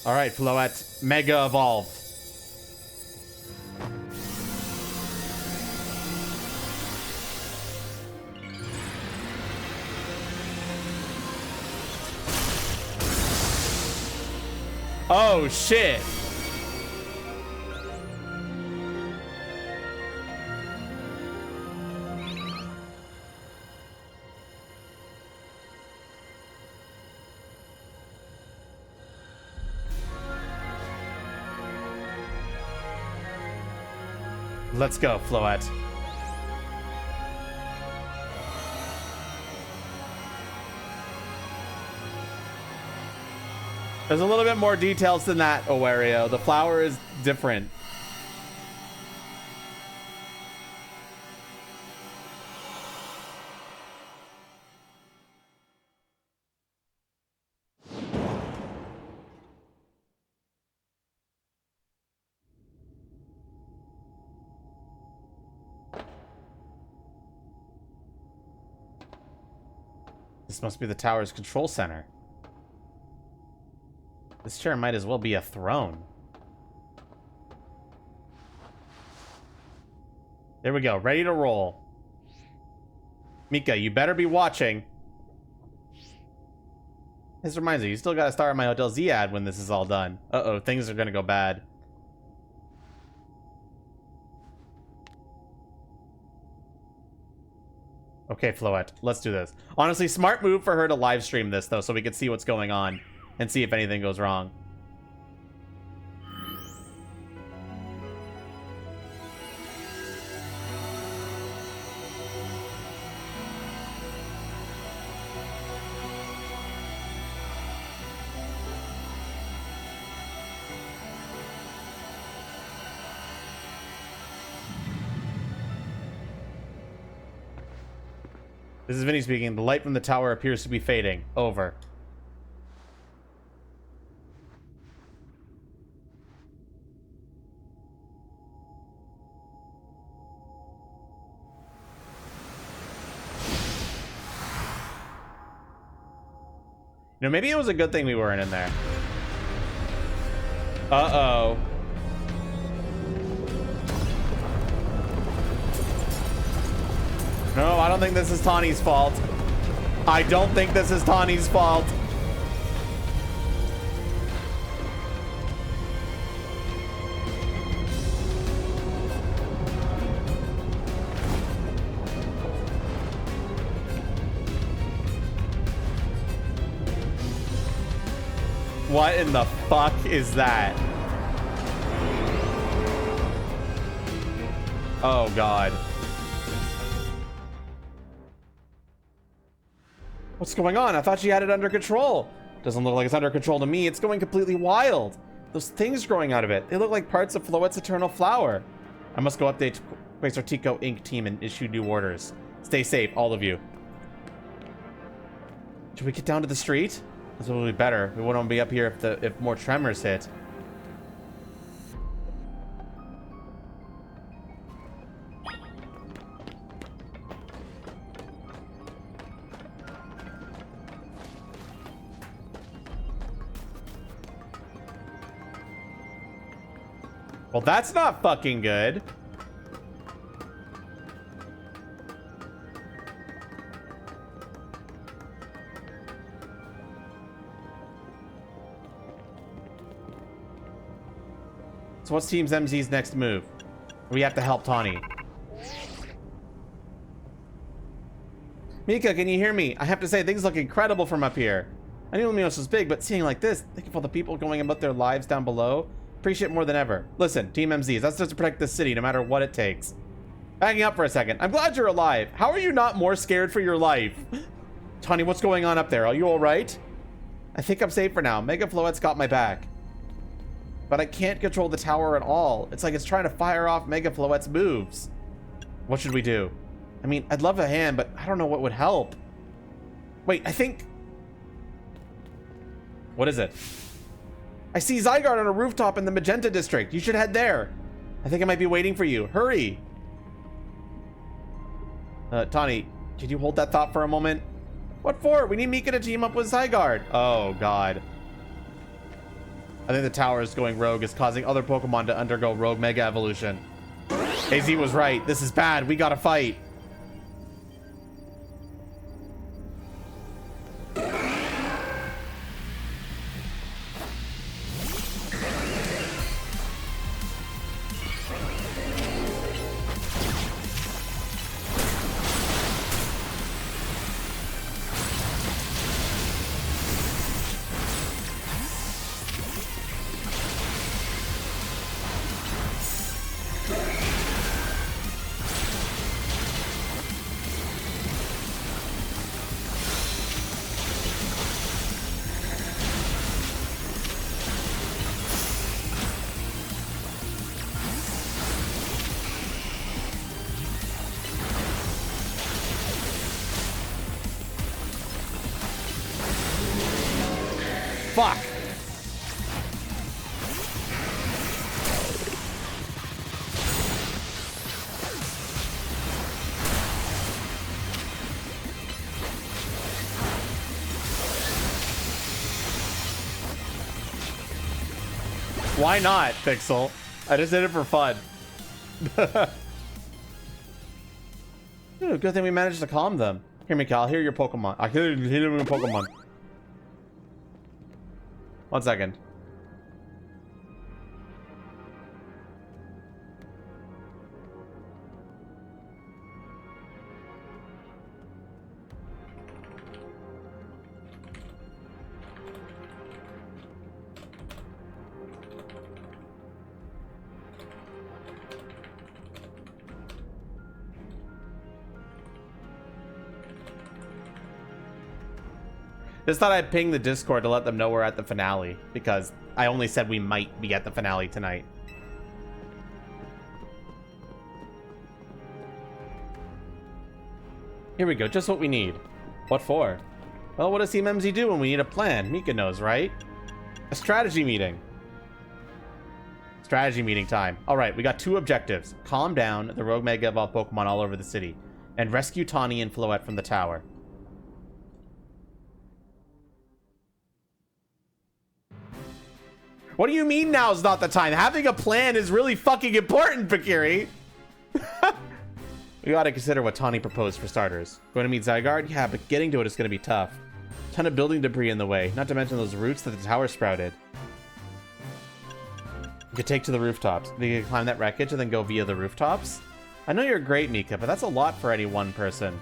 Speaker 1: Alright, Floette. Mega Evolve. Oh, shit. Let's go, Floette. There's a little bit more details than that, Owario. The flower is different. This must be the tower's control center. This chair might as well be a throne. There we go. Ready to roll. Mika, you better be watching. This reminds me, you still got to start my Hotel Z ad when this is all done. Uh-oh, things are going to go bad. Okay, Floette, let's do this. Honestly, smart move for her to live stream this, though, so we can see what's going on and see if anything goes wrong. This is Vinny speaking. The light from the tower appears to be fading. Over. You know, maybe it was a good thing we weren't in there. Uh-oh. No, I don't think this is Tawny's fault. I don't think this is Tawny's fault. What in the fuck is that? Oh, God. What's going on? I thought she had it under control. Doesn't look like it's under control to me. It's going completely wild. Those things growing out of it, they look like parts of Floette's Eternal Flower. I must go update Quasar Tico Inc. team and issue new orders. Stay safe, all of you. Should we get down to the street? This will be better. We wouldn't be up here if more tremors hit. Well, that's not fucking good. So what's Team MZ's next move? We have to help Tawny. Mika, can you hear me? I have to say, things look incredible from up here. I knew Luminos was big, but seeing like this, think of all the people going about their lives down below. Appreciate it more than ever. Listen, Team MZs, that's just to protect the city, no matter what it takes. Backing up for a second. I'm glad you're alive. How are you not more scared for your life? Tawny, what's going on up there? Are you alright? I think I'm safe for now. Mega Floette's got my back. But I can't control the tower at all. It's like it's trying to fire off Mega Floette's moves. What should we do? I mean, I'd love a hand, but I don't know what would help. Wait, I think... What is it? I see Zygarde on a rooftop in the Magenta District. You should head there. I think I might be waiting for you. Hurry! Tawny, could you hold that thought for a moment? What for? We need Mika to team up with Zygarde. Oh, God. I think the tower is going rogue. Is causing other Pokemon to undergo rogue Mega Evolution. AZ was right. This is bad. We gotta fight. Fuck. Why not, Pixel? I just did it for fun. Ooh, good thing we managed to calm them. Here, Mika, I'll hear your Pokemon. I'll hear your Pokemon. 1 second. Just thought I'd ping the Discord to let them know we're at the finale, because I only said we might be at the finale tonight. Here we go, just what we need. What for? Well, what does Team MZ do when we need a plan? Mika knows, right? A strategy meeting. Strategy meeting time. Alright, we got 2 objectives. Calm down the rogue Mega Evolved Pokemon all over the city, and rescue Tawny and Floette from the tower. What do you mean now's not the time? Having a plan is really fucking important, Pakiri. We gotta consider what Tawny proposed for starters. Going to meet Zygarde? Yeah, but getting to it is gonna be tough. Ton of building debris in the way, not to mention those roots that the tower sprouted. You could take to the rooftops. You could climb that wreckage and then go via the rooftops? I know you're great, Mika, but that's a lot for any one person.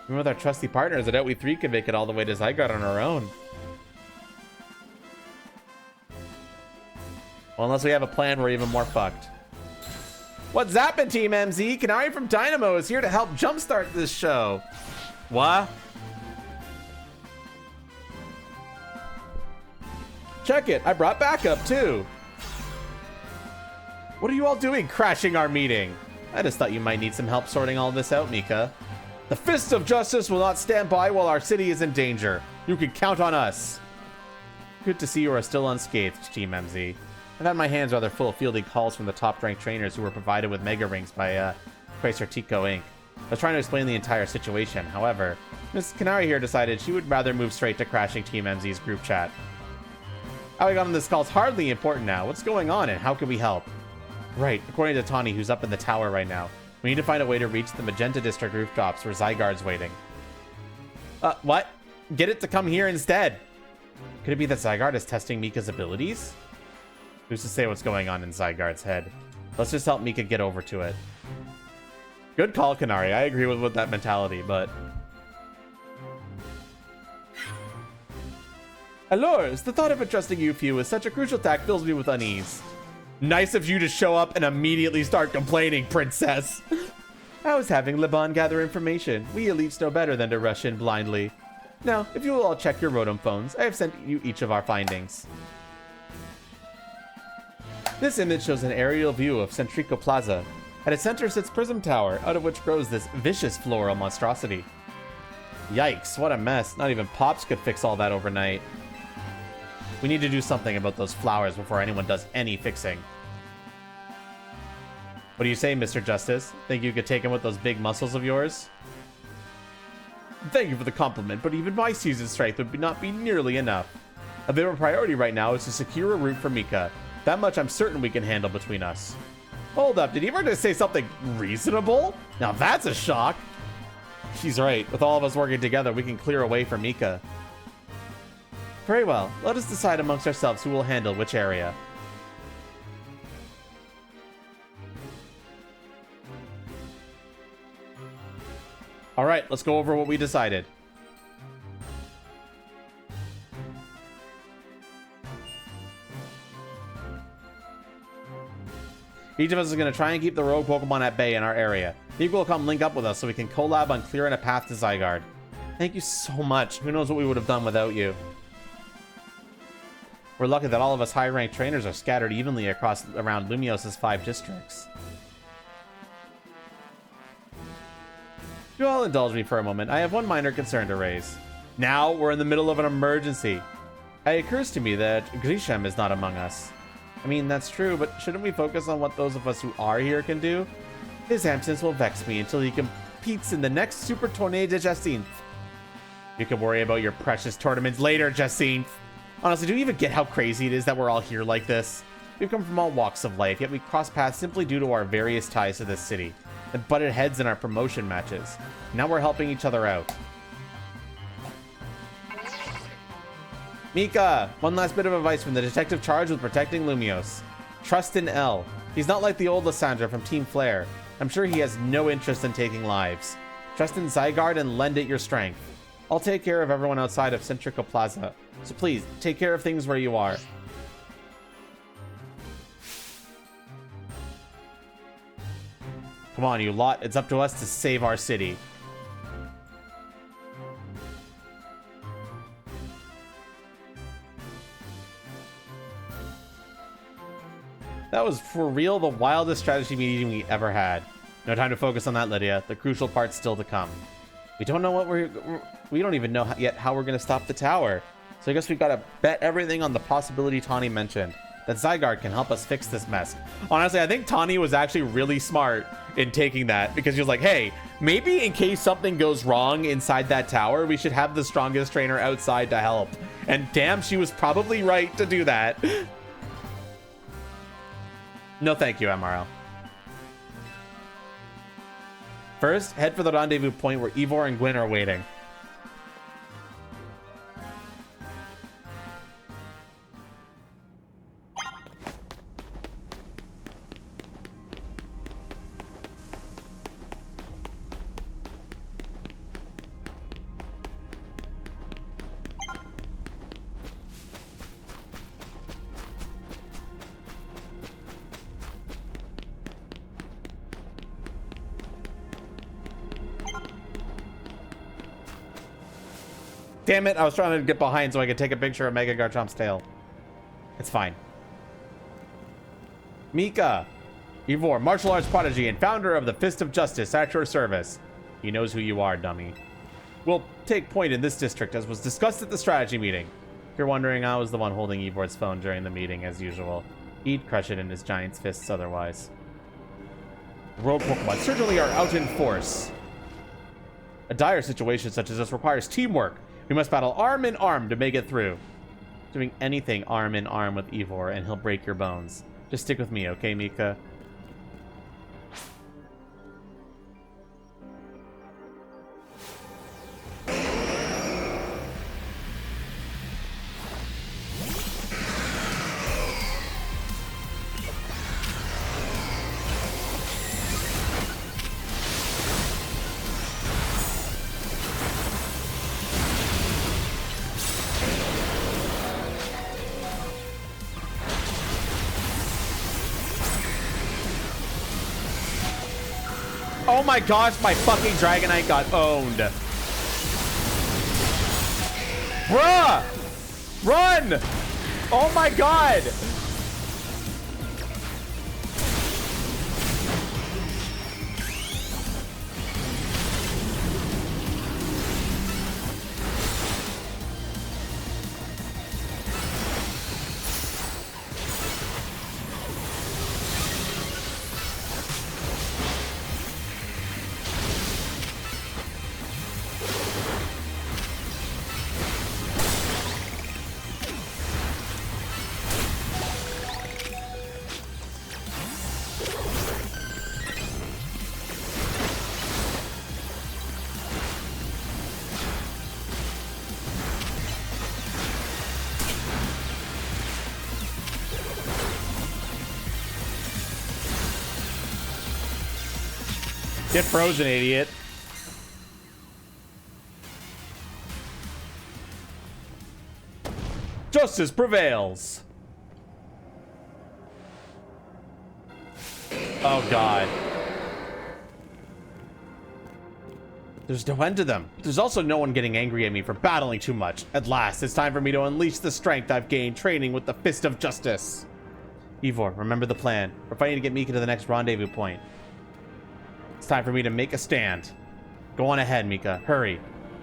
Speaker 1: Even with our trusty partners, I doubt we 3 could make it all the way to Zygarde on our own. Well, unless we have a plan, we're even more fucked. What's zappin', Team MZ? Canary from Dynamo is here to help jumpstart this show. What? Check it, I brought backup too. What are you all doing crashing our meeting? I just thought you might need some help sorting all this out, Mika. The Fist of Justice will not stand by while our city is in danger. You can count on us. Good to see you are still unscathed, Team MZ. I've had my hands rather full fielding calls from the top-ranked trainers who were provided with Mega Rings by Chrysler Tico Inc. I was trying to explain the entire situation. However, Miss Canary here decided she would rather move straight to crashing Team MZ's group chat. How we got on this call is hardly important now. What's going on and how can we help? Right, according to Tawny, who's up in the tower right now. We need to find a way to reach the Magenta District rooftops where Zygarde's waiting. What? Get it to come here instead. Could it be that Zygarde is testing Mika's abilities? Who's to say what's going on in Zygarde's head? Let's just help Mika get over to it. Good call, Kanari. I agree with that mentality, but... Allures, the thought of entrusting you few with such a crucial task fills me with unease. Nice of you to show up and immediately start complaining, princess. I was having Liban gather information. We elites know better than to rush in blindly. Now, if you will all check your Rotom phones, I have sent you each of our findings. This image shows an aerial view of Centrico Plaza. At its center sits Prism Tower, out of which grows this vicious floral monstrosity. Yikes, what a mess. Not even Pops could fix all that overnight. We need to do something about those flowers before anyone does any fixing. What do you say, Mr. Justice? Think you could take him with those big muscles of yours? Thank you for the compliment, but even my seasoned strength would not be nearly enough. A bit of a priority right now is to secure a route for Mika. That much I'm certain we can handle between us. Hold up, did he ever just say something reasonable? Now that's a shock. He's right. With all of us working together, we can clear a way for Mika. Very well. Let us decide amongst ourselves who will handle which area. All right, let's go over what we decided. Each of us is going to try and keep the rogue Pokemon at bay in our area. Mika will come link up with us so we can collab on clearing a path to Zygarde. Thank you so much. Who knows what we would have done without you. We're lucky that all of us high-ranked trainers are scattered evenly around Lumios's 5 districts. If you all indulge me for a moment, I have one minor concern to raise. Now we're in the middle of an emergency. It occurs to me that Grisham is not among us. I mean, that's true, but shouldn't we focus on what those of us who are here can do? His absence will vex me until he competes in the next Super Tournée de Jacinthe. You can worry about your precious tournaments later, Jacinthe. Honestly, do you even get how crazy it is that we're all here like this? We've come from all walks of life, yet we cross paths simply due to our various ties to this city, and butted heads in our promotion matches. Now we're helping each other out. Mika, one last bit of advice from the detective charged with protecting Lumios. Trust in L. He's not like the old Lysandra from Team Flare. I'm sure he has no interest in taking lives. Trust in Zygarde and lend it your strength. I'll take care of everyone outside of Centrico Plaza. So please, take care of things where you are. Come on, you lot. It's up to us to save our city. That was for real the wildest strategy meeting we ever had. No time to focus on that, Lydia. The crucial part's still to come. We don't know what we don't even know yet how we're going to stop the tower. So I guess we've got to bet everything on the possibility Tawny mentioned, that Zygarde can help us fix this mess. Honestly, I think Tawny was actually really smart in taking that, because he was like, hey, maybe in case something goes wrong inside that tower, we should have the strongest trainer outside to help. And damn, she was probably right to do that. No thank you, MRL. First, head for the rendezvous point where Ivor and Gwyn are waiting. Damn it, I was trying to get behind so I could take a picture of Mega Garchomp's tail. It's fine. Mika! Ivor, martial arts prodigy and founder of the Fist of Justice at your service. He knows who you are, dummy. We'll take point in this district as was discussed at the strategy meeting. If you're wondering, I was the one holding Ivor's phone during the meeting as usual. He'd crush it in his giant's fists otherwise. Rogue Pokemon certainly are out in force. A dire situation such as this requires teamwork. We must battle arm in arm to make it through. Doing anything arm in arm with Ivor and he'll break your bones. Just stick with me, okay, Mika? Oh my gosh, my fucking Dragonite got owned. Bruh! Run! Oh my god! Get frozen, idiot. Justice prevails. Oh, God. There's no end to them. There's also no one getting angry at me for battling too much. At last, it's time for me to unleash the strength I've gained training with the Fist of Justice. Ivor, remember the plan. We're fighting to get Mika to the next rendezvous point. It's time for me to make a stand. Go on ahead, Mika. Hurry.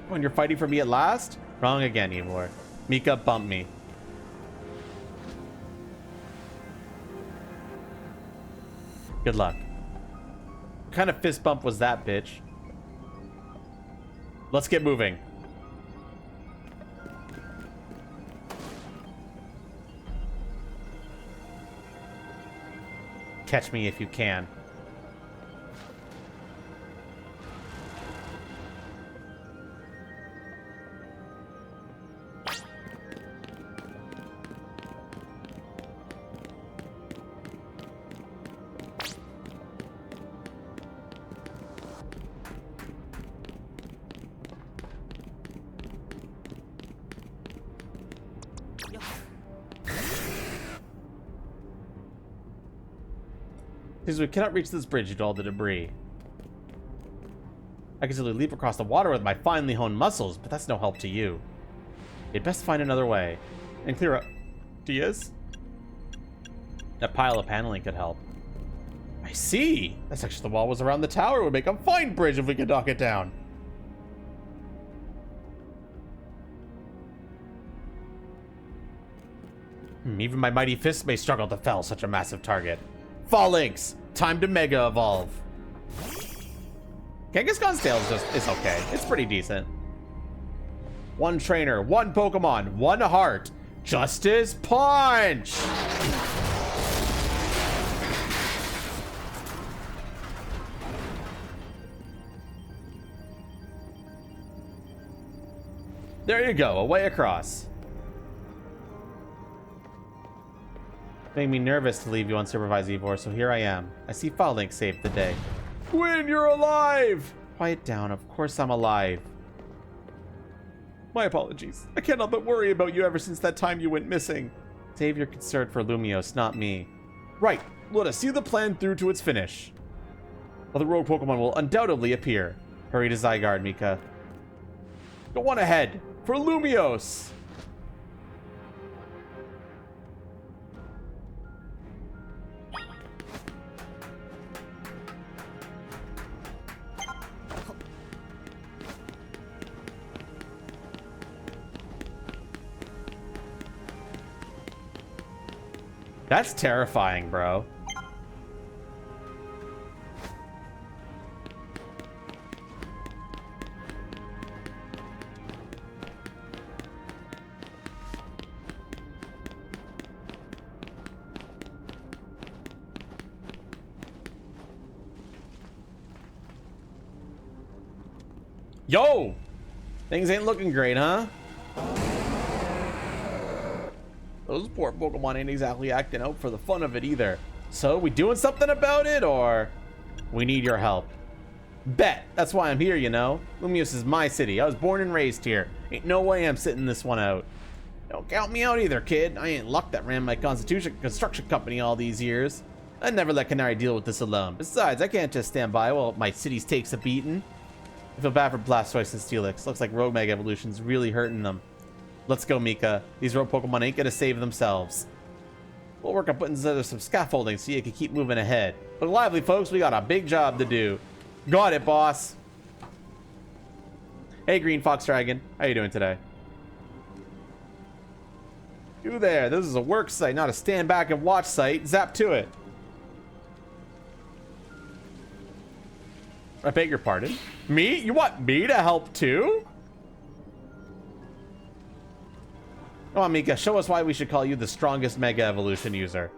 Speaker 1: When you're fighting for me at last? Wrong again, Ivor. Mika bumped me. Good luck. What kind of fist bump was that, bitch? Let's get moving. Catch me if you can. Because we cannot reach this bridge due to all the debris. I can simply leap across the water with my finely honed muscles, but that's no help to you. You'd best find another way. And clear up. Diaz? That pile of paneling could help. I see! That section of the wall was around the tower. It would make a fine bridge if we could knock it down. Even my mighty fists may struggle to fell such a massive target. Phalanx! Time to Mega Evolve. Kangaskhan's tail is okay. It's pretty decent. One trainer, one Pokemon, one heart. Justice Punch! There you go, a way across. Made me nervous to leave you unsupervised, Ivor, so here I am. I see Phalanx saved the day. Quinn, you're alive! Quiet down, of course I'm alive. My apologies. I cannot but worry about you ever since that time you went missing. Save your concern for Lumios, not me. Right, let us see the plan through to its finish. Other rogue Pokemon will undoubtedly appear. Hurry to Zygarde, Mika. Go on ahead, for Lumios! That's terrifying, bro. Yo! Things ain't looking great, huh? Those poor Pokemon ain't exactly acting out for the fun of it either. So, we doing something about it, or we need your help? Bet. That's why I'm here, you know. Lumios is my city. I was born and raised here. Ain't no way I'm sitting this one out. Don't count me out either, kid. I ain't luck that ran my construction company all these years. I'd never let Canary deal with this alone. Besides, I can't just stand by while my cities takes a beating. I feel bad for Blastoise and Steelix. Looks like Rogue Mega Evolution's really hurting them. Let's go, Mika. These rogue Pokemon ain't gonna save themselves. We'll work on putting together some scaffolding so you can keep moving ahead. Look lively, folks. We got a big job to do. Got it, boss. Hey, Green Fox Dragon. How you doing today? You there. This is a work site, not a stand back and watch site. Zap to it. I beg your pardon. Me? You want me to help too? Come on, Mika. Show us why we should call you the strongest Mega Evolution user.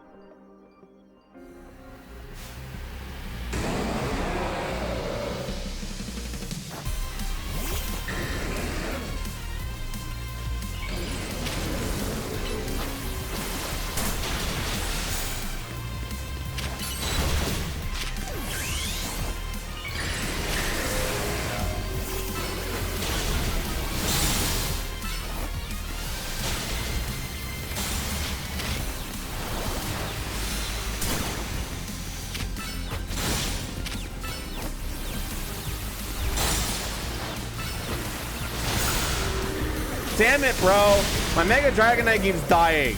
Speaker 1: Damn it, bro. My Mega Dragonite keeps dying.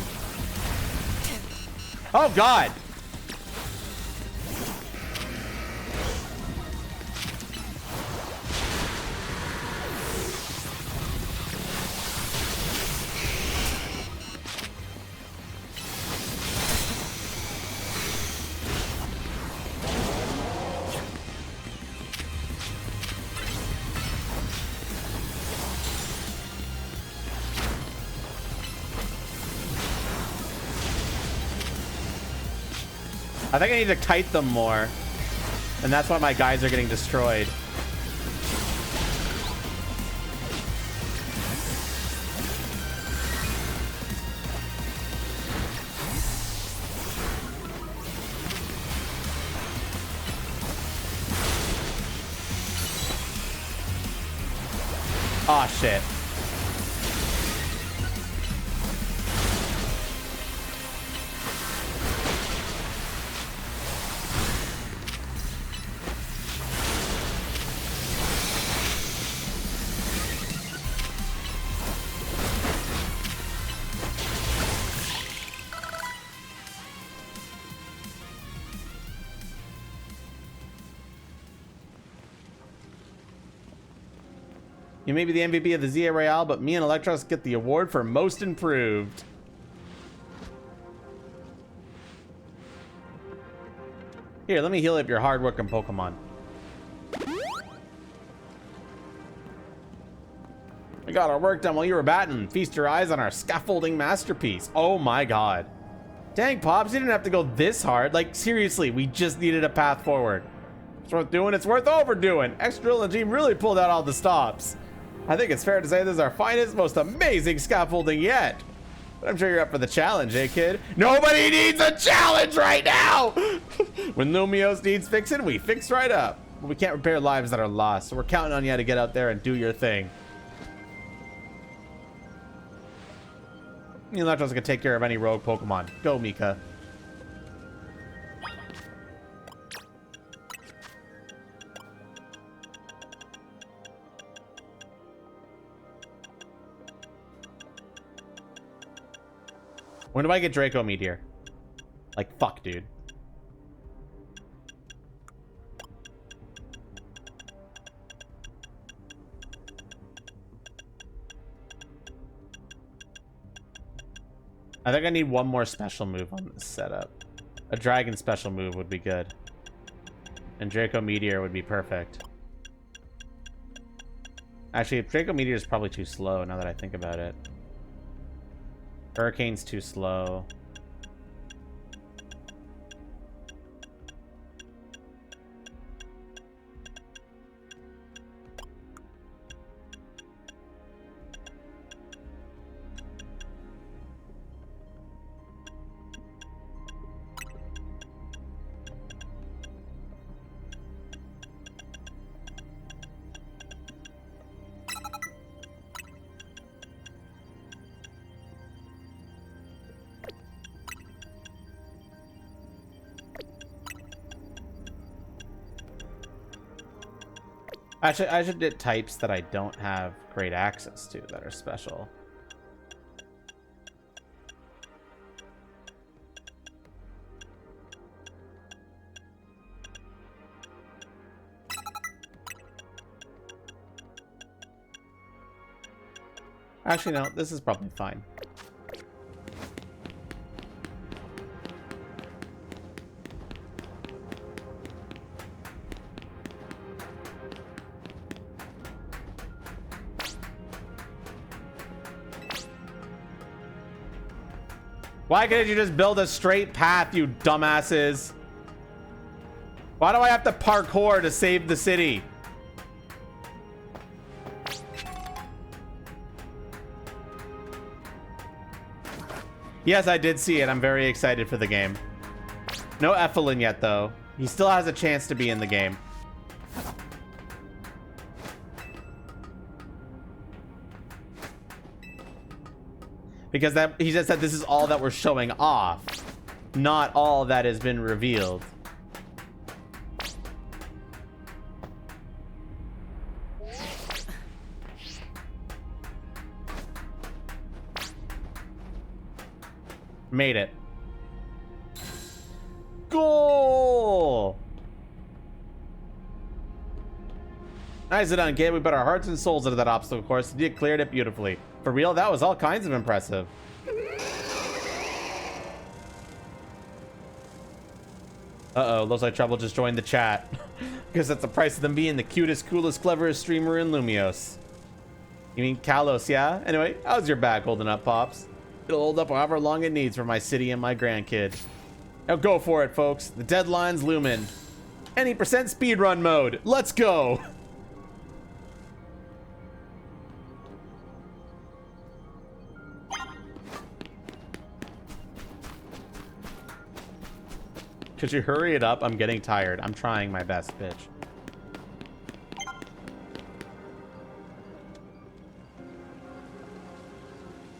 Speaker 1: Oh, God. I think I need to kite them more. And that's why my guys are getting destroyed. Aw, shit. You may be the MVP of the ZA Royale, but me and Electros get the award for most improved. Here, let me heal up your hard-working Pokemon. We got our work done while you were batting. Feast your eyes on our scaffolding masterpiece. Oh my god. Dang, Pops, you didn't have to go this hard. Like, seriously, we just needed a path forward. It's worth doing, it's worth overdoing. X-Drill and Team really pulled out all the stops. I think it's fair to say this is our finest, most amazing scaffolding yet. But I'm sure you're up for the challenge, eh, kid? Nobody needs a challenge right now! When Lumiose needs fixing, we fix right up. But we can't repair lives that are lost, so we're counting on you to get out there and do your thing. Electro's gonna take care of any rogue Pokemon. Go, Mika. When do I get Draco Meteor? Like, fuck, dude. I think I need one more special move on this setup. A dragon special move would be good. And Draco Meteor would be perfect. Actually, Draco Meteor is probably too slow now that I think about it. Hurricane's too slow. Actually, I should get types that I don't have great access to that are special. Actually, no, this is probably fine. Why couldn't you just build a straight path, you dumbasses? Why do I have to parkour to save the city? Yes, I did see it. I'm very excited for the game. No Effelin yet, though. He still has a chance to be in the game. Because he just said this is all that we're showing off, not all that has been revealed. Made it. Goal! Nicely done, kid. We put our hearts and souls into that obstacle course, and you cleared it beautifully. For real, that was all kinds of impressive. Uh-oh, looks like Trouble just joined the chat. Because that's the price of them being the cutest, coolest, cleverest streamer in Lumios. You mean Kalos, yeah? Anyway, how's your back holding up, Pops? It'll hold up however long it needs for my city and my grandkid. Now go for it, folks. The deadline's looming. Any percent speedrun mode. Let's go! Could you hurry it up? I'm getting tired. I'm trying my best, bitch.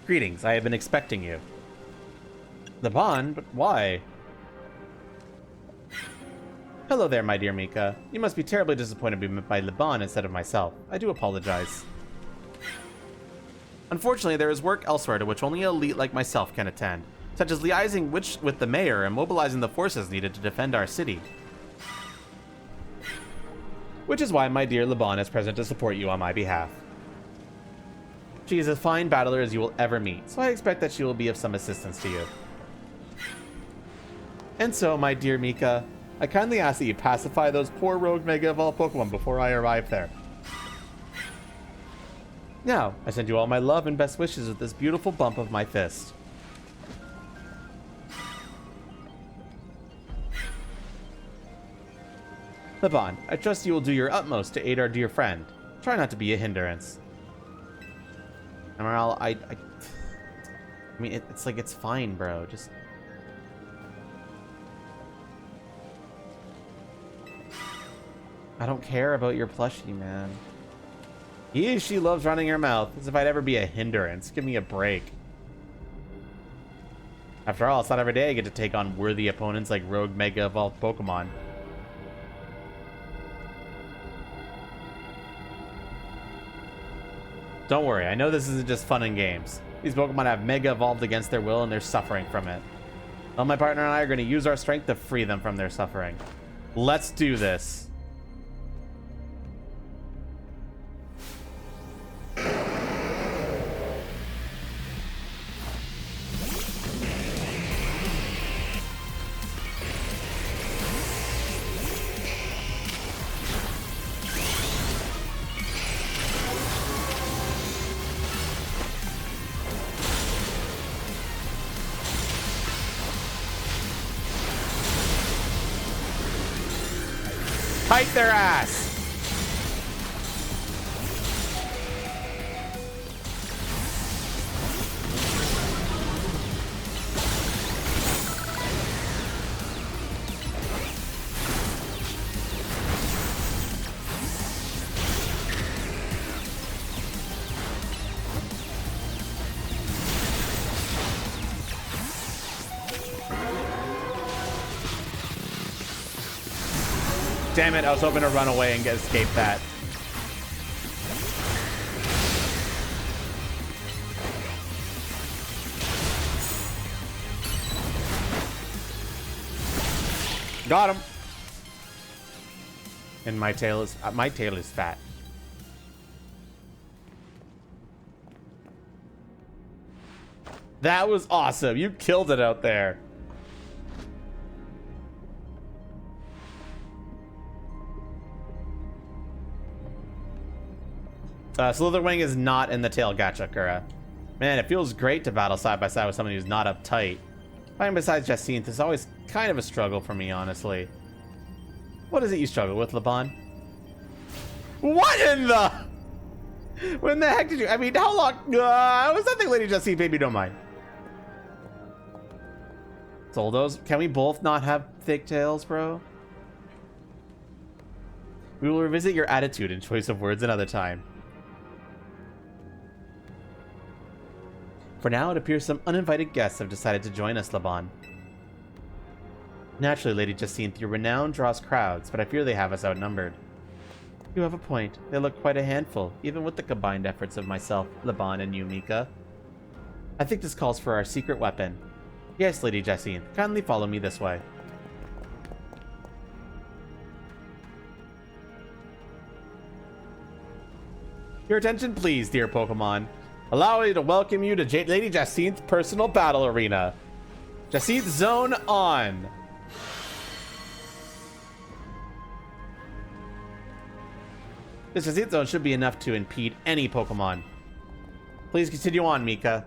Speaker 1: Greetings. I have been expecting you. Laban? But why? Hello there, my dear Mika. You must be terribly disappointed to be met by Laban instead of myself. I do apologize. Unfortunately, there is work elsewhere to which only an elite like myself can attend, such as liaising with the mayor and mobilizing the forces needed to defend our city. Which is why my dear Laban is present to support you on my behalf. She is as fine battler as you will ever meet, so I expect that she will be of some assistance to you. And so, my dear Mika, I kindly ask that you pacify those poor rogue Mega Evolved Pokemon before I arrive there. Now, I send you all my love and best wishes with this beautiful bump of my fist. Laban, I trust you will do your utmost to aid our dear friend. Try not to be a hindrance. Emerald, I mean, it's like, it's fine, bro. Just... I don't care about your plushie, man. She loves running her mouth, as if I'd ever be a hindrance. Give me a break. After all, it's not every day I get to take on worthy opponents like rogue Mega Evolved Pokemon. Don't worry, I know this isn't just fun and games. These Pokemon have Mega Evolved against their will and they're suffering from it. Well, my partner and I are going to use our strength to free them from their suffering. Let's do this. Fight their ass! Damn it, I was hoping to run away and escape that. Got him. And my tail is fat. That was awesome. You killed it out there. Slitherwing is not in the tail. Gotcha, Kura. Man, it feels great to battle side by side with someone who's not uptight. Fighting besides Jacinth is always kind of a struggle for me, honestly. What is it you struggle with, Laban? What in the... When the heck did you... I mean, how long... was that thing Lady Jacinth? Baby, don't mind. Soldos, can we both not have thick tails, bro? We will revisit your attitude and choice of words another time. For now, it appears some uninvited guests have decided to join us, Laban. Naturally, Lady Jacinth, your renown draws crowds, but I fear they have us outnumbered. You have a point. They look quite a handful, even with the combined efforts of myself, Laban, and you, Mika. I think this calls for our secret weapon. Yes, Lady Jacinth, kindly follow me this way. Your attention, please, dear Pokemon. Allow me to welcome you to Lady Jacinth's personal battle arena. Jacinth Zone on. This Jacinth Zone should be enough to impede any Pokemon. Please continue on, Mika.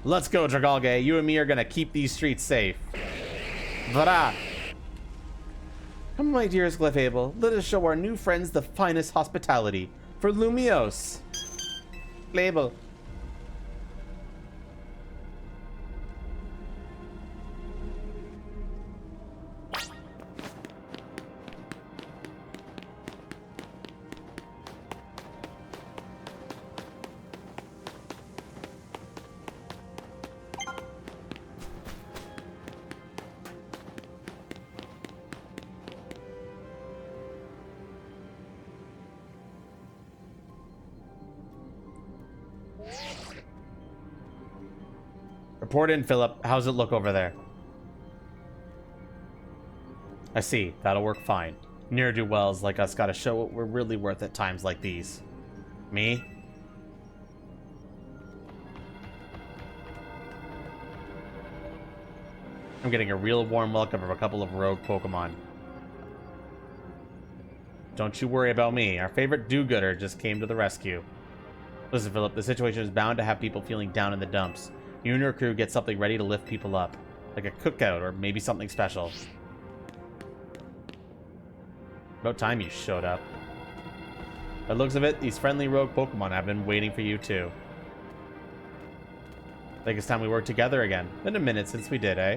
Speaker 1: Let's go, Dragalge. You and me are gonna keep these streets safe. Vara. Come, my dearest Glyphable. Let us show our new friends the finest hospitality for Lumiose. Label. Report in, Philip. How's it look over there? I see. That'll work fine. Ne'er-do-wells like us gotta show what we're really worth at times like these. Me? I'm getting a real warm welcome from a couple of rogue Pokemon. Don't you worry about me. Our favorite do-gooder just came to the rescue. Listen, Philip, the situation is bound to have people feeling down in the dumps. You and your crew get something ready to lift people up. Like a cookout or maybe something special. About time you showed up. By the looks of it, these friendly rogue Pokemon have been waiting for you too. I think it's time we work together again. Been a minute since we did, eh?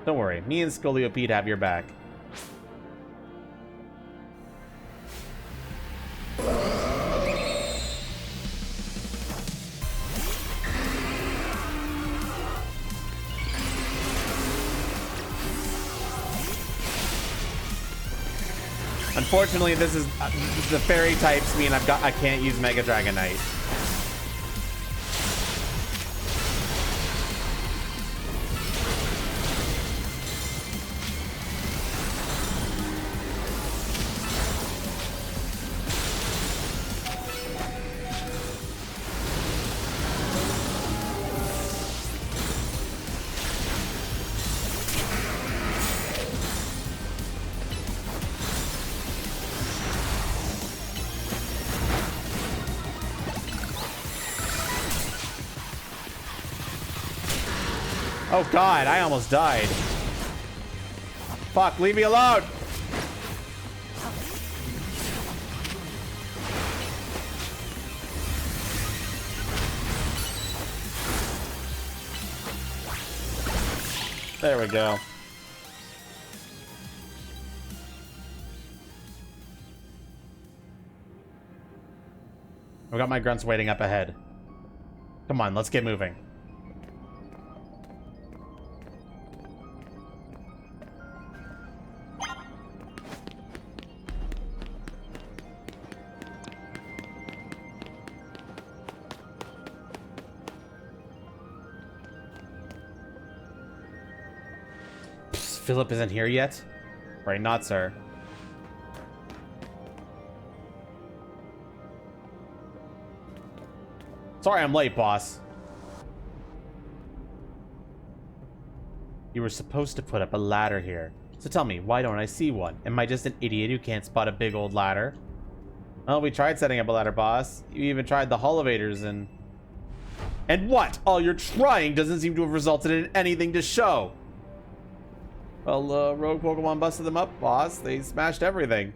Speaker 1: Don't worry, me and Scoliope have your back. Unfortunately, this is the fairy types mean I can't use Mega Dragonite. Oh god, I almost died. Fuck, leave me alone! There we go. I've got my grunts waiting up ahead. Come on, let's get moving. Philip isn't here yet? Right, not, sir. Sorry I'm late, boss. You were supposed to put up a ladder here. So tell me, why don't I see one? Am I just an idiot who can't spot a big old ladder? Well, we tried setting up a ladder, boss. You even tried the elevators and... And what? All you're trying doesn't seem to have resulted in anything to show. Well, rogue Pokemon busted them up, boss. They smashed everything.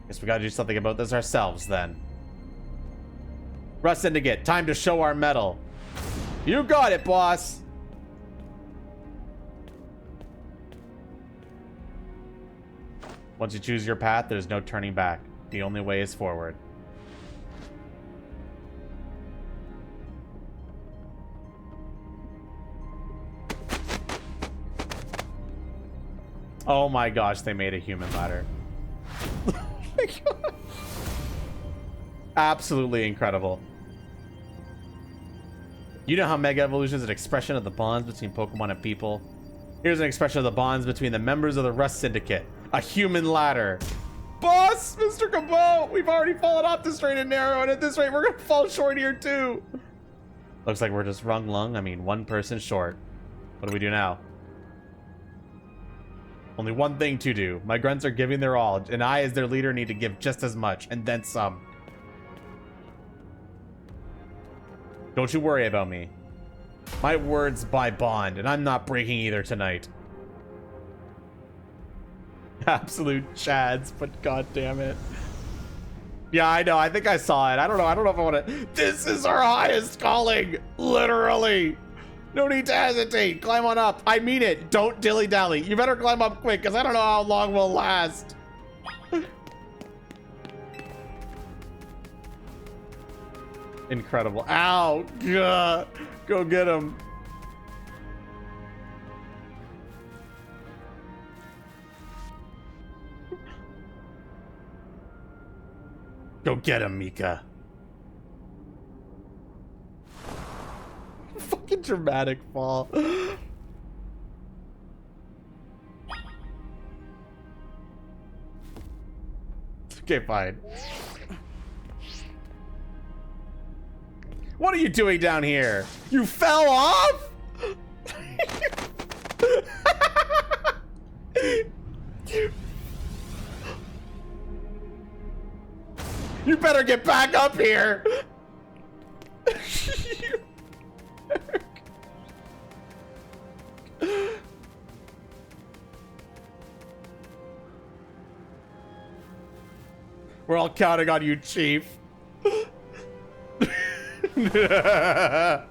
Speaker 1: Guess we gotta do something about this ourselves, then. Rust Syndicate, time to show our mettle. You got it, boss. Once you choose your path, there's no turning back. The only way is forward. Oh my gosh, they made a human ladder. Oh my God. Absolutely incredible. You know how Mega Evolution is an expression of the bonds between Pokemon and people? Here's an expression of the bonds between the members of the Rust Syndicate. A human ladder. Boss, Mr. Cabot, we've already fallen off the straight and narrow, and at this rate, we're gonna fall short here too. Looks like we're just one person short. What do we do now? Only one thing to do. My grunts are giving their all, and I, as their leader, need to give just as much, and then some. Don't you worry about me. My word's my bond, and I'm not breaking either tonight. Absolute chads, but god damn it. Yeah, I know. I think I saw it. I don't know if I want to. This is our highest calling. Literally. No need to hesitate. Climb on up. I mean it. Don't dilly-dally. You better climb up quick, because I don't know how long we'll last. Incredible. Ow. Gah. Go get him. Go get him, Mika. Fucking dramatic fall. Okay, fine. What are you doing down here? You fell off? You better get back up here. We're all counting on you, Chief. No,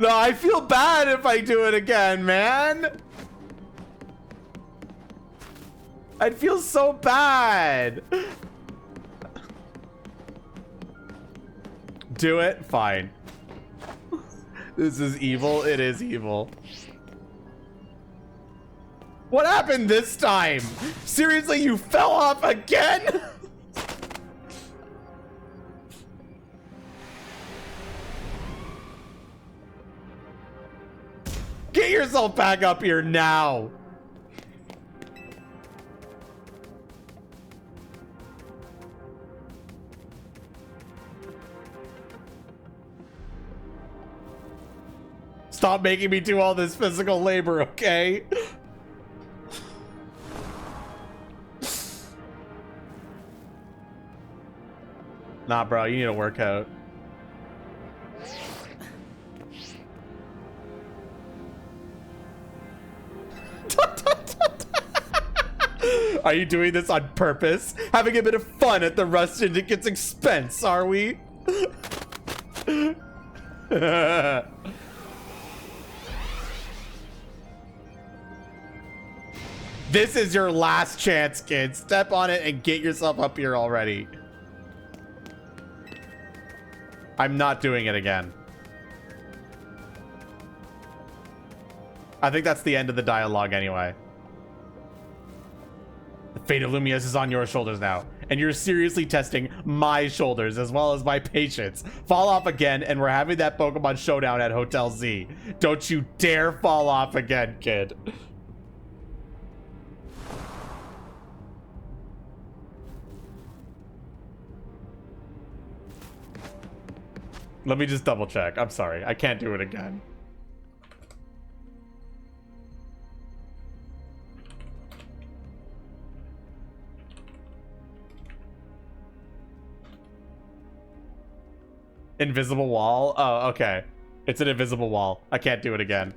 Speaker 1: I feel bad if I do it again, man. I'd feel so bad. Do it? Fine. This is evil. It is evil. What happened this time? Seriously, you fell off again? Get yourself back up here now. Stop making me do all this physical labor, okay? Nah, bro, you need a workout. Are you doing this on purpose? Having a bit of fun at the Rust Syndicate's expense, are we? This is your last chance, kid. Step on it and get yourself up here already. I'm not doing it again. I think that's the end of the dialogue anyway. The fate of Lumiose is on your shoulders now. and you're seriously testing my shoulders as well as my patience. Fall off again, and we're having that Pokemon showdown at Hotel Z. Don't you dare fall off again, kid. Let me just double check. I'm sorry. I can't do it again. Invisible wall? Oh, okay. It's an invisible wall. I can't do it again.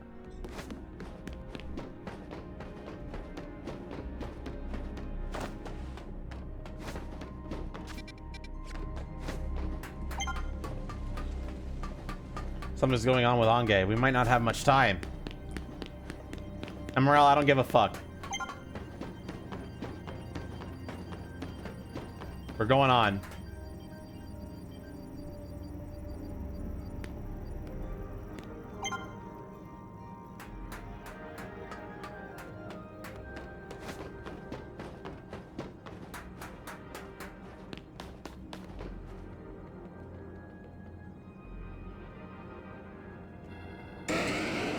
Speaker 1: Something's going on with Ange. We might not have much time. Emerald, I don't give a fuck. We're going on.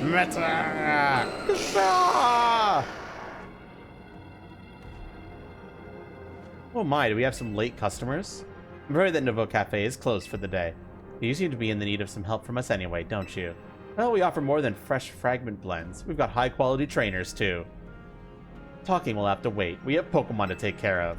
Speaker 1: Meta! Oh my, do we have some late customers? I'm worried that Nouveau Cafe is closed for the day. You seem to be in the need of some help from us anyway, don't you? Well, we offer more than fresh fragment blends. We've got high-quality trainers, too. Talking will have to wait. We have Pokemon to take care of.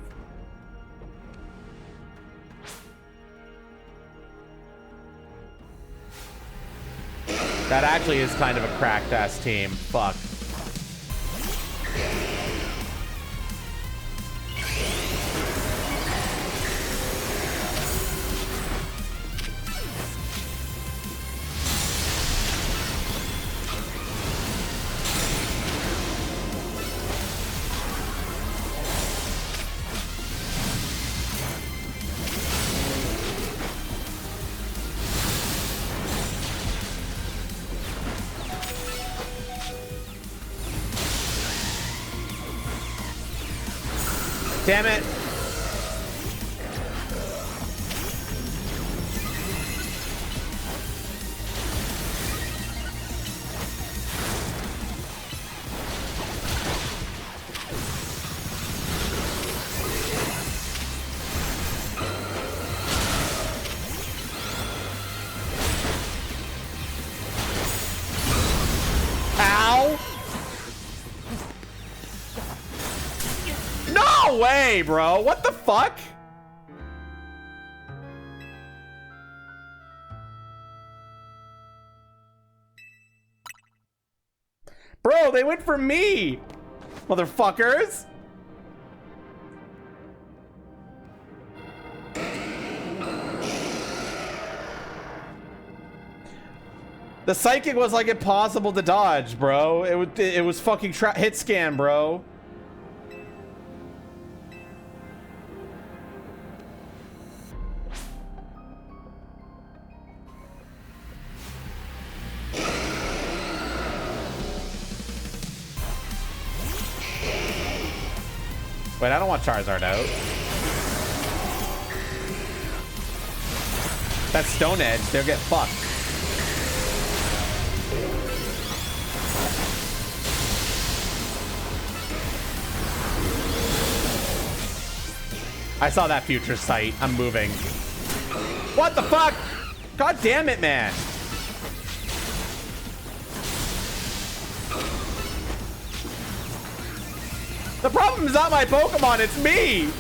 Speaker 1: That actually is kind of a cracked-ass team. Fuck. Damn it. Ow. No way, bro. What the fuck? Bro, they went for me. Motherfuckers. The psychic was like impossible to dodge, bro. It was fucking hit scan, bro. Wait, I don't want Charizard out. That's Stone Edge. They'll get fucked. I saw that future sight. I'm moving. What the fuck? God damn it, man. The problem is not my Pokemon, it's me!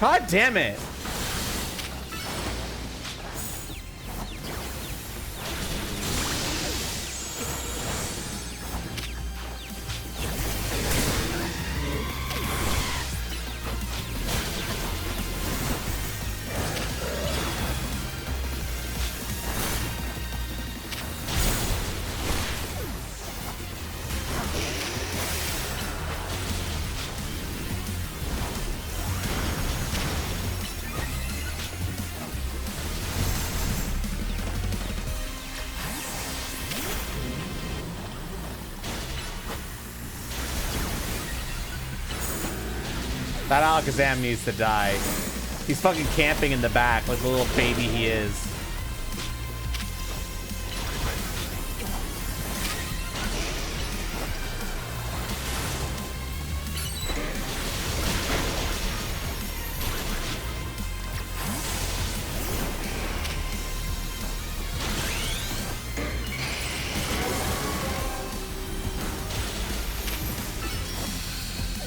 Speaker 1: God damn it! That Alakazam needs to die. He's fucking camping in the back like the little baby he is.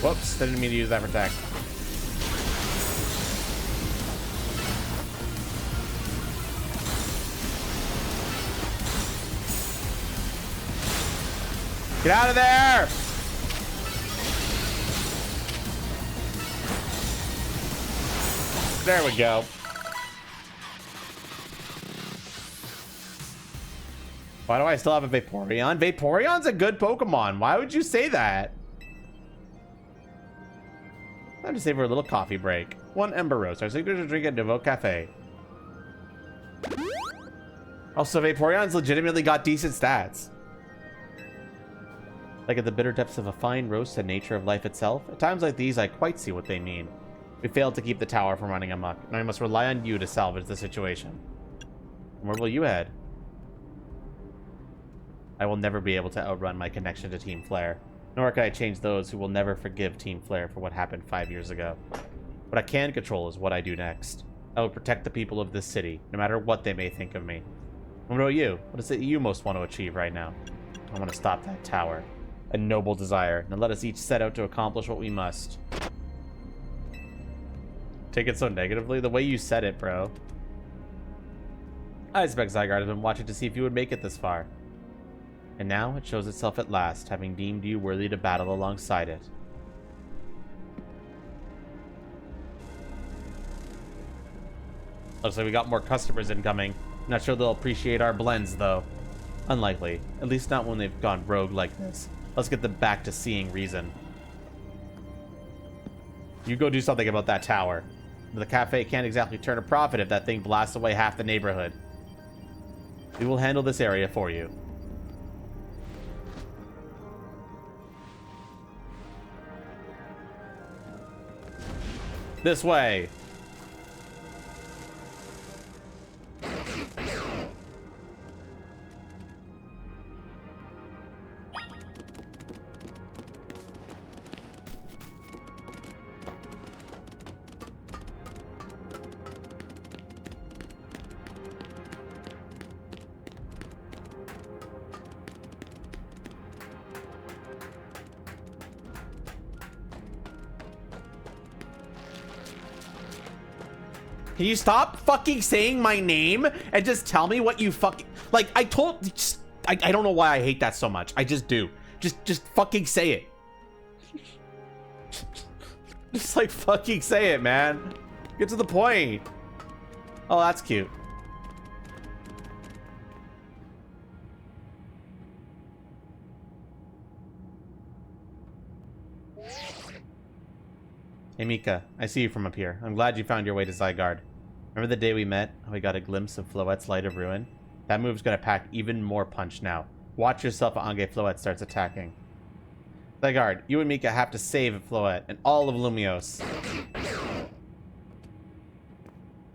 Speaker 1: Whoops, didn't mean to use that for attack. Get out of there! There we go. Why do I still have a Vaporeon? Vaporeon's a good Pokemon. Why would you say that? Time to savor a little coffee break. One Ember Roast, our signature drink at Nouveau Cafe. Also, Vaporeon's legitimately got decent stats. Like at the bitter depths of a fine roast, the nature of life itself. At times like these, I quite see what they mean. We failed to keep the tower from running amok, and I must rely on you to salvage the situation. Where will you head? I will never be able to outrun my connection to Team Flare. Nor can I change those who will never forgive Team Flare for what happened 5 years ago. What I can control is what I do next. I will protect the people of this city, no matter what they may think of me. What about you? What is it you most want to achieve right now? I want to stop that tower. A noble desire. Now let us each set out to accomplish what we must. Take it so negatively? The way you said it, bro. I suspect Zygarde has been watching to see if you would make it this far. And now it shows itself at last, having deemed you worthy to battle alongside it. Looks like we got more customers incoming. Not sure they'll appreciate our blends, though. Unlikely. At least not when they've gone rogue like this. Let's get them back to seeing reason. You go do something about that tower. The cafe can't exactly turn a profit if that thing blasts away half the neighborhood. We will handle this area for you. This way. Can you stop fucking saying my name and just tell me what you fucking... Like, I don't know why I hate that so much. I just do. Just fucking say it. Just, like, fucking say it, man. Get to the point. Oh, that's cute. Hey Mika, I see you from up here. I'm glad you found your way to Zygarde. Remember the day we met? How we got a glimpse of Floette's Light of Ruin? That move's gonna pack even more punch now. Watch yourself as Ange Floette starts attacking. Zygarde, you and Mika have to save Floette and all of Lumiose. So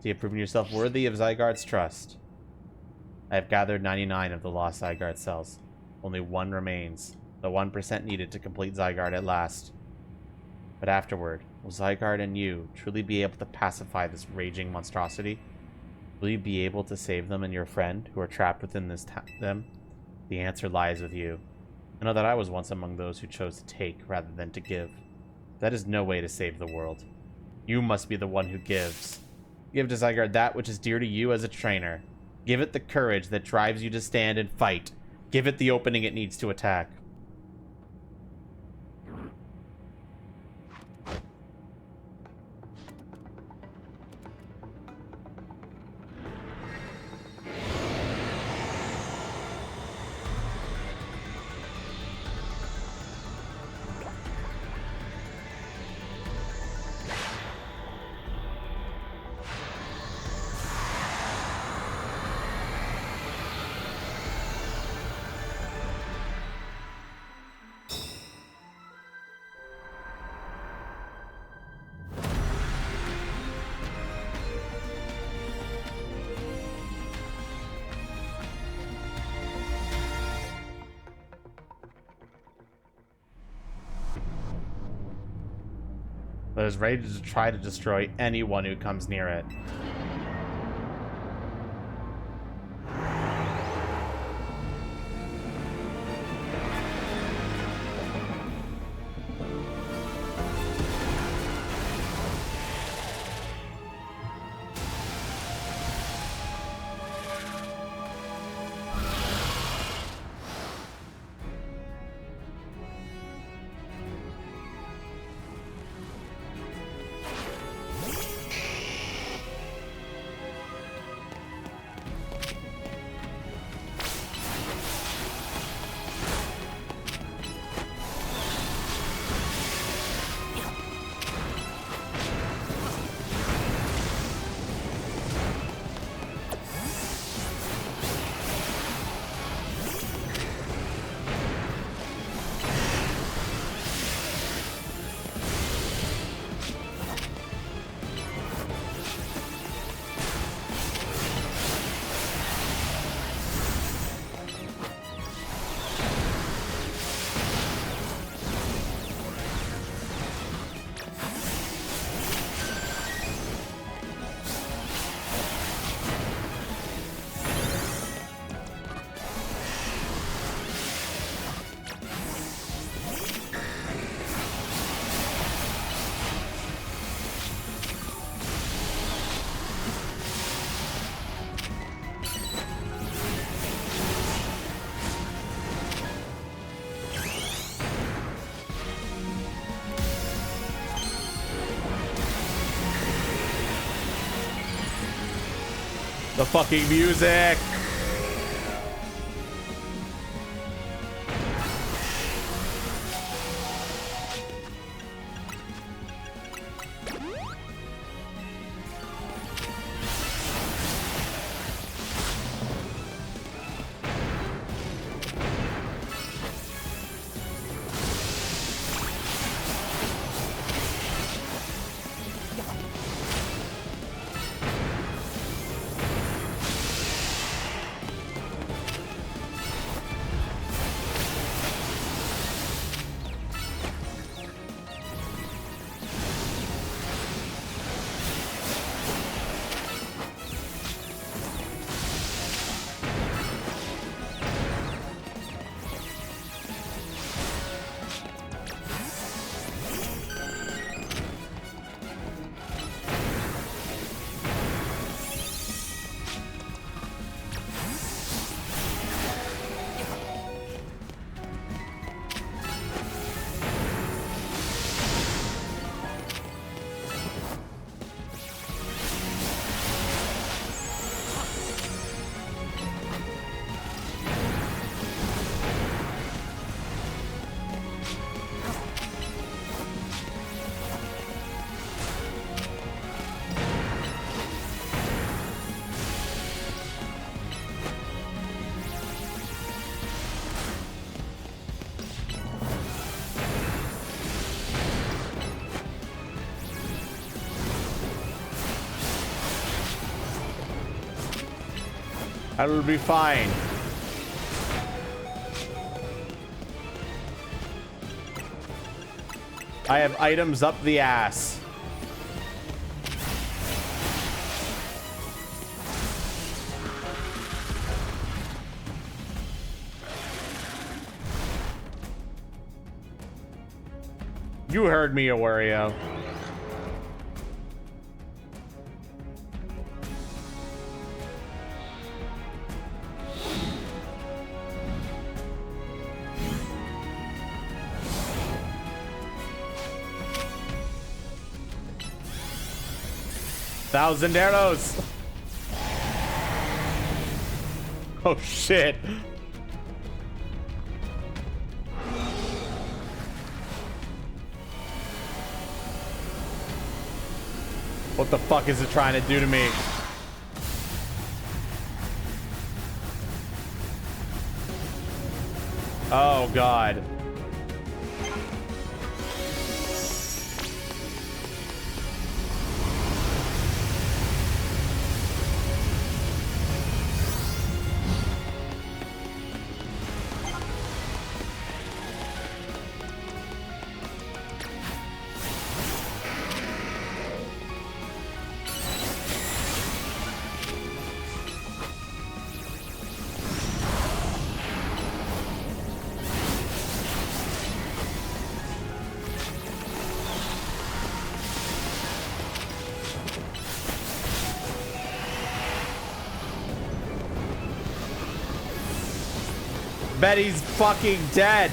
Speaker 1: you have proven yourself worthy of Zygarde's trust. I have gathered 99 of the lost Zygarde cells. Only one remains. The 1% needed to complete Zygarde at last. But afterward, will Zygarde and you truly be able to pacify this raging monstrosity? Will you be able to save them and your friend who are trapped within them? The answer lies with you. I know that I was once among those who chose to take rather than to give. That is no way to save the world. You must be the one who gives. Give to Zygarde that which is dear to you as a trainer. Give it the courage that drives you to stand and fight. Give it the opening it needs to attack. but is ready to try to destroy anyone who comes near it. The fucking music. That'll be fine. I have items up the ass. You heard me, Wario. Thousand arrows. Oh shit. What the fuck is it trying to do to me? Oh god. bet he's fucking dead.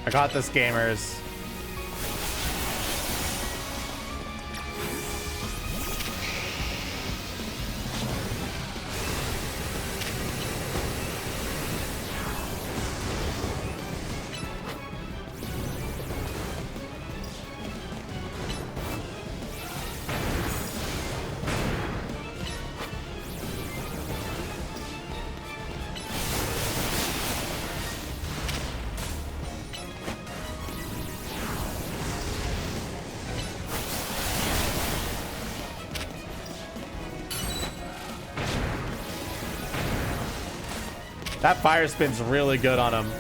Speaker 1: I got this, gamers. That fire spin's really good on him.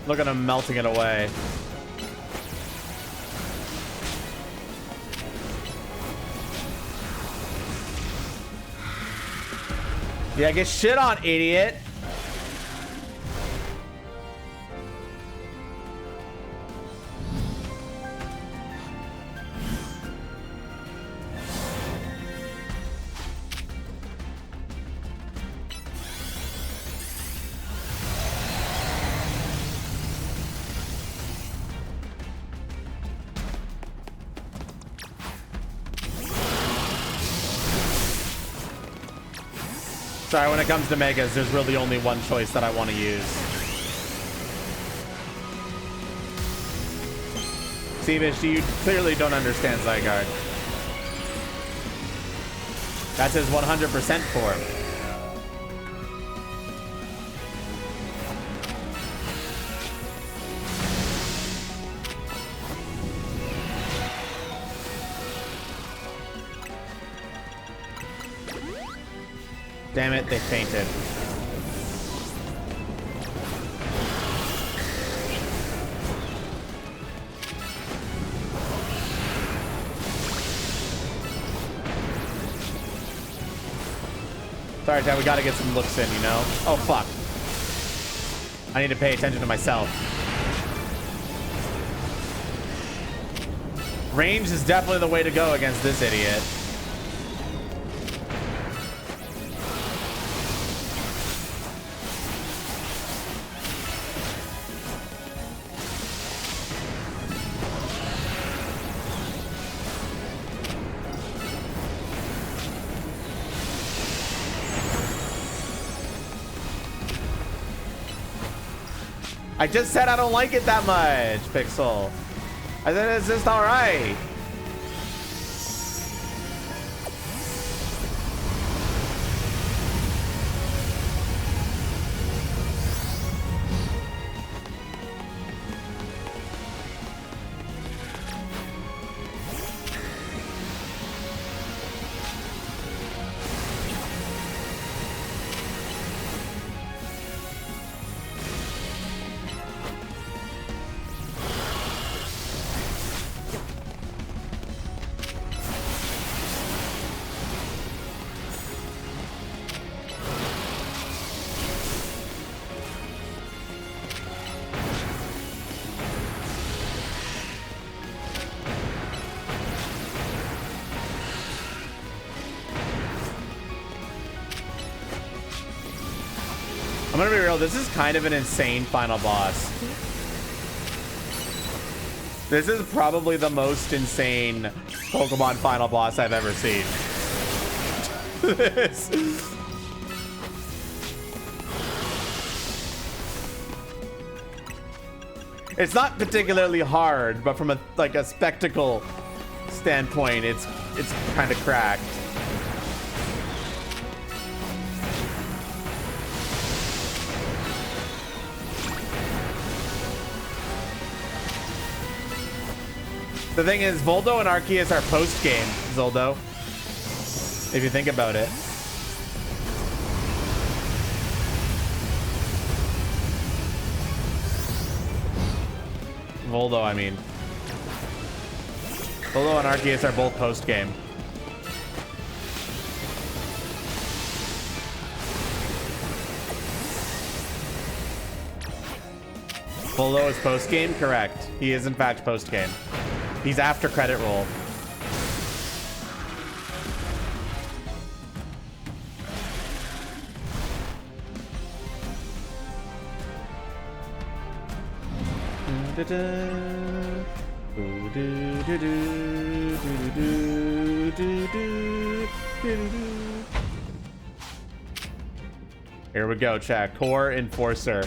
Speaker 1: Look at him melting it away. Yeah, get shit on, idiot. Sorry, when it comes to megas, there's really only one choice that I want to use. Seabish, you clearly don't understand Zygarde. That's his 100% form. Damn it, they fainted. Sorry, Dad, we gotta get some looks in, you know? Oh, fuck. I need to pay attention to myself. Range is definitely the way to go against this idiot. I just said I don't like it that much, Pixel. I said it's just all right. gonna be real, this is kind of an insane final boss. This is probably the most insane Pokemon final boss I've ever seen. This. It's not particularly hard, but from a spectacle standpoint, it's kind of cracked. The thing is, Voldo and Arceus are post-game, Zoldo. If you think about it. Voldo, I mean. Voldo and Arceus are both post-game. Voldo is post-game? Correct. He is in fact post-game. He's after credit roll. Here we go, chat. Core Enforcer.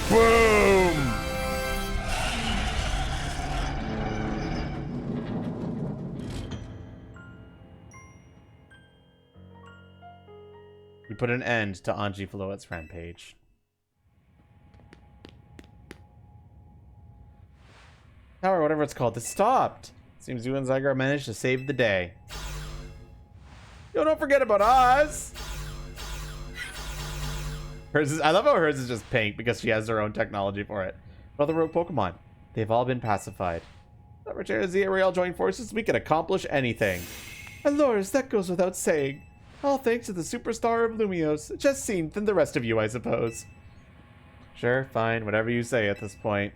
Speaker 1: Boom! We put an end to Anji Floet's rampage. Tower, whatever it's called, it stopped. Seems you and Zygar managed to save the day. Yo, don't forget about us! Hers is, I love how hers is just pink because she has her own technology for it. But other rogue Pokemon, they've all been pacified. If Regina Z and Ariel join forces, we can accomplish anything. And Lors, that goes without saying. All thanks to the superstar of Lumiose. Just seen than the rest of you, I suppose. Sure, fine, whatever you say at this point.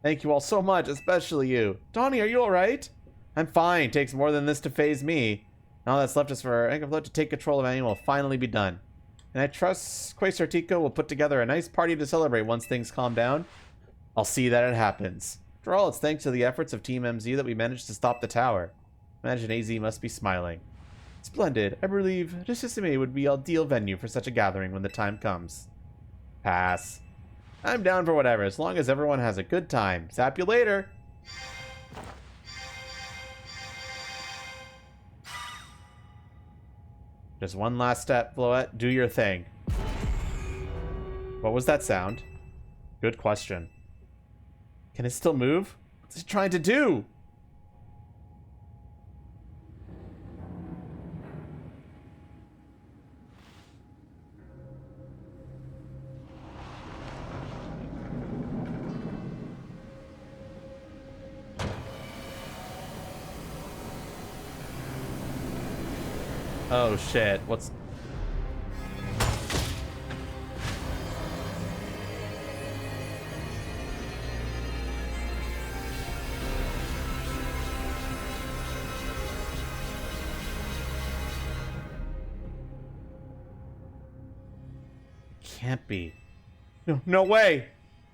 Speaker 1: Thank you all so much, especially you. Donnie, are you alright? I'm fine. Takes more than this to phase me. All that's left is for Anglerfloat to take control of Annie will finally be done. And I trust Quasartico will put together a nice party to celebrate once things calm down. I'll see that it happens. After all, it's thanks to the efforts of Team MZ that we managed to stop the tower. Imagine AZ must be smiling. Splendid. I believe Dishisime would be an ideal venue for such a gathering when the time comes. Pass. I'm down for whatever, as long as everyone has a good time. Zap you later. Just one last step, Floette. Do your thing. What was that sound? Good question. Can it still move? What's it trying to do? Oh shit, what's... Can't be. No way!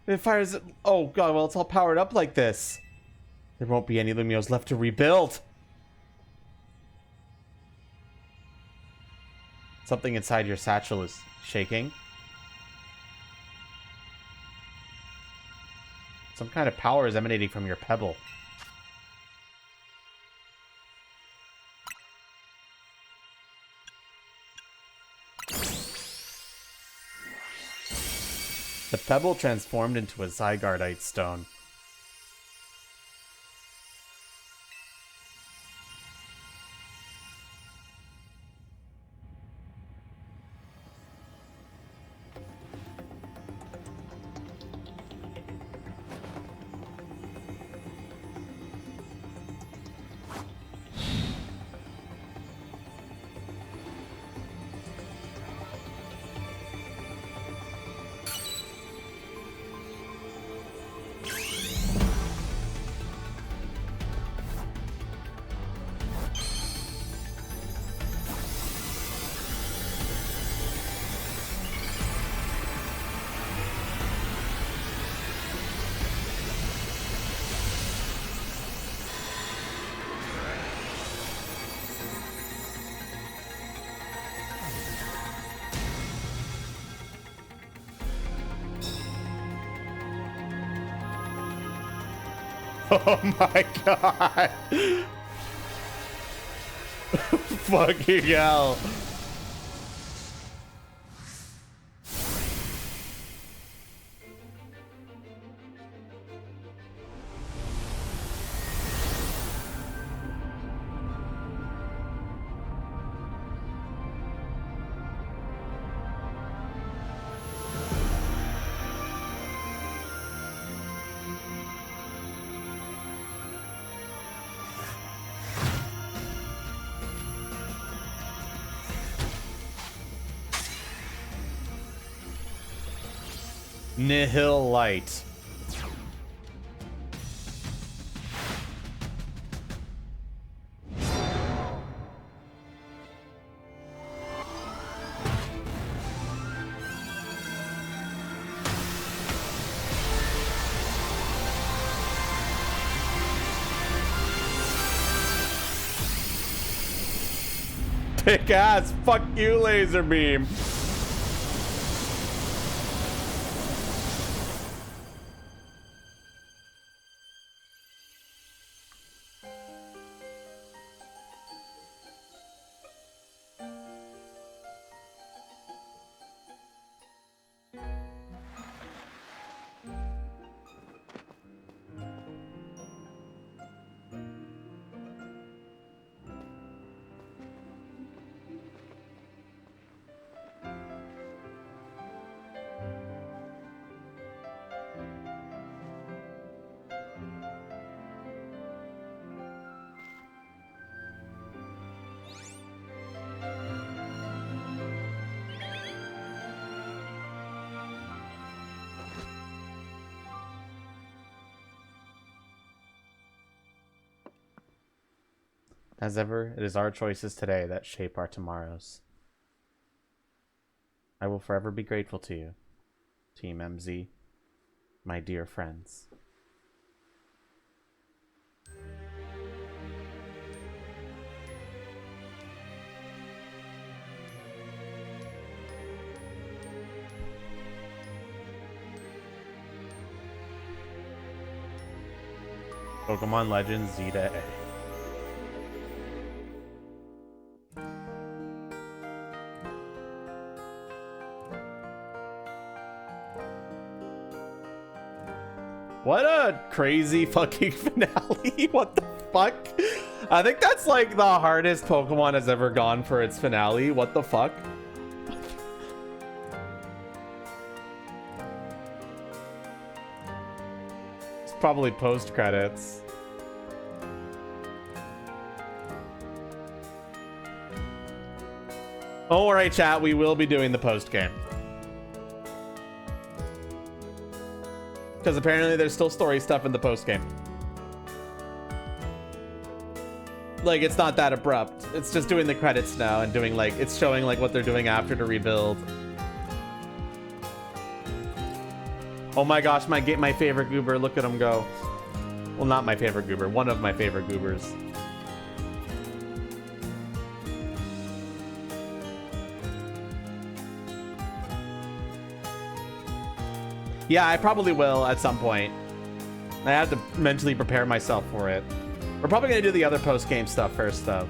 Speaker 1: It fires it... Oh god, well it's all powered up like this. There won't be any Lumios left to rebuild. Something inside your satchel is shaking. Some kind of power is emanating from your pebble. The pebble transformed into a Zygardeite stone. Oh my god. Fucking hell. Nihil light. Pick ass. Fuck you, laser beam. As ever, it is our choices today that shape our tomorrows. I will forever be grateful to you, Team MZ, my dear friends. Pokemon Legends Z to A. What a crazy fucking finale. What the fuck? I think that's like the hardest Pokemon has ever gone for its finale. What the fuck? It's probably post credits. Don't worry, chat. We will be doing the post game. Because apparently there's still story stuff in the post game. Like, it's not that abrupt. It's just doing the credits now and doing like, it's showing like what they're doing after to rebuild. Oh my gosh, my favorite goober. Look at him go. Well, not my favorite goober. One of my favorite goobers. Yeah, I probably will at some point. I have to mentally prepare myself for it. We're probably going to do the other post-game stuff first, though.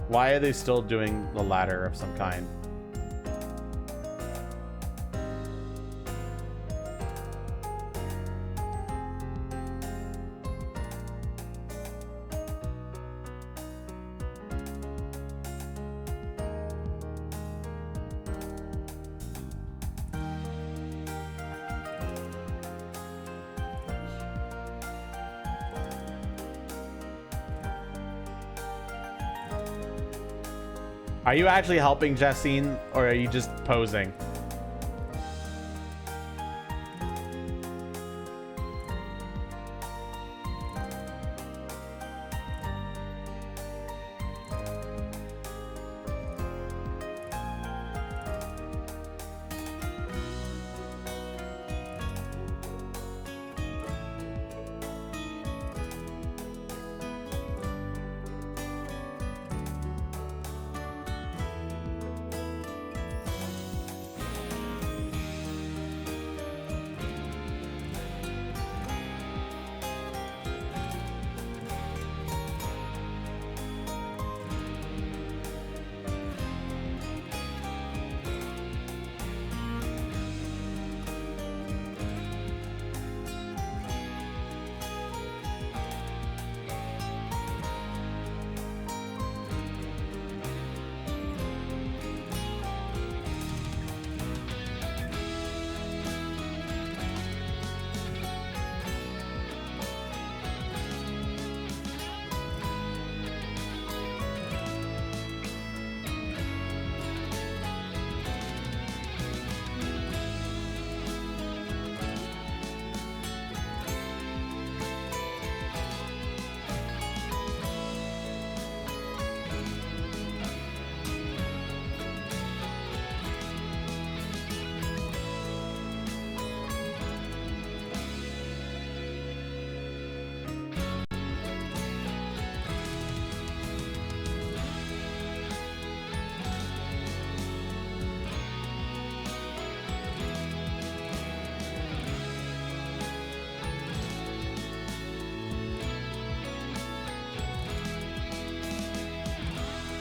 Speaker 1: Why are they still doing the ladder of some kind? Are you actually helping Jessine, or are you just posing?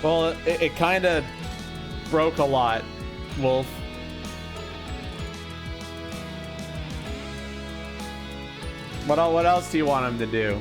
Speaker 1: Well, it kind of broke a lot, Wolf. What else do you want him to do?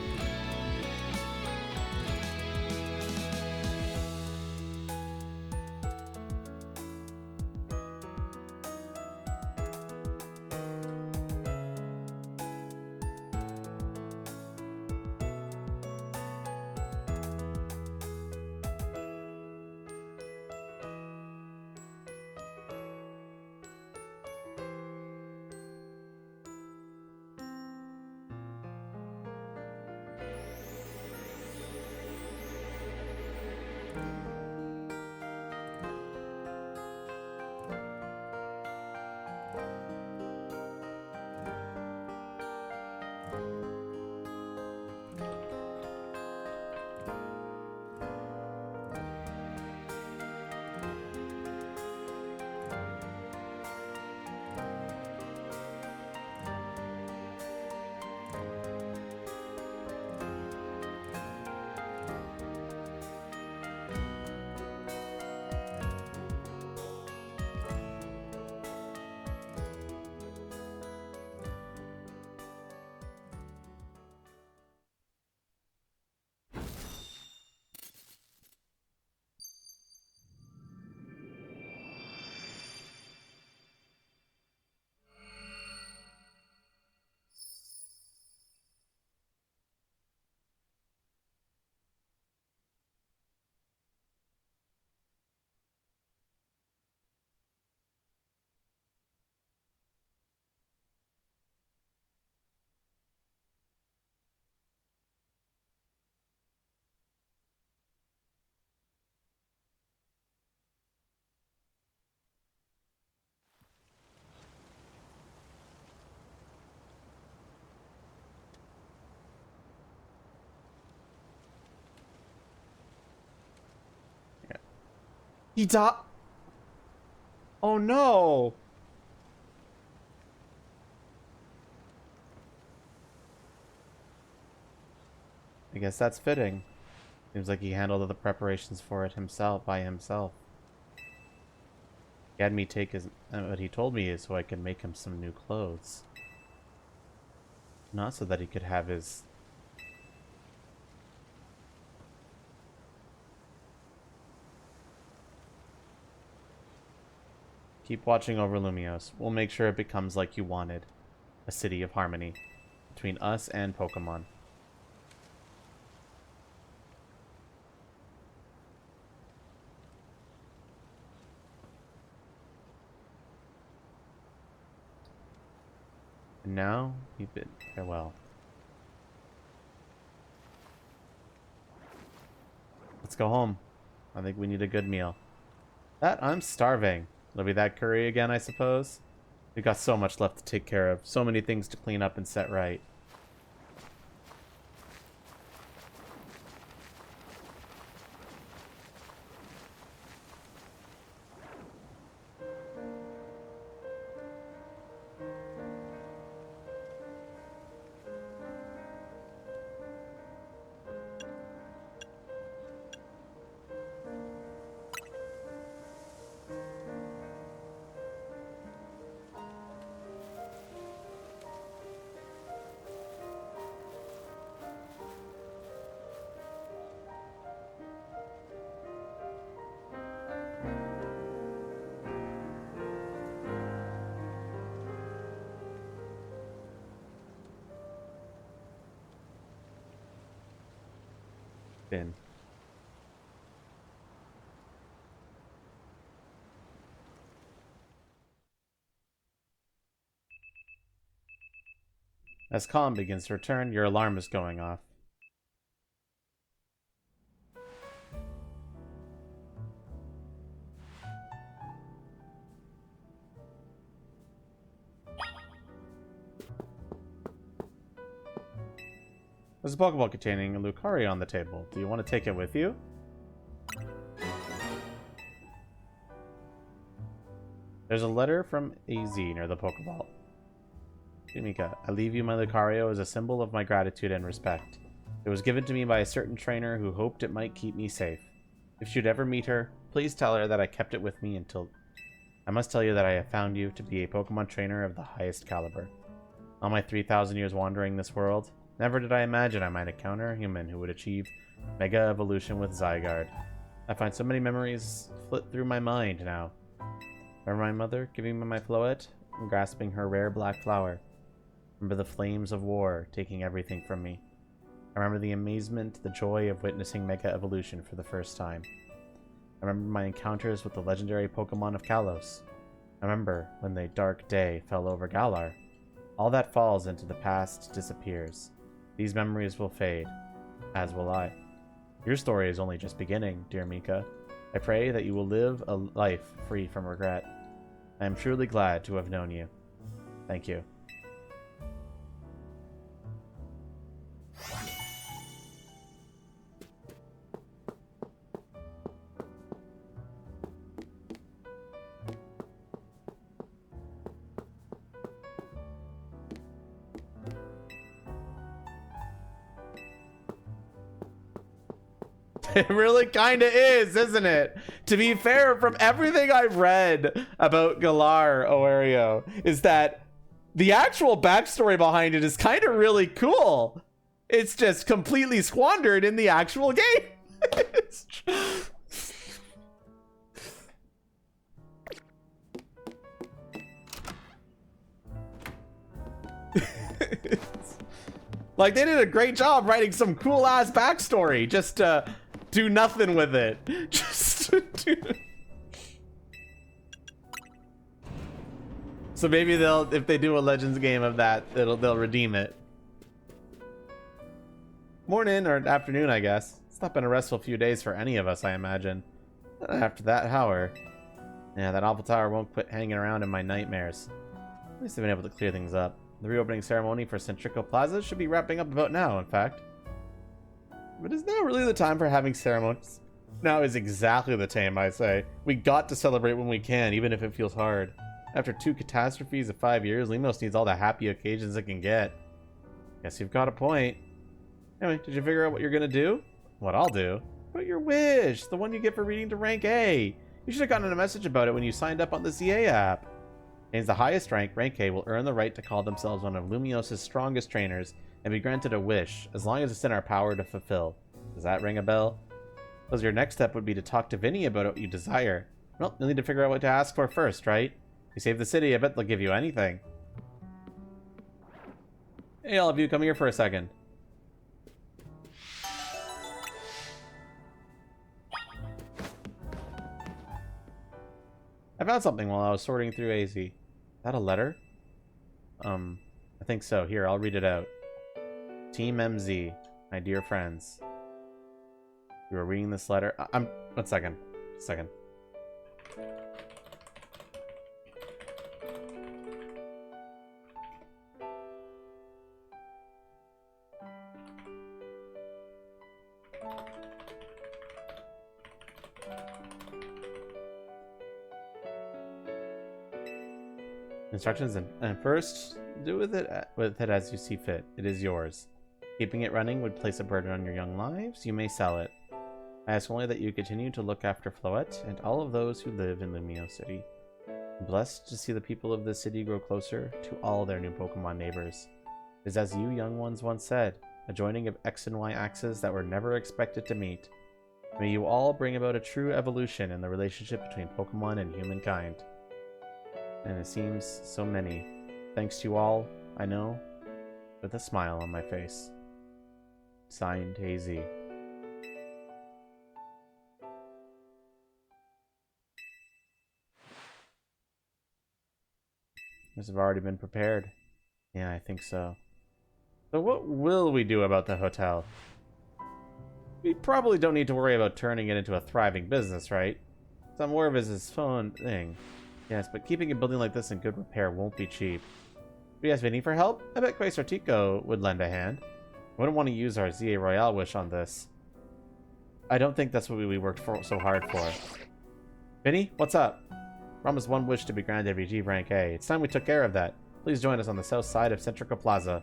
Speaker 1: He died. Oh no. I guess that's fitting. Seems like he handled the preparations for it himself by himself. He had me take his what he told me is so I could make him some new clothes. Not so that he could have his Keep watching over Lumios. We'll make sure it becomes like you wanted. A city of harmony between us and Pokemon. And now, we bid farewell. Let's go home. I think we need a good meal. I'm starving. It'll be that curry again, I suppose. We've got so much left to take care of. So many things to clean up and set right. Bin. As calm begins to return, your alarm is going off. There's a Pokeball containing a Lucario on the table. Do you want to take it with you? There's a letter from AZ near the Pokeball. Yumika, I leave you my Lucario as a symbol of my gratitude and respect. It was given to me by a certain trainer who hoped it might keep me safe. If she'd ever meet her, please tell her that I kept it with me until... I must tell you that I have found you to be a Pokemon trainer of the highest caliber. All my 3,000 years wandering this world, never did I imagine I might encounter a human who would achieve Mega Evolution with Zygarde. I find so many memories flit through my mind now. Remember my mother giving me my Floette and grasping her rare black flower. Remember the flames of war taking everything from me. I remember the amazement, the joy of witnessing Mega Evolution for the first time. I remember my encounters with the legendary Pokemon of Kalos. I remember when the dark day fell over Galar. All that falls into the past disappears. These memories will fade, as will I. Your story is only just beginning, dear Mika. I pray that you will live a life free from regret. I am truly glad to have known you. Thank you. It really kind of is, isn't it? To be fair, from everything I've read about Galar Oario, is that the actual backstory behind it is kind of really cool. It's just completely squandered in the actual game. Like, they did a great job writing some cool ass backstory just to do nothing with it. Just to do... So maybe they'll, if they do a Legends game of that, they'll redeem it. Morning or afternoon, I guess. It's not been a restful few days for any of us, I imagine. After that, however. Yeah, that Alpha Tower won't quit hanging around in my nightmares. At least I've been able to clear things up. The reopening ceremony for Centrico Plaza should be wrapping up about now, in fact. But is now really the time for having ceremonies? Now is exactly the time, I say. We got to celebrate when we can, even if it feels hard. After 2 catastrophes of 5 years, Limos needs all the happy occasions it can get. Guess you've got a point. Anyway, did you figure out what you're gonna do? What I'll do? What your wish? The one you get for reading to rank A. You should have gotten a message about it when you signed up on the ZA app. Gains the highest rank, rank A, will earn the right to call themselves one of Lumios's strongest trainers and be granted a wish, as long as it's in our power to fulfill. Does that ring a bell? Because your next step would be to talk to Vinny about what you desire. Well, you'll need to figure out what to ask for first, right? If you save the city, I bet they'll give you anything. Hey, all of you, come here for a second. I found something while I was sorting through AZ. Is that a letter? I think so. Here, I'll read it out. Team MZ, my dear friends. You are reading this letter. One second. Instructions and first, do with it as you see fit. It is yours. Keeping it running would place a burden on your young lives. You may sell it. I ask only that you continue to look after Floette and all of those who live in Lumio City. I'm blessed to see the people of this city grow closer to all their new Pokemon neighbors. It is as you young ones once said, a joining of X and Y axes that were never expected to meet. May you all bring about a true evolution in the relationship between Pokemon and humankind. And it seems so many. Thanks to you all, I know, with a smile on my face. Signed, AZ. This have already been prepared. Yeah, I think so. So what will we do about the hotel? We probably don't need to worry about turning it into a thriving business, right? It's more of his phone thing. Yes, but keeping a building like this in good repair won't be cheap. If we ask Vinny for help, I bet Quasartico would lend a hand. I wouldn't want to use our ZA Royale wish on this. I don't think that's what we worked so hard for. Vinny, what's up? Promised one wish to be granted if you achieve rank A. It's time we took care of that. Please join us on the south side of Centrico Plaza.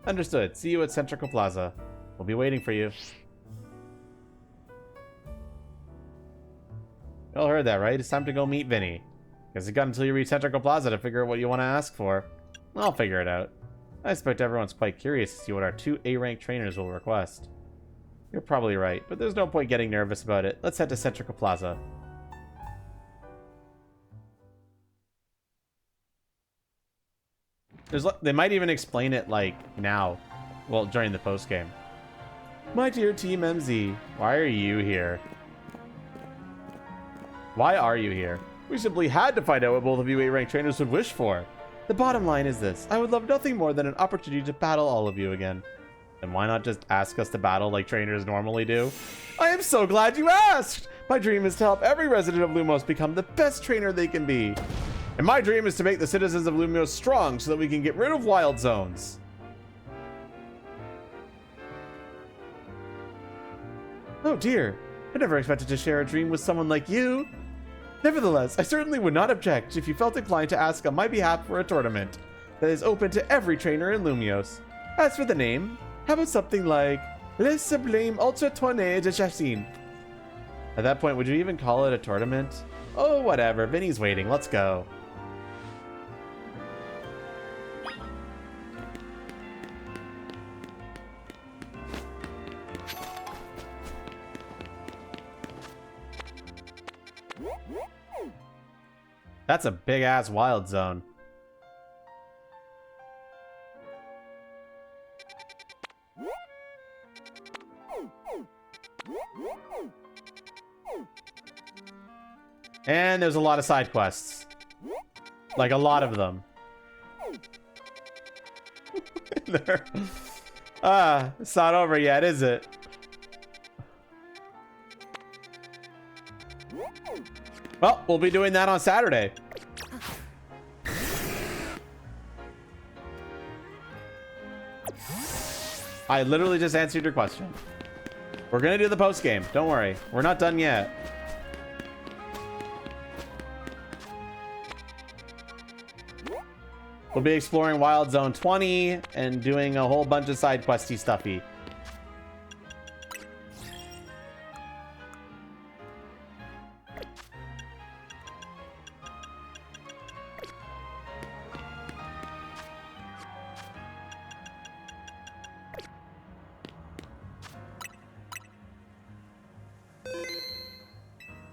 Speaker 1: Understood. See you at Centrico Plaza. We'll be waiting for you. You all heard that, right? It's time to go meet Vinny. Guess you got until you reach Centrical Plaza to figure out what you want to ask for. I'll figure it out. I expect everyone's quite curious to see what our 2 A-rank trainers will request. You're probably right, but there's no point getting nervous about it. Let's head to Centrical Plaza. They might even explain it, like, now. Well, during the post-game. My dear Team MZ, why are you here? Why are you here? We simply had to find out what both of you A-rank trainers would wish for. The bottom line is this. I would love nothing more than an opportunity to battle all of you again. And why not just ask us to battle like trainers normally do? I am so glad you asked! My dream is to help every resident of Lumos become the best trainer they can be. And my dream is to make the citizens of Lumos strong so that we can get rid of wild zones. Oh dear, I never expected to share a dream with someone like you. Nevertheless, I certainly would not object if you felt inclined to ask on my behalf for a tournament that is open to every trainer in Lumios. As for the name, how about something like Le Sublime Ultra Tournée de Chassin? At that point, would you even call it a tournament? Oh, whatever. Vinny's waiting. Let's go. That's a big-ass wild zone. And there's a lot of side quests. Like, a lot of them. It's not over yet, is it? Well, we'll be doing that on Saturday. I literally just answered your question. We're gonna do the post game. Don't worry. We're not done yet. We'll be exploring Wild Zone 20 and doing a whole bunch of side questy stuffy.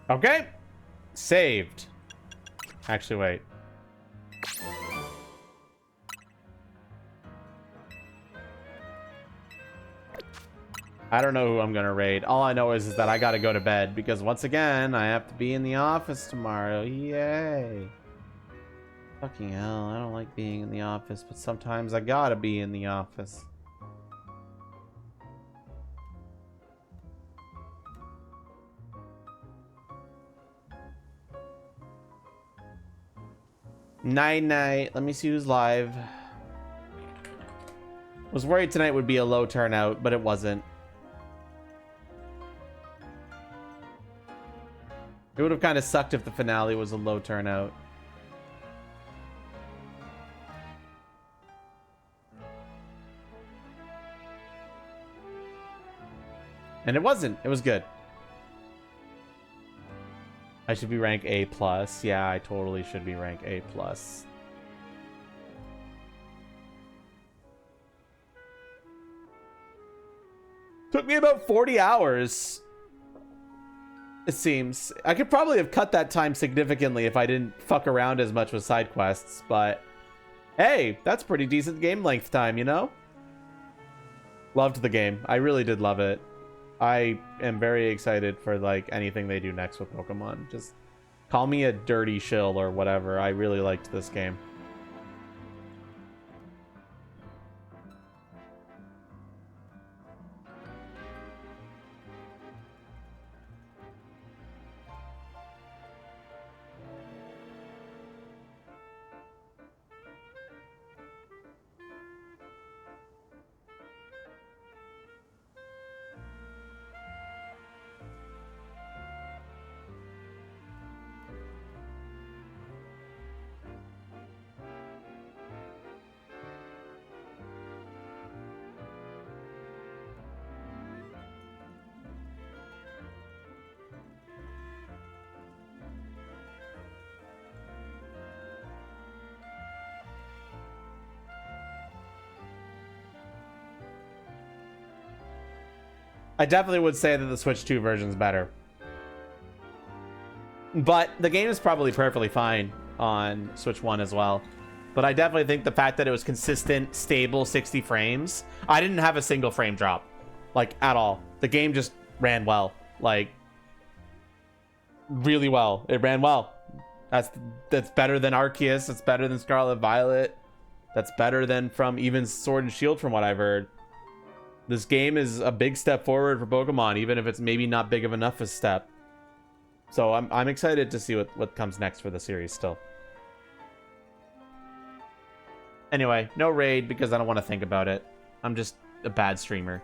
Speaker 1: Okay. Saved. Actually, wait. I don't know who I'm gonna raid. All I know is that I gotta go to bed because once again, I have to be in the office tomorrow. Yay. Fucking hell, I don't like being in the office, but sometimes I gotta be in the office. Night. Let me see who's live. Was worried tonight would be a low turnout, but it wasn't. It would have kind of sucked if the finale was a low turnout. And it wasn't. It was good. I should be rank A+. Yeah, I totally should be rank A+. Took me about 40 hours. It seems. I could probably have cut that time significantly if I didn't fuck around as much with side quests, but hey, that's pretty decent game length time, you know? Loved the game. I really did love it. I am very excited for like anything they do next with Pokemon. Just call me a dirty shill or whatever. I really liked this game. I definitely would say that the Switch 2 version's better. But the game is probably perfectly fine on Switch 1 as well. But I definitely think the fact that it was consistent, stable 60 frames. I didn't have a single frame drop. Like, at all. The game just ran well. Like, really well. It ran well. That's better than Arceus. That's better than Scarlet Violet. That's better than from even Sword and Shield from what I've heard. This game is a big step forward for Pokemon, even if it's maybe not big of enough a step. So I'm excited to see what comes next for the series still. Anyway, no raid because I don't want to think about it. I'm just a bad streamer.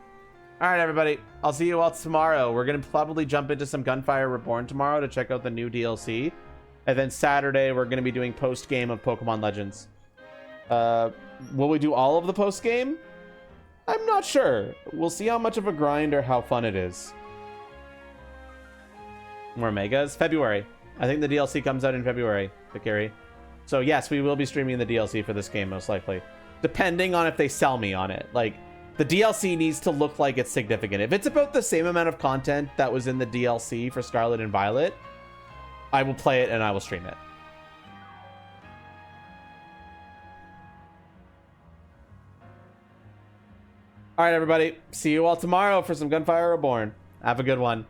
Speaker 1: All right, everybody. I'll see you all tomorrow. We're going to probably jump into some Gunfire Reborn tomorrow to check out the new DLC. And then Saturday, we're going to be doing post-game of Pokemon Legends. Will we do all of the post-game? I'm not sure. We'll see how much of a grind or how fun it is. More megas? February. I think the DLC comes out in February, Vikiri. So yes, we will be streaming the DLC for this game, most likely. Depending on if they sell me on it. Like, the DLC needs to look like it's significant. If it's about the same amount of content that was in the DLC for Scarlet and Violet, I will play it and I will stream it. All right, everybody. See you all tomorrow for some Gunfire Reborn. Have a good one.